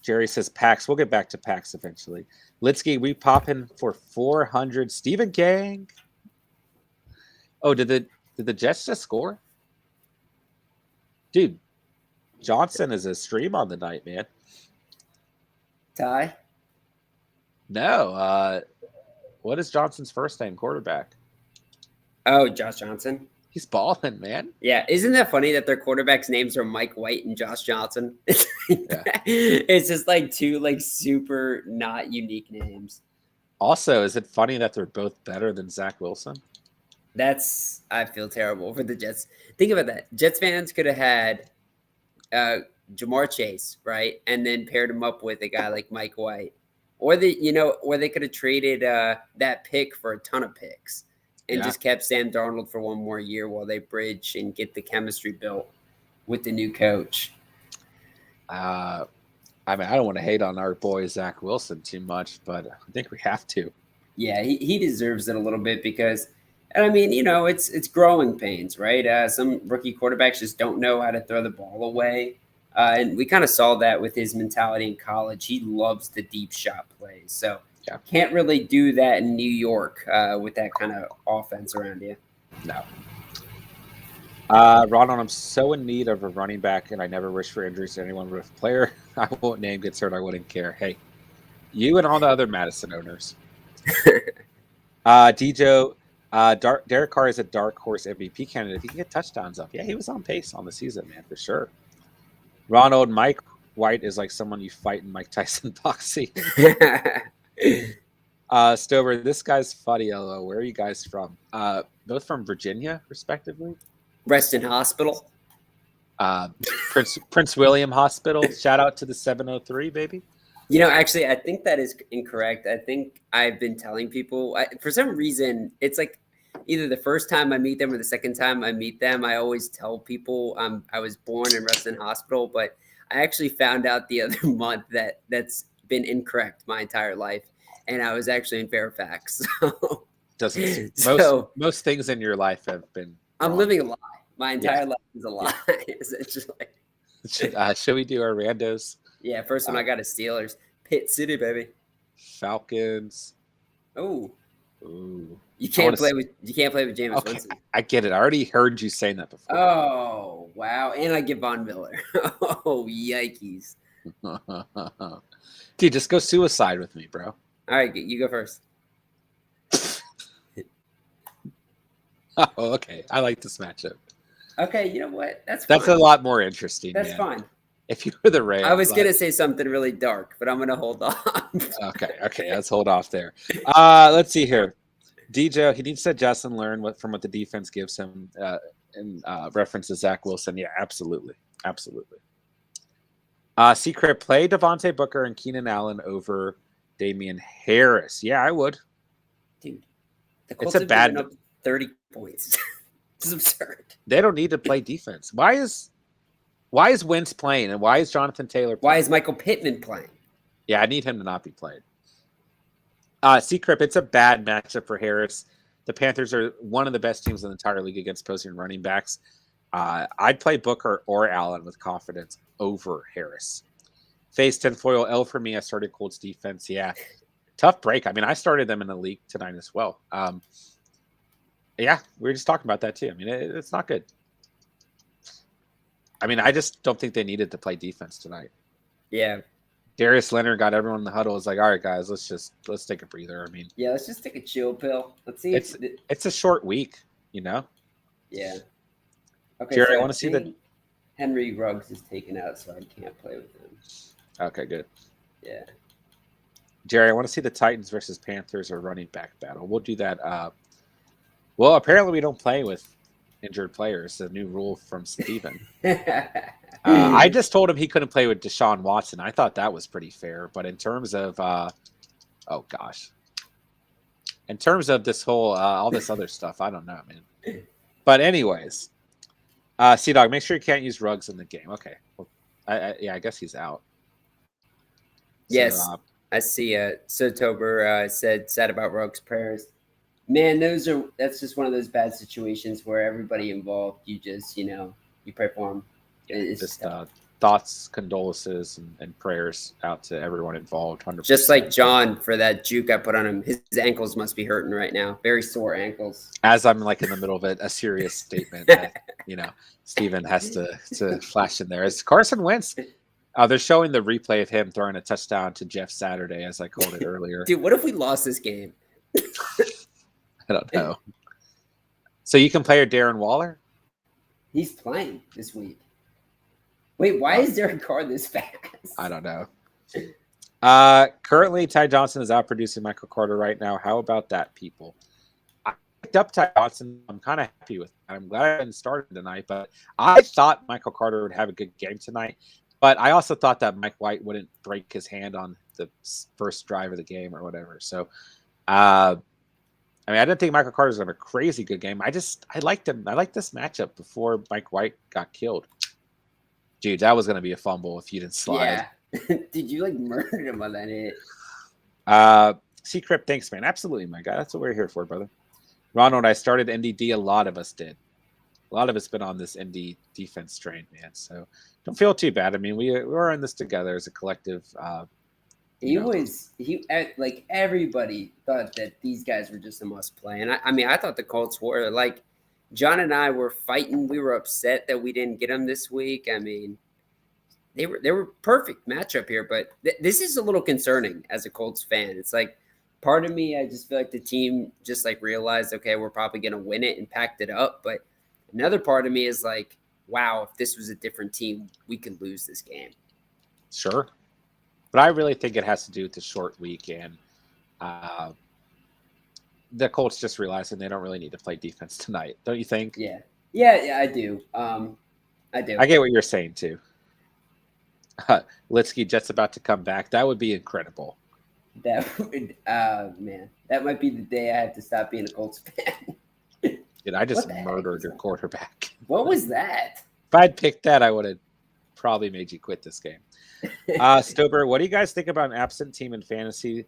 Speaker 1: Jerry says Pax. We'll get back to Pax eventually. Litsky, we popping for 400. Steven Gang. Oh, did the Jets just score? Dude, Johnson is a stream on the night, man.
Speaker 2: Ty?
Speaker 1: No. What is Johnson's first name, quarterback?
Speaker 2: Oh, Josh Johnson.
Speaker 1: He's balling, man.
Speaker 2: Yeah, isn't that funny that their quarterbacks' names are Mike White and Josh Johnson?
Speaker 1: Yeah.
Speaker 2: It's just two super not unique names.
Speaker 1: Also, is it funny that they're both better than Zach Wilson?
Speaker 2: I feel terrible for the Jets. Think about that. Jets fans could have had Jamar Chase, right? And then paired him up with a guy like Mike White. Or they could have traded that pick for a ton of picks and just kept Sam Darnold for one more year while they bridge and get the chemistry built with the new coach.
Speaker 1: I don't want to hate on our boy Zach Wilson too much, but I think we have to.
Speaker 2: Yeah, he deserves it a little bit because, it's growing pains, right? Some rookie quarterbacks just don't know how to throw the ball away. And we kind of saw that with his mentality in college. He loves the deep shot plays. So can't really do that in New York with that kind of offense around you.
Speaker 1: No. Ronald, I'm so in need of a running back, and I never wish for injuries to anyone. But if a player I won't name gets hurt, I wouldn't care. Hey, you and all the other Madison owners. DJ, Derek Carr is a dark horse MVP candidate. If he can get touchdowns up, he was on pace on the season, man, for sure. Ronald, Mike White is like someone you fight in Mike Tyson boxing. Stover, this guy's funny. LO. Where are you guys from? Both from Virginia, respectively.
Speaker 2: Reston Hospital.
Speaker 1: Prince William Hospital. Shout out to the 703, baby.
Speaker 2: Actually, I think that is incorrect. I think I've been telling people, for some reason, it's like either the first time I meet them or the second time I meet them, I always tell people I was born in Reston Hospital, but I actually found out the other month that's been incorrect my entire life, and I was actually in Fairfax.
Speaker 1: Doesn't most things in your life have been wrong.
Speaker 2: I'm living a lie. My entire life is a lie. Essentially.
Speaker 1: Should we do our randos?
Speaker 2: Yeah, first one I got is Steelers. Pitt City, baby.
Speaker 1: Falcons.
Speaker 2: Oh.
Speaker 1: Ooh.
Speaker 2: You can't play with Jameis Winston.
Speaker 1: I get it. I already heard you saying that before.
Speaker 2: Oh, wow. And I get Von Miller. Oh, yikes.
Speaker 1: Dude, just go suicide with me, bro.
Speaker 2: All right, you go first.
Speaker 1: Oh, okay. I like this matchup.
Speaker 2: Okay, you know what? That's
Speaker 1: a lot more interesting.
Speaker 2: That's fine.
Speaker 1: If you were the Rams.
Speaker 2: I was going to say something really dark, but I'm going to hold off.
Speaker 1: Okay. Let's hold off there. Let's see here. DJ, he needs to adjust and learn from what the defense gives him in reference to Zach Wilson. Yeah, absolutely. Secret, play Devontae Booker and Keenan Allen over Damian Harris. Yeah, I would.
Speaker 2: Dude, the Colts have given up 30 points. This is absurd.
Speaker 1: They don't need to play defense. Why is Wentz playing, and why is Jonathan Taylor playing?
Speaker 2: Why is Michael Pittman playing?
Speaker 1: Yeah, I need him to not be played. Secret, it's a bad matchup for Harris. The Panthers are one of the best teams in the entire league against opposing running backs. I'd play Booker or Allen with confidence over Harris. Face tinfoil L for me. I started Colts defense. Yeah, tough break. I mean, I started them in the league tonight as well. Yeah, we were just talking about that too. I mean, it's not good. I mean, I just don't think they needed to play defense tonight.
Speaker 2: Yeah.
Speaker 1: Darius Leonard got everyone in the huddle. It's like, all right, guys, let's take a breather. I mean,
Speaker 2: yeah, let's just take a chill pill. Let's see.
Speaker 1: It's a short week, you know.
Speaker 2: Yeah. Okay.
Speaker 1: Jerry,
Speaker 2: so
Speaker 1: I want to see that
Speaker 2: Henry Ruggs is taken out, so I can't play with him.
Speaker 1: Okay, good.
Speaker 2: Yeah.
Speaker 1: Jerry, I want to see the Titans versus Panthers or running back battle. We'll do that. Well, apparently we don't play with injured players. A new rule from Steven. I just told him he couldn't play with Deshaun Watson. I thought that was pretty fair. But in terms of, in terms of this whole, all this other stuff, I don't know, man. But anyways, C-Dog, make sure you can't use Ruggs in the game. Okay. Well, I guess he's out.
Speaker 2: Yes. So, I see Sotober said sad about Ruggs' prayers. Man, that's just one of those bad situations where everybody involved, you just, you pray for them.
Speaker 1: Just thoughts, condolences, and prayers out to everyone involved. 100%.
Speaker 2: Just like John for that juke I put on him. His ankles must be hurting right now. Very sore ankles.
Speaker 1: As I'm like in the middle of a serious statement that, Steven has to flash in there. It's Carson Wentz. They're showing the replay of him throwing a touchdown to Jeff Saturday, as I called it earlier.
Speaker 2: Dude, what if we lost this game?
Speaker 1: I don't know. So you can play your Darren Waller?
Speaker 2: He's playing this week. Wait, why is Derek Carr this fast?
Speaker 1: I don't know. Currently, Ty Johnson is outproducing Michael Carter right now. How about that, people? I picked up Ty Johnson. I'm kind of happy with that. I'm glad I didn't start tonight, but I thought Michael Carter would have a good game tonight. But I also thought that Mike White wouldn't break his hand on the first drive of the game or whatever. So, I didn't think Michael Carter was going to have a crazy good game. I liked him. I liked this matchup before Mike White got killed. Dude, that was going to be a fumble if you didn't slide.
Speaker 2: Yeah. Did you murder him on that hit?
Speaker 1: C-Crypt, thanks, man. Absolutely, my guy. That's what we're here for, brother. Ronald, I started NDD. A lot of us did. A lot of us been on this ND defense train, man. So don't feel too bad. I mean, we're in this together as a collective.
Speaker 2: Everybody thought that these guys were just a must play. And I thought the Colts were John and I were fighting. We were upset that we didn't get them this week. I mean, they were perfect matchup here, but this is a little concerning as a Colts fan. It's part of me, I just feel like the team just realized, okay, we're probably going to win it and packed it up. But another part of me is wow, if this was a different team, we could lose this game.
Speaker 1: Sure. But I really think it has to do with the short week and the Colts just realizing they don't really need to play defense tonight. Don't you think?
Speaker 2: Yeah, I do. I do.
Speaker 1: I get what you're saying too. Litsky Jets about to come back. That would be incredible.
Speaker 2: That would, man, that might be the day I have to stop being a Colts fan.
Speaker 1: Dude, I just murdered your quarterback.
Speaker 2: What was that?
Speaker 1: If I'd picked that, I would have probably made you quit this game. Stober, what do you guys think about an absent team in fantasy?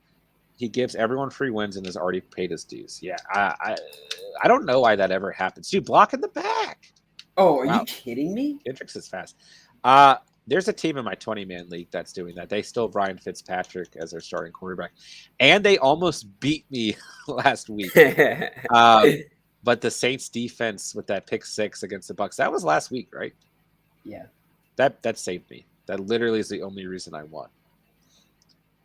Speaker 1: He gives everyone free wins and has already paid his dues. Yeah, I don't know why that ever happens. Dude, block in the back.
Speaker 2: Oh, are you
Speaker 1: Wow.
Speaker 2: kidding me?
Speaker 1: Kendricks is fast. There's a team in my 20-man league that's doing that. They still have Ryan Fitzpatrick as their starting quarterback, and they almost beat me last week. But the Saints defense with that pick 6 against the Bucks, that was last week, right?
Speaker 2: Yeah.
Speaker 1: That saved me. That literally is the only reason I won.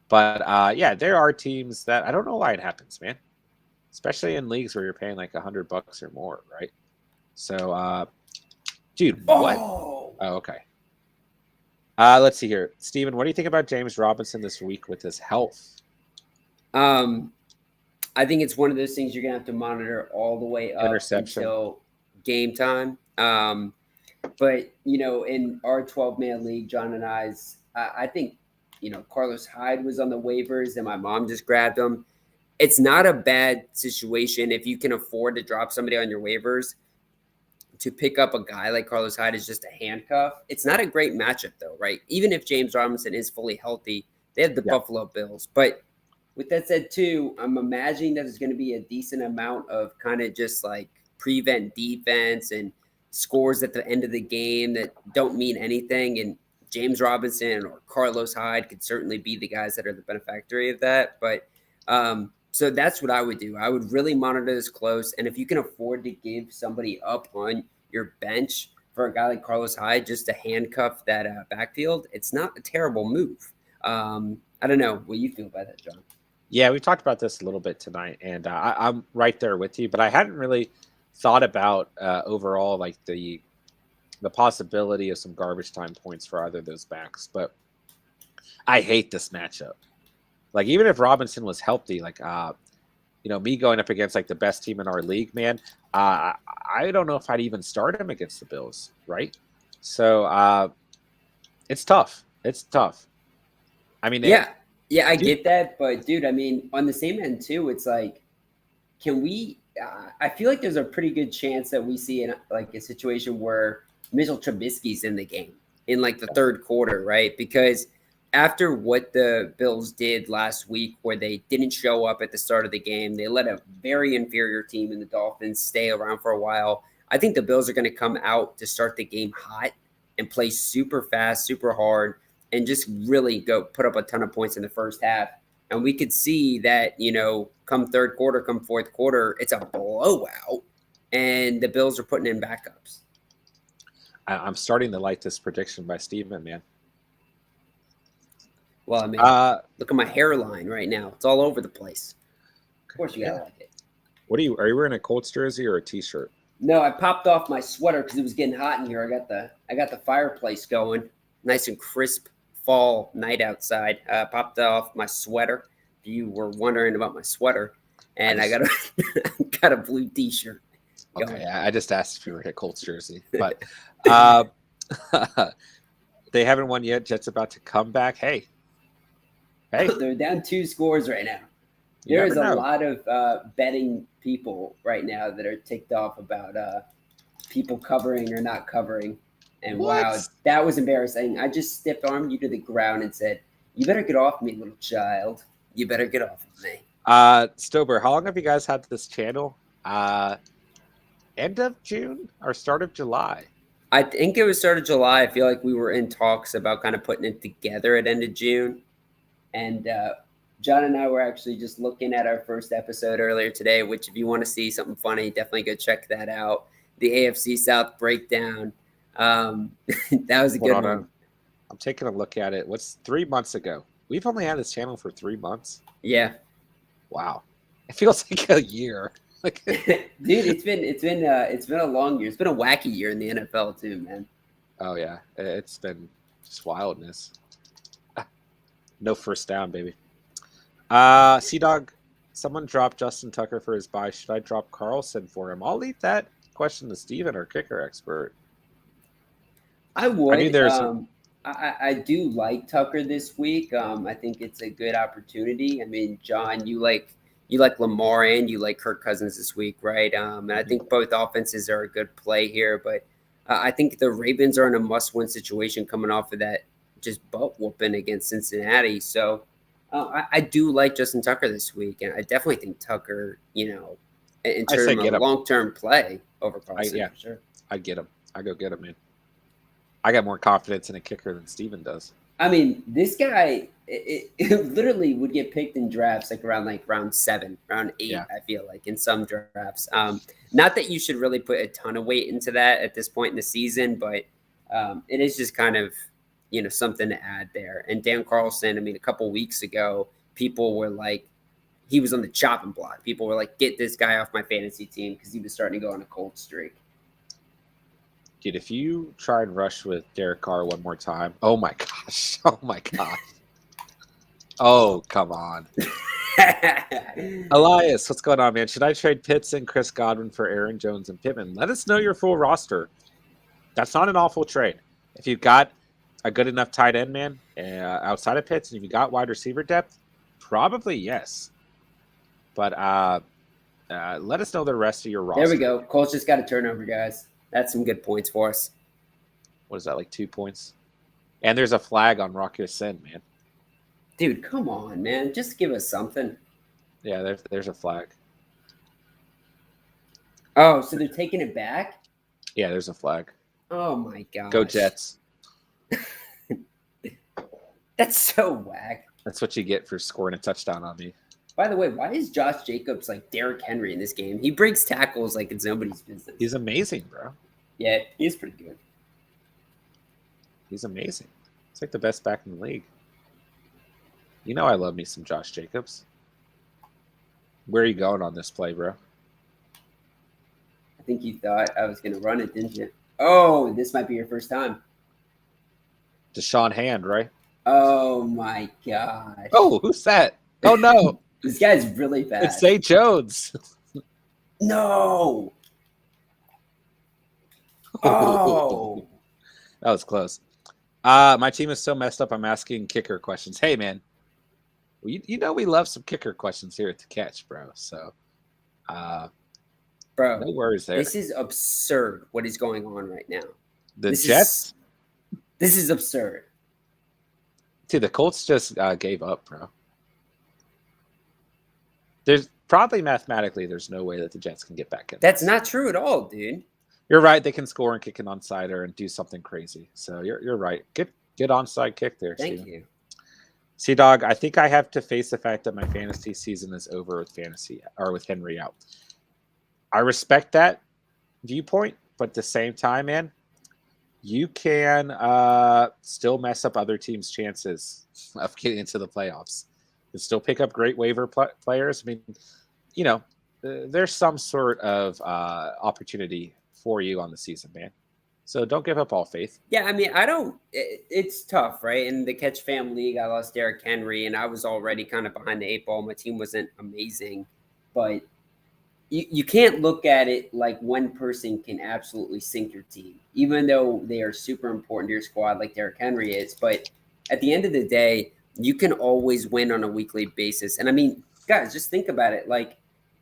Speaker 1: But yeah, there are teams that I don't know why it happens, man. Especially in leagues where you're paying like $100 or more, right? So, dude, what?
Speaker 2: Oh,
Speaker 1: okay. Let's see here, Steven, what do you think about James Robinson this week with his health?
Speaker 2: I think it's one of those things you're gonna have to monitor all the way up until game time. But in our 12-man league, John and I's, I think Carlos Hyde was on the waivers, and my mom just grabbed him. It's not a bad situation if you can afford to drop somebody on your waivers. To pick up a guy like Carlos Hyde is just a handcuff. It's not a great matchup, though, right? Even if James Robinson is fully healthy, they have the Buffalo Bills. But with that said, too, I'm imagining that there's going to be a decent amount of kind of just like prevent defense and scores at the end of the game that don't mean anything. And James Robinson or Carlos Hyde could certainly be the guys that are the beneficiary of that. But so that's what I would do. I would really monitor this close. And if you can afford to give somebody up on your bench for a guy like Carlos Hyde just to handcuff that backfield, it's not a terrible move. I don't know what you feel about that, John.
Speaker 1: Yeah, we talked about this a little bit tonight, and I'm right there with you. But I hadn't really thought about overall like the possibility of some garbage time points for either of those backs. But I hate this matchup. Like, even if Robinson was healthy, like, me going up against like the best team in our league, man, I don't know if I'd even start him against the Bills, right? So it's tough. It's tough. I mean,
Speaker 2: yeah, I get that, but dude, I mean, on the same end too, it's like, can we? I feel like there's a pretty good chance that we see like a situation where Mitchell Trubisky's in the game in like the third quarter, right? Because after what the Bills did last week, where they didn't show up at the start of the game, they let a very inferior team in the Dolphins stay around for a while. I think the Bills are going to come out to start the game hot and play super fast, super hard, and just really go put up a ton of points in the first half. And we could see that, come third quarter, come fourth quarter, it's a blowout, and the Bills are putting in backups.
Speaker 1: I'm starting to like this prediction by Steven, man.
Speaker 2: Well, I mean, look at my hairline right now. It's all over the place. Of course you gotta like it.
Speaker 1: Are you wearing a Colts jersey or a t-shirt?
Speaker 2: No, I popped off my sweater because it was getting hot in here. I got the fireplace going. Nice and crisp fall night outside. Popped off my sweater. If you were wondering about my sweater. And I got a blue t-shirt.
Speaker 1: Okay, I just asked if you were in a Colts jersey. But they haven't won yet. Jets about to come back. Hey.
Speaker 2: They're down 2 scores right now. There's a lot of betting people right now that are ticked off about people covering or not covering. And wow, that was embarrassing. I just stiff armed you to the ground and said, "You better get off me, little child. You better get off of me."
Speaker 1: Stober, how long have you guys had this channel? End of June or start of July?
Speaker 2: I think it was start of July. I feel like we were in talks about kind of putting it together at end of June. And John and I were actually just looking at our first episode earlier today, which if you want to see something funny, definitely go check that out. The AFC South breakdown. That was a good one.
Speaker 1: I'm taking a look at it. What's 3 months ago? We've only had this channel for 3 months.
Speaker 2: Yeah.
Speaker 1: Wow. It feels like a year.
Speaker 2: Dude, it's been a long year. It's been a wacky year in the NFL too, man.
Speaker 1: Oh yeah. It's been just wildness. No first down, baby. C-Dog, someone dropped Justin Tucker for his bye. Should I drop Carlson for him? I'll leave that question to Steven, our kicker expert.
Speaker 2: I would. I do like Tucker this week. I think it's a good opportunity. I mean, John, you like Lamar and you like Kirk Cousins this week, right? And I think both offenses are a good play here. But I think the Ravens are in a must-win situation coming off of that just butt whooping against Cincinnati. So I do like Justin Tucker this week, and I definitely think Tucker, in terms of long-term play over Carson.
Speaker 1: Yeah,
Speaker 2: for sure.
Speaker 1: I get him. I go get him, man. I got more confidence in a kicker than Steven does.
Speaker 2: I mean, this guy it literally would get picked in drafts around round 7, round 8.
Speaker 1: Yeah.
Speaker 2: I feel like in some drafts. Not that you should really put a ton of weight into that at this point in the season, but it is just kind of something to add there. And Dan Carlson, I mean, a couple weeks ago, people were like, he was on the chopping block. People were like, get this guy off my fantasy team because he was starting to go on a cold streak.
Speaker 1: Dude, if you try and rush with Derek Carr one more time, oh my gosh. Oh my gosh. Oh, come on. Elias, what's going on, man? Should I trade Pitts and Chris Godwin for Aaron Jones and Pittman? Let us know your full roster. That's not an awful trade. If you've got a good enough tight end, man, outside of Pitts, and if you got wide receiver depth, probably yes. But let us know the rest of your roster.
Speaker 2: There we go. Colts just got a turnover, guys. That's some good points for us.
Speaker 1: What is that, like 2 points? And there's a flag on Rock Your Sin, man.
Speaker 2: Dude, come on, man. Just give us something.
Speaker 1: Yeah, there's a flag.
Speaker 2: Oh, so they're taking it back?
Speaker 1: Yeah, there's a flag.
Speaker 2: Oh, my gosh.
Speaker 1: Go Jets.
Speaker 2: That's so whack.
Speaker 1: That's what you get for scoring a touchdown on me.
Speaker 2: By the way, why is Josh Jacobs like Derrick Henry in this game? He breaks tackles like it's nobody's business.
Speaker 1: He's amazing, bro.
Speaker 2: Yeah, he's pretty good.
Speaker 1: He's amazing. He's like the best back in the league. You know I love me some Josh Jacobs. Where are you going on this play, bro?
Speaker 2: I think you thought I was going to run it, didn't you? Oh, this might be your first time.
Speaker 1: Deshaun Hand, right?
Speaker 2: Oh, my gosh.
Speaker 1: Oh, who's that? Oh, no.
Speaker 2: This guy's really bad.
Speaker 1: It's Zay Jones.
Speaker 2: No. Oh.
Speaker 1: That was close. My team is so messed up, I'm asking kicker questions. Hey, man. You know we love some kicker questions here at The Catch, bro. So,
Speaker 2: bro,
Speaker 1: no worries there.
Speaker 2: This is absurd what is going on right now.
Speaker 1: The Jets?
Speaker 2: This is absurd.
Speaker 1: Dude, the Colts just gave up, bro. There's probably mathematically there's no way that the Jets can get back in.
Speaker 2: That's not true at all, dude.
Speaker 1: You're right. They can score and kick an onside and do something crazy. So you're right. Good onside kick there.
Speaker 2: Thank you.
Speaker 1: See, dog, I think I have to face the fact that my fantasy season is over with Henry out. I respect that viewpoint, but at the same time, man, you can still mess up other teams' chances of getting into the playoffs. And still pick up great waiver players. I mean, there's some sort of opportunity for you on the season, man. So don't give up all faith.
Speaker 2: Yeah, I mean, it's tough, right? In the Catch Fam League, I lost Derrick Henry, and I was already kind of behind the 8 ball. My team wasn't amazing, but you can't look at it like one person can absolutely sink your team, even though they are super important to your squad like Derrick Henry is. But at the end of the day, you can always win on a weekly basis. And I mean, guys, just think about it. Like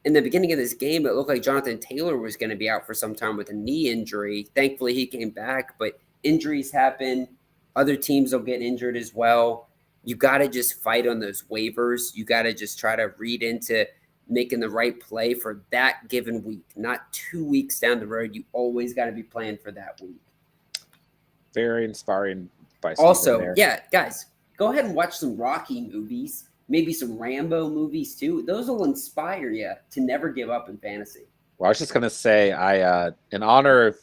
Speaker 2: in the beginning of this game, it looked like Jonathan Taylor was going to be out for some time with a knee injury. Thankfully, he came back, but injuries happen. Other teams will get injured as well. You got to just fight on those waivers. You got to just try to read into making the right play for that given week, not 2 weeks down the road. You always got to be playing for that week.
Speaker 1: Very inspiring. By
Speaker 2: also, yeah, guys, go ahead and watch some Rocky movies, maybe some Rambo movies too. Those will inspire you to never give up in fantasy.
Speaker 1: Well, I was just going to say, in honor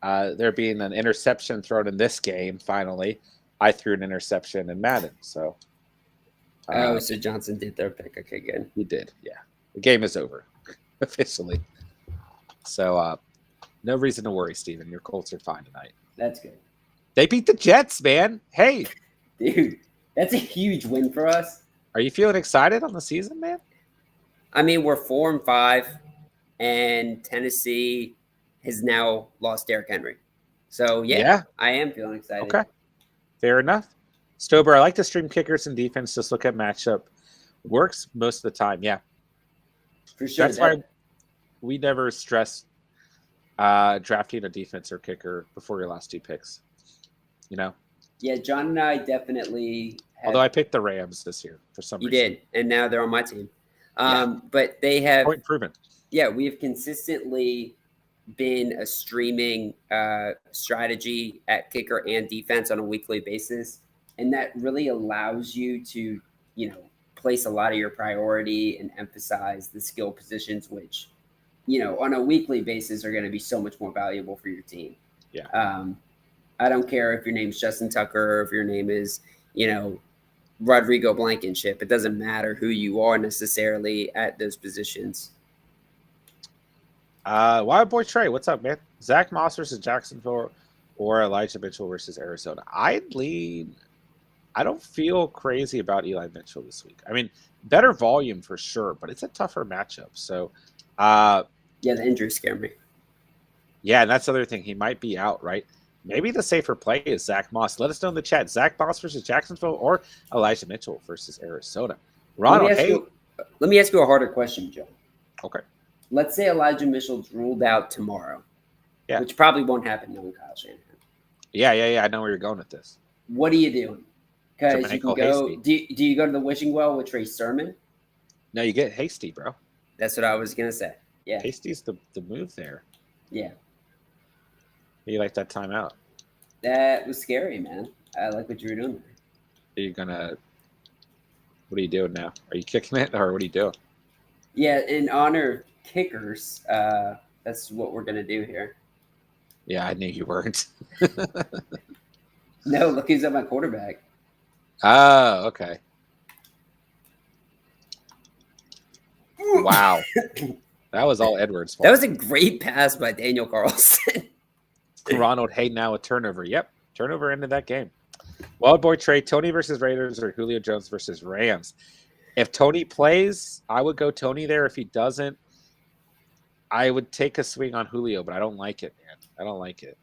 Speaker 1: of there being an interception thrown in this game, finally, I threw an interception in Madden. So,
Speaker 2: so Johnson did their pick. Okay, good.
Speaker 1: He did, yeah. The game is over, officially. So, no reason to worry, Steven. Your Colts are fine tonight.
Speaker 2: That's good.
Speaker 1: They beat the Jets, man. Hey.
Speaker 2: Dude, that's a huge win for us.
Speaker 1: Are you feeling excited on the season, man?
Speaker 2: I mean, we're 4-5, and Tennessee has now lost Derrick Henry. So, yeah, I am feeling excited.
Speaker 1: Okay. Fair enough. Stober, I like to stream kickers and defense. Just look at matchup. Works most of the time, yeah.
Speaker 2: For sure.
Speaker 1: That's why we never stress drafting a defense or kicker before your last 2 picks. You know?
Speaker 2: Yeah, John and I definitely
Speaker 1: although I picked the Rams this year for some reason.
Speaker 2: You did, and now they're on my team. But they have
Speaker 1: point proven.
Speaker 2: Yeah, we have consistently been a streaming strategy at kicker and defense on a weekly basis. And that really allows you to, place a lot of your priority and emphasize the skill positions, which, on a weekly basis are going to be so much more valuable for your team.
Speaker 1: Yeah.
Speaker 2: I don't care if your name's Justin Tucker or if your name is, Rodrigo Blankenship. It doesn't matter who you are necessarily at those positions.
Speaker 1: Wild Boy Trey, what's up, man? Zach Moss versus Jacksonville or Elijah Mitchell versus Arizona? I don't feel crazy about Eli Mitchell this week. I mean, better volume for sure, but it's a tougher matchup. So,
Speaker 2: the injuries scare me.
Speaker 1: Yeah, and that's the other thing. He might be out, right? Maybe the safer play is Zach Moss. Let us know in the chat. Zach Moss versus Jacksonville or Elijah Mitchell versus Arizona. Ronald,
Speaker 2: let me ask you a harder question, Joe.
Speaker 1: Okay.
Speaker 2: Let's say Elijah Mitchell's ruled out tomorrow, which probably won't happen knowing Kyle Shanahan.
Speaker 1: Yeah. I know where you're going with this.
Speaker 2: What are you doing? Because you can go. Do you go to the wishing well with Trey Sermon?
Speaker 1: No, you get Hasty, bro.
Speaker 2: That's what I was gonna say. Yeah,
Speaker 1: Hasty's the move there.
Speaker 2: Yeah.
Speaker 1: You like that timeout?
Speaker 2: That was scary, man. I like what you were doing there.
Speaker 1: What are you doing now? Are you kicking it or what are you doing?
Speaker 2: Yeah, in honor of kickers, that's what we're gonna do here.
Speaker 1: Yeah, I knew you weren't.
Speaker 2: No, look who's at my quarterback.
Speaker 1: Oh, okay. Wow. That was all Edwards' fault.
Speaker 2: That was a great pass by Daniel Carlson.
Speaker 1: Ronald Hayden now a turnover. Yep. Turnover into that game. Wild Boy Trey, Tony versus Raiders or Julio Jones versus Rams. If Tony plays, I would go Tony there. If he doesn't, I would take a swing on Julio, but I don't like it, man. I don't like it.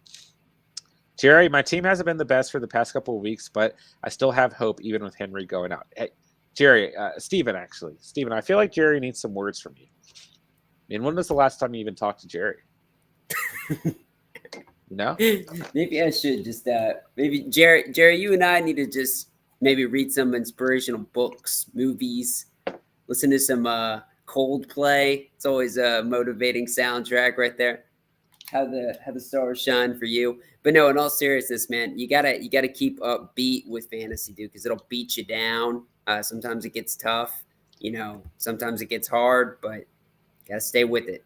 Speaker 1: Jerry, my team hasn't been the best for the past couple of weeks, but I still have hope even with Henry going out. Hey, Jerry, Steven, I feel like Jerry needs some words from you. I mean, when was the last time you even talked to Jerry? No?
Speaker 2: Maybe I should just maybe Jerry, you and I need to just maybe read some inspirational books, movies, listen to some Coldplay. It's always a motivating soundtrack right there. How the stars shine for you. But no, in all seriousness, man, you gotta keep upbeat with fantasy, dude, because it'll beat you down. Sometimes it gets tough, sometimes it gets hard, but gotta stay with it.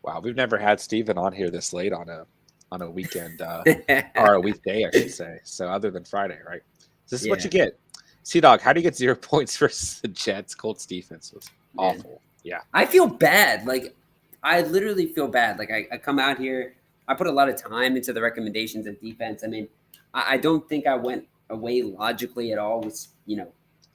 Speaker 1: Wow, we've never had Steven on here this late on a weekend or a weekday, I should say. So other than Friday, right? This is what you get. C-Dog, how do you get 0 points versus the Jets? Colts defense was awful. Yeah.
Speaker 2: I feel bad. Like, I literally feel bad. Like, I come out here, I put a lot of time into the recommendations of defense. I mean, I don't think I went away logically at all with,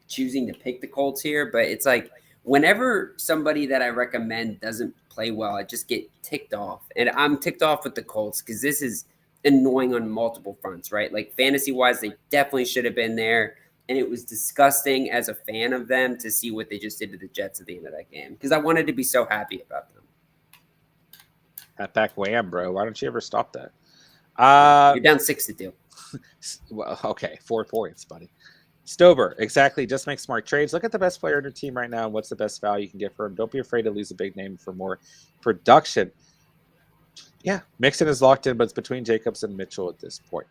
Speaker 2: choosing to pick the Colts here. But it's like, whenever somebody that I recommend doesn't play well, I just get ticked off. And I'm ticked off with the Colts because this is annoying on multiple fronts, right? Like, fantasy-wise, they definitely should have been there. And it was disgusting as a fan of them to see what they just did to the Jets at the end of that game because I wanted to be so happy about them.
Speaker 1: Hat back wham, bro. Why don't you ever stop that?
Speaker 2: You're down 6-2.
Speaker 1: Well, okay, 4 points, buddy. Stober, exactly. Just make smart trades. Look at the best player in your team right now and what's the best value you can get for him. Don't be afraid to lose a big name for more production. Yeah, Mixon is locked in, but it's between Jacobs and Mitchell at this point.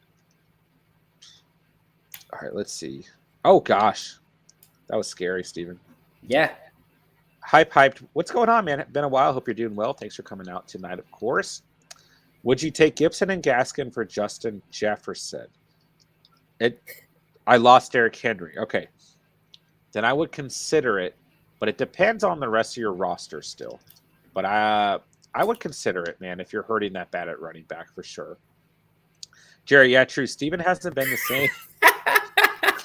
Speaker 1: All right, let's see. Oh, gosh. That was scary, Steven.
Speaker 2: Yeah.
Speaker 1: Hyped. What's going on, man? Been a while. Hope you're doing well. Thanks for coming out tonight, of course. Would you take Gibson and Gaskin for Justin Jefferson? I lost Derrick Henry. Okay. Then I would consider it, but it depends on the rest of your roster still. But I would consider it, man, if you're hurting that bad at running back for sure. Jerry, yeah, true. Steven hasn't been the same.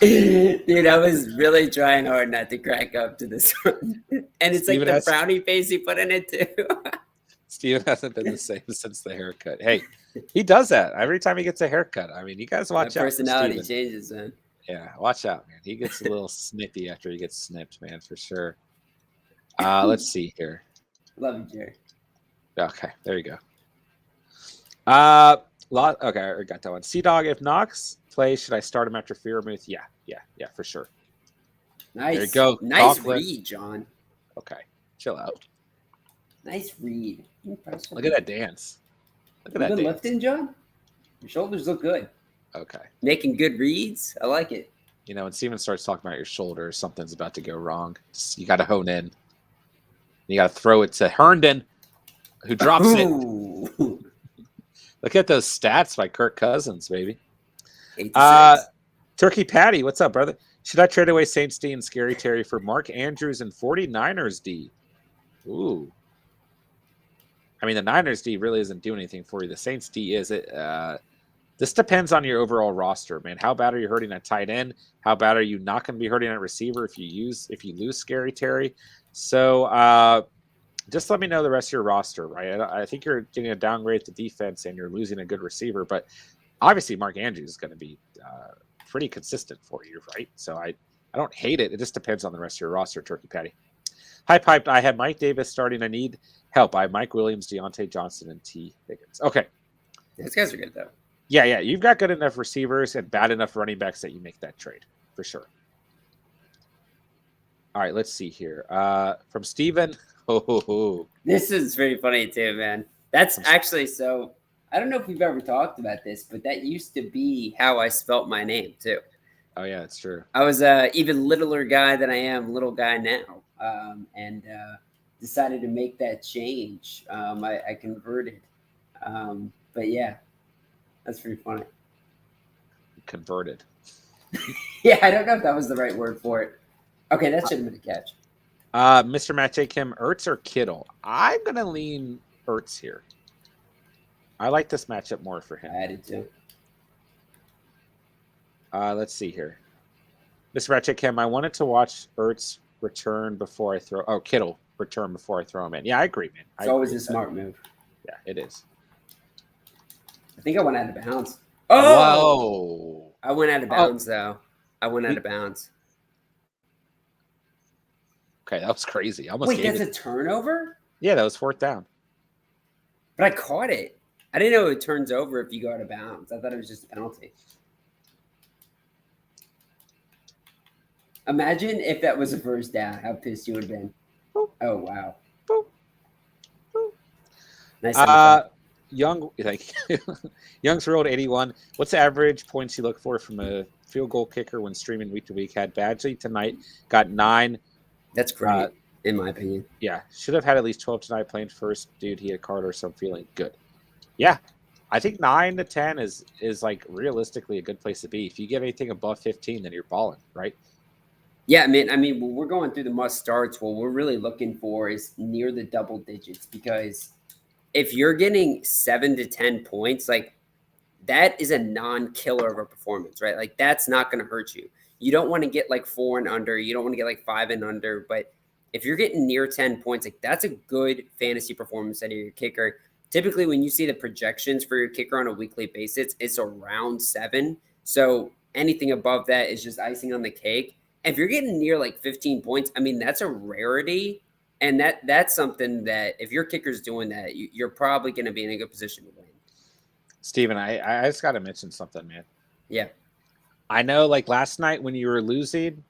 Speaker 2: Dude, I was really trying hard not to crack up to this one. And it's Steven like the frowny face he put in it too.
Speaker 1: Steven hasn't been the same since the haircut. Hey, he does that every time he gets a haircut. I mean, you guys watch out.
Speaker 2: Personality changes, man.
Speaker 1: Yeah, watch out, man. He gets a little snippy after he gets snipped, man, for sure. Let's see here.
Speaker 2: Love you, Jerry.
Speaker 1: Okay, there you go. Okay, I got that one. C-Dog, if Knox plays, should I start him after Freiermuth? Yeah, for sure.
Speaker 2: Nice.
Speaker 1: There you go.
Speaker 2: Nice read, John.
Speaker 1: Okay, chill out.
Speaker 2: Nice read.
Speaker 1: Look at that dance. Look at
Speaker 2: You
Speaker 1: that
Speaker 2: been
Speaker 1: dance.
Speaker 2: lifting, John? Your shoulders look good.
Speaker 1: Okay.
Speaker 2: Making good reads. I like it.
Speaker 1: You know, when Steven starts talking about your shoulders, something's about to go wrong. You got to hone in. You got to throw it to Herndon, who drops it. Look at those stats by Kirk Cousins, baby.
Speaker 2: 8-6.
Speaker 1: Turkey Patty, what's up, brother? Should I trade away Saints D and Scary Terry for Mark Andrews and 49ers D? Ooh. I mean, the Niners D really isn't doing anything for you. The Saints D is. This depends on your overall roster, man. How bad are you hurting at tight end? How bad are you not going to be hurting at receiver if you lose Scary Terry? So just let me know the rest of your roster, right? I think you're getting a downgrade to defense and you're losing a good receiver, but obviously Mark Andrews is going to be pretty consistent for you, right? So I don't hate it. It just depends on the rest of your roster, Turkey Patty. Hi, Piped. I had Mike Davis starting. I need help. I have Mike Williams, Deontay Johnson, and T. Higgins. Okay.
Speaker 2: These guys are good, though.
Speaker 1: Yeah. You've got good enough receivers and bad enough running backs that you make that trade, for sure. All right, let's see here. From Steven.
Speaker 2: This is very funny, too, man. That's actually so... I don't know if we've ever talked about this, but that used to be how I spelt my name, too.
Speaker 1: Oh, yeah, it's true.
Speaker 2: I was an even littler guy than I am, little guy now, and decided to make that change. I converted. But, yeah, that's pretty funny.
Speaker 1: Converted.
Speaker 2: Yeah, I don't know if that was the right word for it. Okay, that should have been a catch.
Speaker 1: Mr. Matt J. Kim, Ertz or Kittle? I'm going to lean Ertz here. I like this matchup more for him.
Speaker 2: I did too.
Speaker 1: Let's see here. Mr. Matt J. Kim, I wanted to watch Ertz return before I throw... Oh, Kittle return before I throw him in. Yeah, I agree, man.
Speaker 2: It's always a smart move.
Speaker 1: Yeah, it is.
Speaker 2: I think I went out of bounds. Oh!
Speaker 1: Whoa!
Speaker 2: I went out of bounds, though. I went out of bounds.
Speaker 1: Okay, that was crazy.
Speaker 2: Wait, that's a turnover?
Speaker 1: Yeah, that was fourth down.
Speaker 2: But I caught it. I didn't know it turns over if you go out of bounds. I thought it was just a penalty. Imagine if that was a first down, how pissed you would have been. Boop. Oh, wow. Boop. Boop. Nice.
Speaker 1: Young's World 81. What's the average points you look for from a field goal kicker when streaming week to week? Had Badgley tonight, got 9.
Speaker 2: That's great, in my opinion.
Speaker 1: Yeah, should have had at least 12 tonight playing first. Dude, he had Carter, so I'm feeling good. Yeah, I think 9 to 10 is like realistically a good place to be. If you get anything above 15, then you're balling, right?
Speaker 2: Yeah, man. I mean, when we're going through the must starts, what we're really looking for is near the double digits, because if you're getting 7 to 10 points, like that is a non-killer of a performance, right? Like that's not going to hurt you. You don't want to get like 4 and under. You don't want to get like 5 and under. But if you're getting near 10 points, like that's a good fantasy performance out of your kicker. Typically, when you see the projections for your kicker on a weekly basis, it's around 7. So anything above that is just icing on the cake. And if you're getting near like 15 points, I mean, that's a rarity. And that's something that if your kicker's doing that, you're probably going to be in a good position to win.
Speaker 1: Steven, I just got to mention something, man.
Speaker 2: Yeah.
Speaker 1: I know, like last night when you were losing,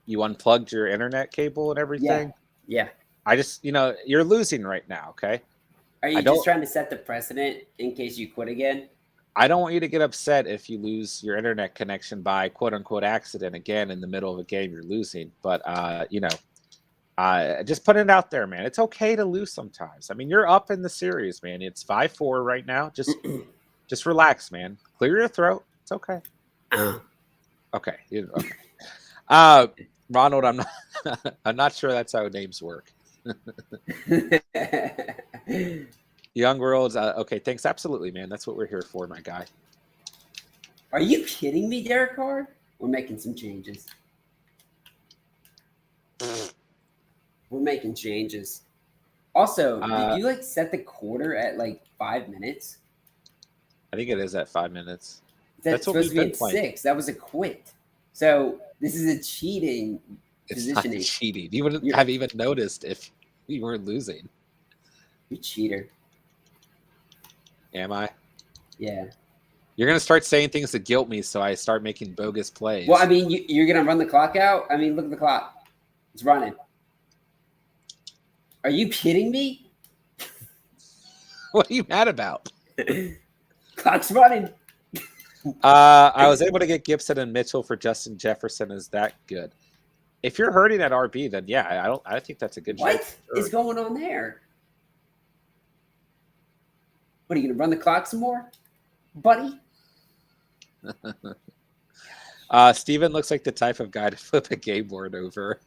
Speaker 1: you unplugged your internet cable and everything.
Speaker 2: Yeah.
Speaker 1: I just, you're losing right now, okay?
Speaker 2: Are you just trying to set the precedent in case you quit again?
Speaker 1: I don't want you to get upset if you lose your internet connection by quote-unquote accident again in the middle of a game you're losing. But, just put it out there, man. It's okay to lose sometimes. I mean, you're up in the series, man. It's 5-4 right now. Just relax, man. Clear your throat. It's okay. Okay. Ronald, I'm not sure that's how names work. Young Worlds. Okay, thanks. Absolutely, man. That's what we're here for, my guy.
Speaker 2: Are you kidding me, Derek Carr? We're making some changes. We're making changes. Also, did you set the quarter at 5 minutes?
Speaker 1: I think it is at 5 minutes.
Speaker 2: That's supposed to be at 6. That was a quit. So this is a cheating positioning.
Speaker 1: It's not cheating. You wouldn't have even noticed if you weren't losing.
Speaker 2: You cheater.
Speaker 1: Am I?
Speaker 2: Yeah.
Speaker 1: You're going to start saying things that guilt me, so I start making bogus plays.
Speaker 2: Well, I mean, you're going to run the clock out? I mean, look at the clock. It's running. Are you kidding me?
Speaker 1: What are you mad about?
Speaker 2: Clock's running.
Speaker 1: I was able to get Gibson and Mitchell for Justin Jefferson. Is that good? If you're hurting at RB, then yeah, I think that's a good trade.
Speaker 2: What is going on there? What are you gonna run the clock some more, buddy?
Speaker 1: Steven looks like the type of guy to flip a game board over.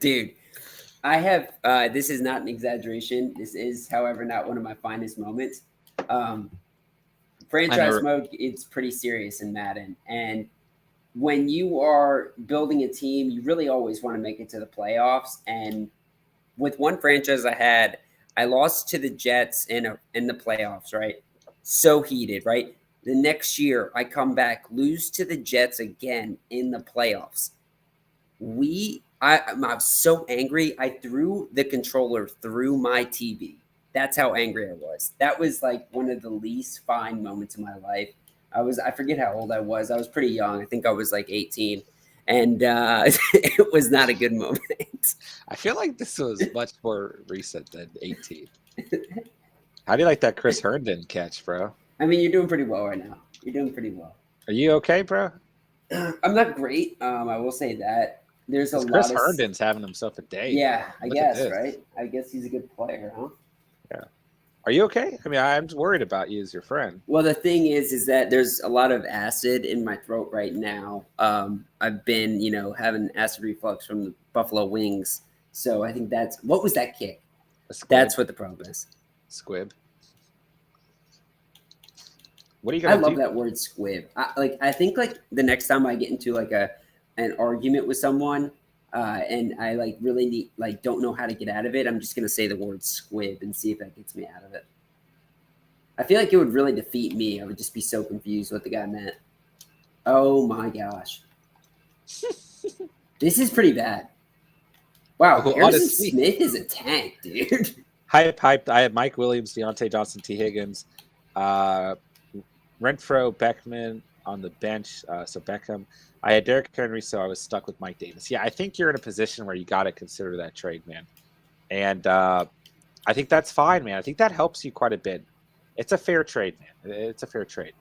Speaker 2: Dude, I have this is not an exaggeration. This is, however, not one of my finest moments. Franchise mode, it's pretty serious in Madden. And when you are building a team, you really always want to make it to the playoffs. And with one franchise I lost to the Jets in the playoffs, right? So heated, right? The next year, I come back, lose to the Jets again in the playoffs. I'm so angry. I threw the controller through my TV. That's how angry I was. That was like one of the least fine moments of my life. I forget how old I was. I was pretty young. I think I was like 18. And it was not a good moment.
Speaker 1: I feel like this was much more recent than 18. How do you like that Chris Herndon catch, bro?
Speaker 2: I mean, you're doing pretty well right now. You're doing pretty well.
Speaker 1: Are you okay, bro?
Speaker 2: I'm not great. I will say that. There's a lot
Speaker 1: Chris Herndon's having himself a day.
Speaker 2: Yeah, I guess, right? I guess he's a good player, huh?
Speaker 1: Yeah. Are you okay? I mean, I'm worried about you as your friend.
Speaker 2: Well, the thing is that there's a lot of acid in my throat right now. I've been, having acid reflux from the buffalo wings. So I think what was that kick? That's what the problem is.
Speaker 1: Squib. What are you gonna do?
Speaker 2: I love that word squib. I think the next time I get into an argument with someone, and I really need don't know how to get out of it, I'm just gonna say the word squib and see if that gets me out of it. I feel like it would really defeat me. I would just be so confused what the guy meant. Oh my gosh. This is pretty bad. Wow, Harrison Smith is a tank, dude.
Speaker 1: Hype. I have Mike Williams, Deontay Johnson, T. Higgins, Renfro, Beckman on the bench. So Beckham. I had Derrick Henry, so I was stuck with Mike Davis. Yeah, I think you're in a position where you got to consider that trade, man. And I think that's fine, man. I think that helps you quite a bit. It's a fair trade, man. It's a fair trade.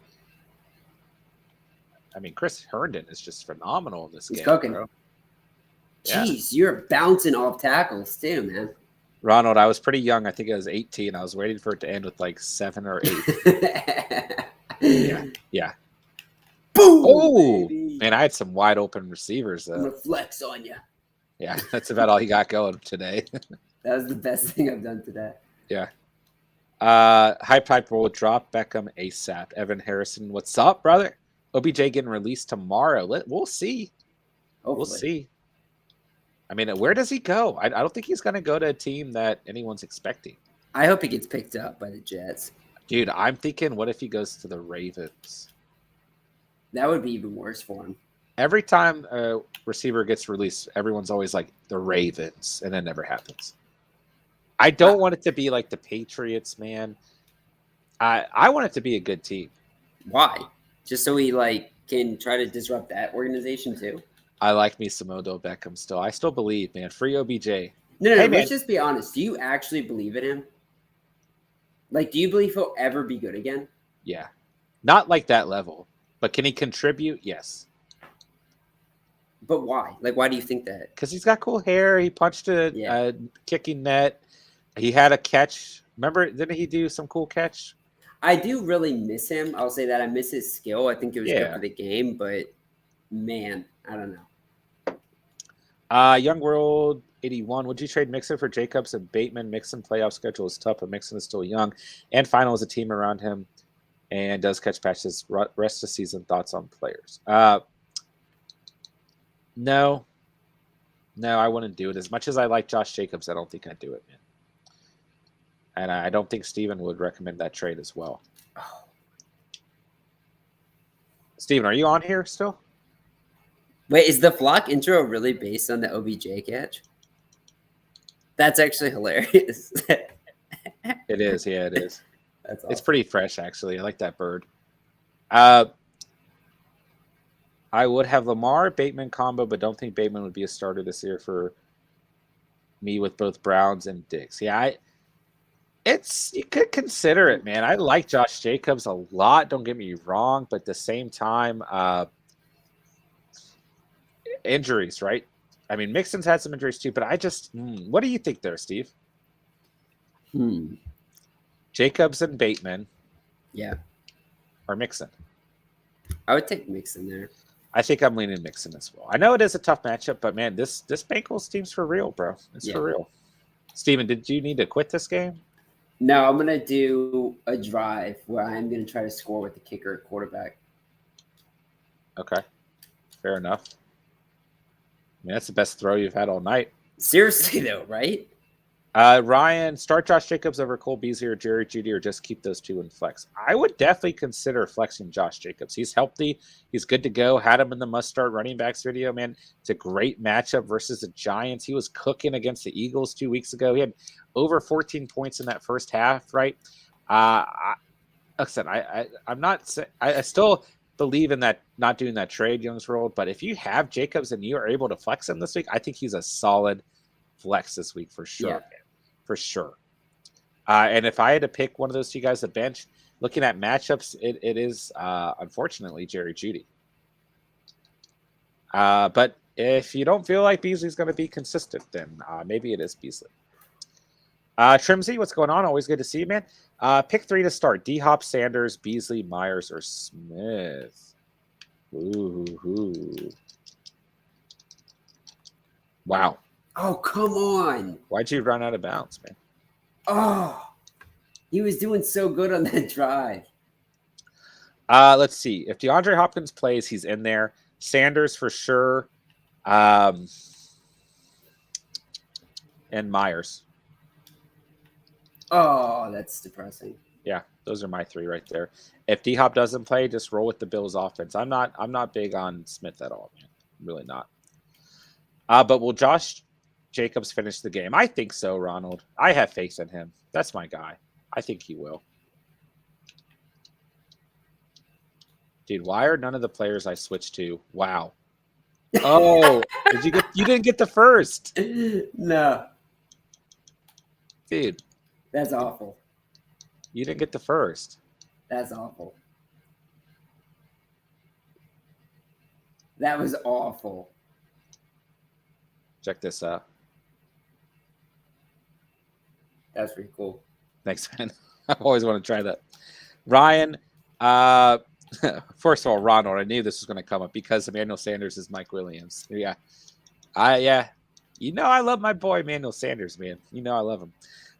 Speaker 1: I mean, Chris Herndon is just phenomenal in this game.
Speaker 2: He's cooking.
Speaker 1: Bro.
Speaker 2: Jeez, you're bouncing off tackles too, man.
Speaker 1: Ronald, I was pretty young. I think I was 18. I was waiting for it to end with 7 or 8. Yeah.
Speaker 2: Boom!
Speaker 1: Oh, man, I had some wide open receivers, though.
Speaker 2: I'm gonna flex on you.
Speaker 1: Yeah, that's about all you got going today.
Speaker 2: That was the best thing I've done today.
Speaker 1: Yeah. Hype will drop Beckham ASAP. Evan Harrison, what's up, brother? OBJ getting released tomorrow. We'll see.
Speaker 2: Hopefully.
Speaker 1: We'll see. I mean, where does he go? I don't think he's going to go to a team that anyone's expecting.
Speaker 2: I hope he gets picked up by the Jets.
Speaker 1: Dude, I'm thinking, what if he goes to the Ravens?
Speaker 2: That would be even worse for him.
Speaker 1: Every time a receiver gets released, everyone's always like, the Ravens, and it never happens. I don't want it to be like the Patriots, man. I want it to be a good team.
Speaker 2: Why? Just so he can try to disrupt that organization too?
Speaker 1: I like me some Odell Beckham still. I still believe, man. Free OBJ.
Speaker 2: No, let's just be honest. Do you actually believe in him? Do you believe he'll ever be good again?
Speaker 1: Yeah. Not like that level. But can he contribute? Yes.
Speaker 2: But why? Why do you think that?
Speaker 1: Because he's got cool hair. He punched a kicking net. He had a catch. Remember, didn't he do some cool catch?
Speaker 2: I do really miss him. I'll say that. I miss his skill. I think it was good for the game. But, man, I don't know.
Speaker 1: Young World 81. Would you trade Mixon for Jacobs and Bateman? Mixon playoff schedule is tough, but Mixon is still young. And final is a team around him and does catch patches rest of the season. Thoughts on players? No, I wouldn't do it. As much as I like Josh Jacobs, I don't think I'd do it, man. And I don't think Steven would recommend that trade as well. Oh. Steven, are you on here still?
Speaker 2: Wait, is the Flock intro really based on the OBJ catch? That's actually hilarious.
Speaker 1: It is. Yeah, it is.
Speaker 2: That's awesome.
Speaker 1: It's pretty fresh, actually. I like that bird. I would have Lamar Bateman combo, but don't think Bateman would be a starter this year for me with both Browns and Diggs. Yeah, You could consider it, man. I like Josh Jacobs a lot. Don't get me wrong, but at the same time, injuries, right? I mean, Mixon's had some injuries too, but I just, what do you think there, Steve? Jacobs and Bateman.
Speaker 2: Yeah.
Speaker 1: Or Mixon?
Speaker 2: I would take Mixon there.
Speaker 1: I think I'm leaning Mixon as well. I know it is a tough matchup, but man, this Bengals team's for real, bro. It's for real. Steven, did you need to quit this game?
Speaker 2: No, I'm gonna do a drive where I'm gonna try to score with the kicker at quarterback.
Speaker 1: Okay, fair enough. I mean, that's the best throw you've had all night.
Speaker 2: Seriously, though, right?
Speaker 1: Ryan, start Josh Jacobs over Cole Beasley or Jerry Jeudy, or just keep those two in flex. I would definitely consider flexing Josh Jacobs. He's healthy. He's good to go. Had him in the must-start running backs video, man. It's a great matchup versus the Giants. He was cooking against the Eagles 2 weeks ago. He had over 14 points in that first half, right? Like I said, I'm not – I still believe in that not doing that trade, Young's World, but if you have Jacobs and you are able to flex him this week, I think he's a solid flex this week for sure. Yeah. For sure. And if I had to pick one of those two guys to bench, looking at matchups, it is unfortunately Jerry Jeudy. But if you don't feel like Beasley's going to be consistent, then maybe it is Beasley. Trimsy, what's going on? Always good to see you, man. Pick 3 to start. D-Hop, Sanders, Beasley, Myers, or Smith. Ooh. Wow.
Speaker 2: Oh, come on.
Speaker 1: Why'd you run out of bounds, man?
Speaker 2: Oh, he was doing so good on that drive.
Speaker 1: Let's see. If DeAndre Hopkins plays, he's in there. Sanders for sure. And Myers.
Speaker 2: Oh, that's depressing.
Speaker 1: Yeah, those are my 3 right there. If D-Hop doesn't play, just roll with the Bills offense. I'm not big on Smith at all, man. I'm really not. But will Josh Jacobs finish the game? I think so, Ronald. I have faith in him. That's my guy. I think he will. Dude, why are none of the players I switched to? Wow. Oh, you didn't get the first.
Speaker 2: No.
Speaker 1: Dude.
Speaker 2: That's awful.
Speaker 1: You didn't get the first.
Speaker 2: That's awful. That was awful.
Speaker 1: Check this out.
Speaker 2: That's pretty cool.
Speaker 1: Thanks, man. I always want to try that. Ryan, first of all, Ronald, I knew this was going to come up because Emmanuel Sanders is Mike Williams. Yeah. You know I love my boy Emmanuel Sanders, man. You know I love him.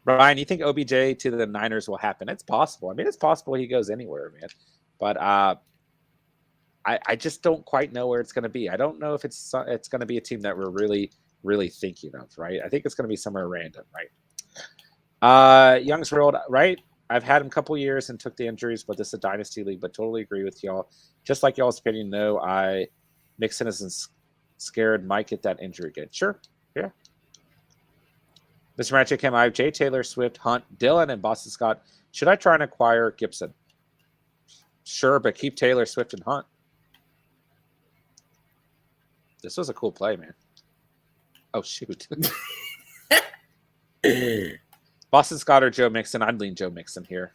Speaker 1: Ryan, you think OBJ to the Niners will happen? It's possible. I mean, it's possible he goes anywhere, man. But I just don't quite know where it's going to be. I don't know if it's going to be a team that we're really, really thinking of, right? I think it's going to be somewhere random, right? Young's World, right? I've had him a couple years and took the injuries, but this is a dynasty league. But totally agree with y'all. Just like y'all's opinion, no, Mixon isn't scared. Might get that injury again. Sure, yeah. Mr. Magic Cam, I have Jay Taylor, Swift, Hunt, Dillon, and Boston Scott. Should I try and acquire Gibson? Sure, but keep Taylor, Swift, and Hunt. This was a cool play, man. Oh, shoot. Boston Scott or Joe Mixon? I'd lean Joe Mixon here.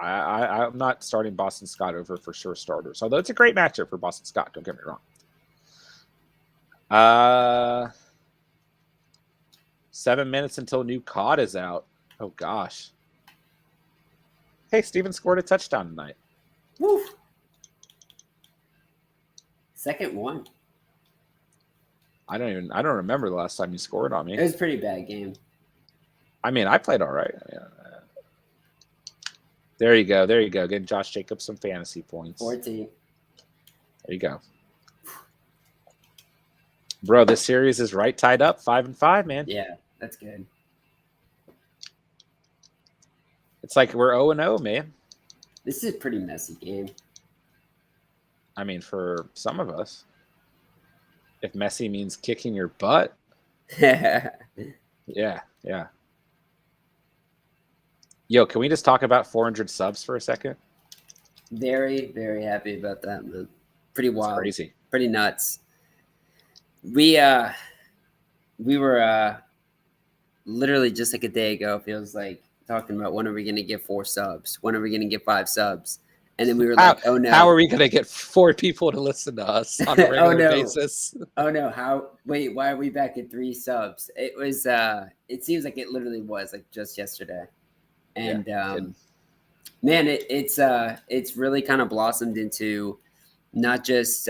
Speaker 1: I'm not starting Boston Scott over for sure starters, although it's a great matchup for Boston Scott. Don't get me wrong. 7 minutes until new COD is out. Oh, gosh. Hey, Steven scored a touchdown tonight.
Speaker 2: Woo. Second one.
Speaker 1: I don't remember the last time you scored on me.
Speaker 2: It was a pretty bad game.
Speaker 1: I mean, I played all right. There you go. Getting Josh Jacobs some fantasy points.
Speaker 2: 14.
Speaker 1: There you go. Bro, this series is right tied up 5-5, man.
Speaker 2: Yeah, that's good.
Speaker 1: It's like we're 0-0, man.
Speaker 2: This is a pretty messy game.
Speaker 1: I mean, for some of us. If messy means kicking your butt. Yeah. Yo, can we just talk about 400 subs for a second?
Speaker 2: Very, very happy about that, man. Pretty wild.
Speaker 1: It's crazy.
Speaker 2: Pretty nuts. We were literally just like a day ago, feels like talking about when are we going to get 4 subs? When are we going to get 5 subs? And then we were
Speaker 1: How,
Speaker 2: like, oh no.
Speaker 1: How are we going to get 4 people to listen to us on a regular
Speaker 2: Oh, no.
Speaker 1: basis?
Speaker 2: Oh no, why are we back at 3 subs? It was it seems like it literally was like just yesterday. And man, it's really kind of blossomed into not just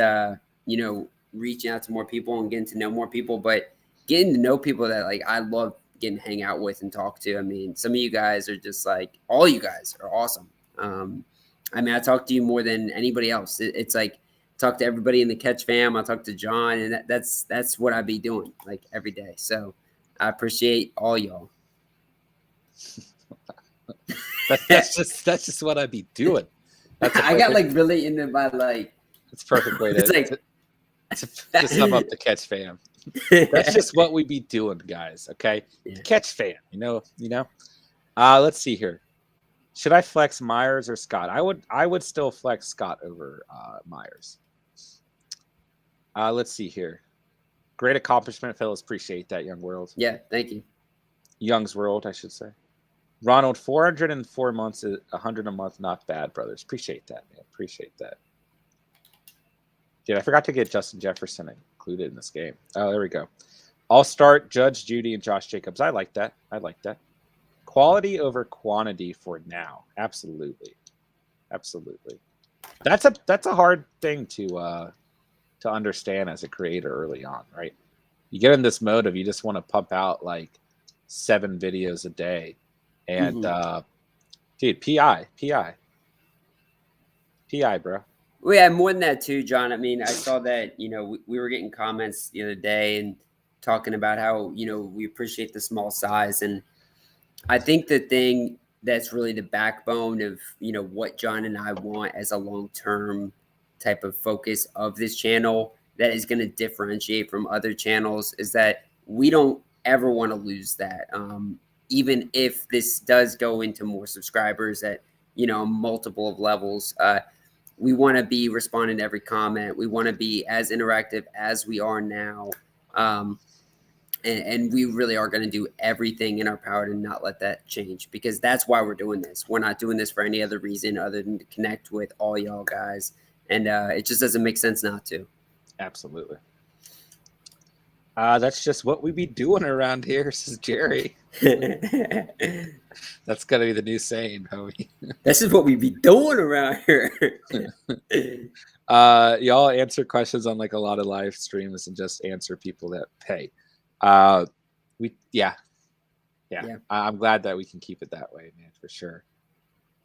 Speaker 2: reaching out to more people and getting to know more people, but getting to know people that like I love getting to hang out with and talk to. I mean, some of you guys are just like, all you guys are awesome. I mean, I talk to you more than anybody else. It's like talk to everybody in the Catch fam. I talk to John, and that's what I be doing like every day. So I appreciate all y'all.
Speaker 1: that's just what I be doing.
Speaker 2: I got like really into my like.
Speaker 1: It's perfect way to sum up the Catch fam. That's just what we be doing, guys. Okay, yeah. Catch fam. You know. Let's see here. Should I flex Myers or Scott? I would still flex Scott over Myers. Let's see here. Great accomplishment, fellas. Appreciate that, Young World.
Speaker 2: Yeah, thank you.
Speaker 1: Young's World, I should say. Ronald, 404 months, 100 a month, not bad, brothers. Appreciate that, man. Appreciate that. Dude, I forgot to get Justin Jefferson included in this game. Oh, there we go. I'll start Judge Judy and Josh Jacobs. I like that. Quality over quantity for now. Absolutely. That's a hard thing to understand as a creator early on, right? You get in this mode of you just want to pump out like 7 videos a day, and dude, PI, bro.
Speaker 2: We had more than that too, John. I mean, I saw that we were getting comments the other day and talking about how we appreciate the small size, and I think the thing that's really the backbone of, what John and I want as a long-term type of focus of this channel that is going to differentiate from other channels is that we don't ever want to lose that. Even if this does go into more subscribers at, multiple of levels, we want to be responding to every comment. We want to be as interactive as we are now. And we really are going to do everything in our power to not let that change, because that's why we're doing this. We're not doing this for any other reason other than to connect with all y'all guys. And it just doesn't make sense not to.
Speaker 1: Absolutely. That's just what we be doing around here, says Jerry. That's going to be the new saying, homie.
Speaker 2: This is what we be doing around here.
Speaker 1: Y'all answer questions on like a lot of live streams and just answer people that pay. I'm glad that we can keep it that way, man, for sure.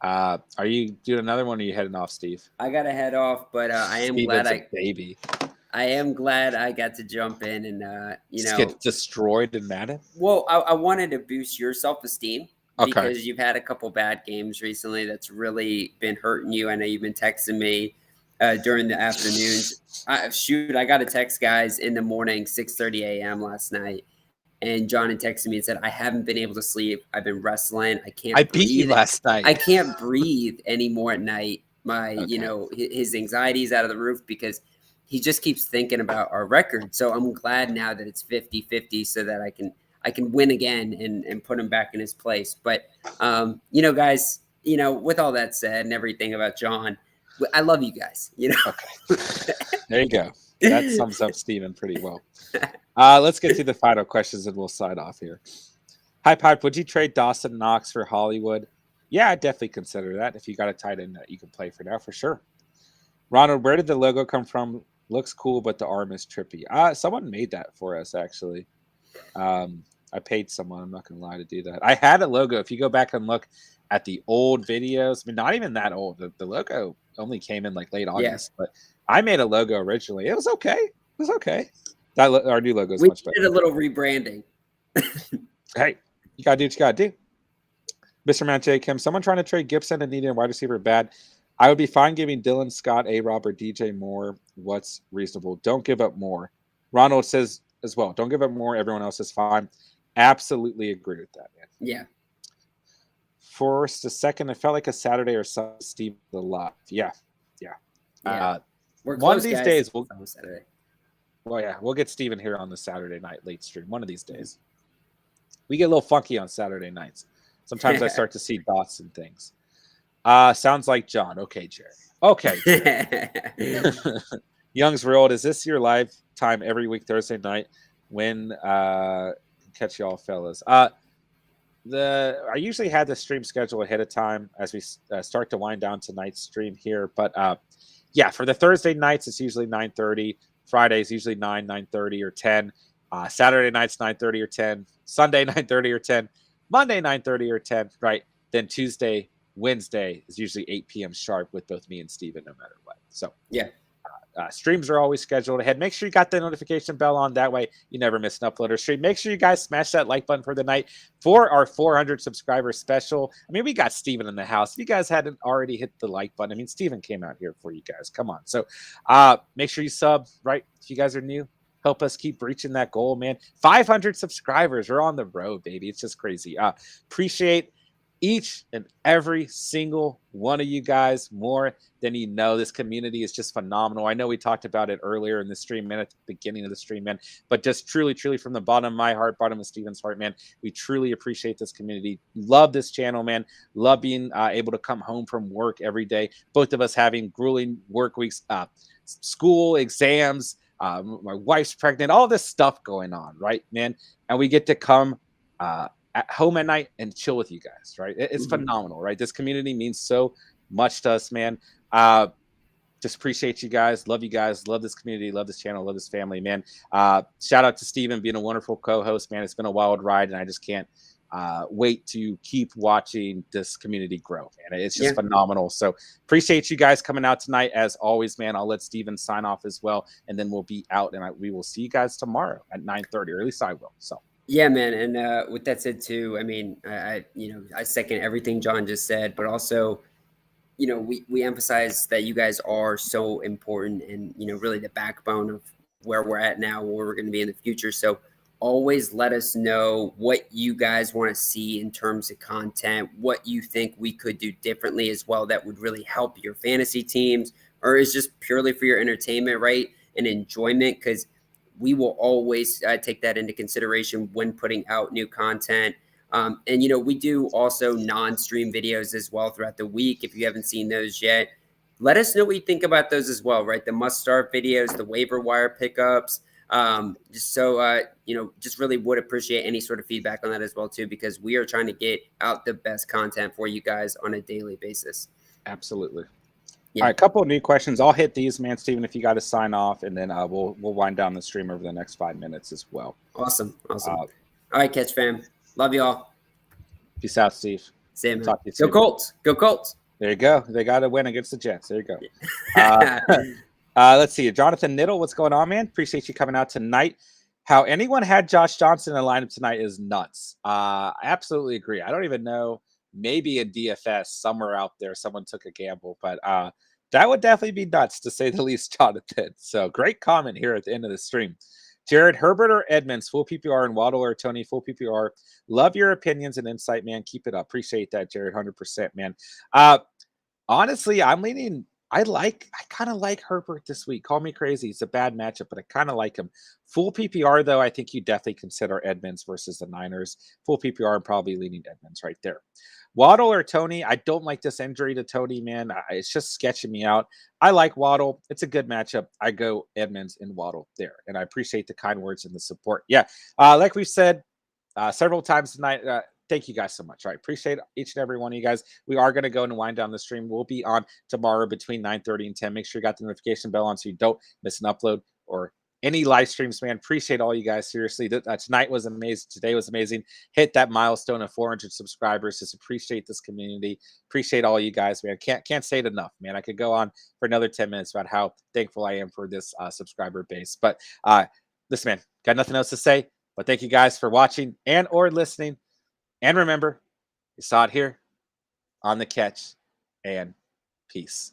Speaker 1: Are you doing another one, or are you heading off, Steve?
Speaker 2: I gotta head off, but I am glad I am glad I got to jump in and
Speaker 1: just get destroyed in Madden.
Speaker 2: Well, I wanted to boost your self-esteem because you've had a couple bad games recently that's really been hurting you. I know you've been texting me during the afternoons. I got a text, guys, in the morning, 6:30 a.m. last night, and John had texted me and said, I haven't been able to sleep. I've been wrestling. I
Speaker 1: beat you last night.
Speaker 2: I can't breathe anymore at night. His anxiety's out of the roof because he just keeps thinking about our record. So I'm glad now that it's 50-50 so that I can win again and put him back in his place. But, guys, with all that said and everything about John, I love you guys,
Speaker 1: Okay. There you go. That sums up Steven pretty well. Let's get to the final questions and we'll sign off here. Hi, Pipe. Would you trade Dawson, Knox for Hollywood? Yeah, I'd definitely consider that. If you got a tight end that you can play for now, for sure. Ronald, where did the logo come from? Looks cool, but the arm is trippy. Someone made that for us, actually. I paid someone, I'm not going to lie, to do that. I had a logo. If you go back and look at the old videos, I mean, not even that old. The logo only came in like late August, but I made a logo originally. It was okay. Our new logo is much better.
Speaker 2: We did a little rebranding.
Speaker 1: Hey, you got to do what you got to do. Mr. Matt J. Kim, someone trying to trade Gibson and needing a wide receiver bad. I would be fine giving Dylan, Scott, A-Rob, or DJ Moore. What's reasonable? Don't give up more. Ronald says as well, don't give up more. Everyone else is fine. Absolutely agree with that, man.
Speaker 2: Yeah.
Speaker 1: First, a second, it felt like a Saturday or Sunday. Steve the lot. Yeah.
Speaker 2: We're close,
Speaker 1: one of these
Speaker 2: guys.
Speaker 1: days,
Speaker 2: Saturday.
Speaker 1: We'll get Steven here on the Saturday night late stream. One of these days. We get a little funky on Saturday nights. Sometimes I start to see dots and things. Sounds like John. Okay, Jared. Okay, Jared. Young's World, is this your live time every week Thursday night? When catch y'all fellas? I usually had the stream schedule ahead of time as we start to wind down tonight's stream here, but yeah, for the Thursday nights it's usually 9:30. Fridays usually 9:30 or 10. Saturday nights 9:30 or 10. Sunday 9:30 or 10. Monday 9:30 or 10. Right. Then Tuesday, Wednesday is usually 8 p.m. sharp with both me and Steven, no matter what. So
Speaker 2: yeah.
Speaker 1: Streams are always scheduled ahead. Make sure you got the notification bell on. That way you never miss an upload or stream. Make sure you guys smash that like button for the night for our 400 subscriber special. I mean, we got Steven in the house. If you guys hadn't already hit the like button, I mean, Steven came out here for you guys. Come on. So make sure you sub, right? If you guys are new, help us keep reaching that goal, man. 500 subscribers. We're on the road, baby. It's just crazy. Appreciate each and every single one of you guys more than you know. This community is just phenomenal. I know we talked about it earlier in the stream, man, at the beginning of the stream, man, but just truly, truly from the bottom of my heart, bottom of Steven's heart, man, we truly appreciate this community. Love this channel, man. Love being able to come home from work every day. Both of us having grueling work weeks, school, exams, my wife's pregnant, all this stuff going on, right, man? And we get to come at home at night and chill with you guys, right? It's phenomenal, right? This community means so much to us, man. Just appreciate you guys. Love you guys. Love this community. Love this channel. Love this family, man. Shout out to Steven being a wonderful co-host, man. It's been a wild ride, and I just can't wait to keep watching this community grow, man. It's just phenomenal. So appreciate you guys coming out tonight. As always, man, I'll let Steven sign off as well, and then we'll be out, and we will see you guys tomorrow at 9:30, or at least I will. So.
Speaker 2: Yeah, man. And with that said too, I mean, I second everything John just said, but also, we emphasize that you guys are so important and, really the backbone of where we're at now, where we're going to be in the future. So always let us know what you guys want to see in terms of content, what you think we could do differently as well that would really help your fantasy teams, or is just purely for your entertainment, right? And enjoyment, because we will always take that into consideration when putting out new content. And, we do also non-stream videos as well throughout the week. If you haven't seen those yet, let us know what you think about those as well, right? The must-start videos, the waiver wire pickups. Just really would appreciate any sort of feedback on that as well, too, because we are trying to get out the best content for you guys on a daily basis.
Speaker 1: Absolutely.
Speaker 2: Yeah.
Speaker 1: All right, a couple of new questions. I'll hit these, man, Steven, if you got to sign off, and then we'll wind down the stream over the next 5 minutes as well.
Speaker 2: Awesome. All right, Catch fam. Love you all.
Speaker 1: Peace out, Steve.
Speaker 2: See you, man.
Speaker 1: Talk to you
Speaker 2: soon. Go Colts. Go Colts.
Speaker 1: There you go. They got to win against the Jets. There you go. Let's see. Jonathan Niddle, what's going on, man? Appreciate you coming out tonight. How anyone had Josh Johnson in the lineup tonight is nuts. I absolutely agree. I don't even know. Maybe in DFS somewhere out there, someone took a gamble, but that would definitely be nuts, to say the least, Jonathan. So great comment here at the end of the stream. Jared, Herbert or Edmonds, full PPR, and Waddle or Tony, full PPR. Love your opinions and insight, man. Keep it up. Appreciate that, Jared, 100%, man. Honestly, I'm leaning. I kind of like Herbert this week. Call me crazy. It's a bad matchup, but I kind of like him. Full PPR, though, I think you definitely consider Edmonds versus the Niners. Full PPR, I'm probably leaning Edmonds right there. Waddle or Tony, I don't like this injury to Tony, man. It's just sketching me out. I like Waddle. It's a good matchup. I go Edmonds and Waddle there, and I appreciate the kind words and the support. Yeah, like we've said several times tonight, thank you guys so much. I appreciate each and every one of you guys. We are going to go and wind down the stream. We'll be on tomorrow between 9:30 and 10. Make sure you got the notification bell on so you don't miss an upload or any live streams, man. Appreciate all you guys. Seriously, tonight was amazing. Today was amazing. Hit that milestone of 400 subscribers. Just appreciate this community. Appreciate all you guys, man. Can't say it enough, man. I could go on for another 10 minutes about how thankful I am for this subscriber base. But listen, man, got nothing else to say. But thank you guys for watching and or listening. And remember, you saw it here on The Catch, and peace.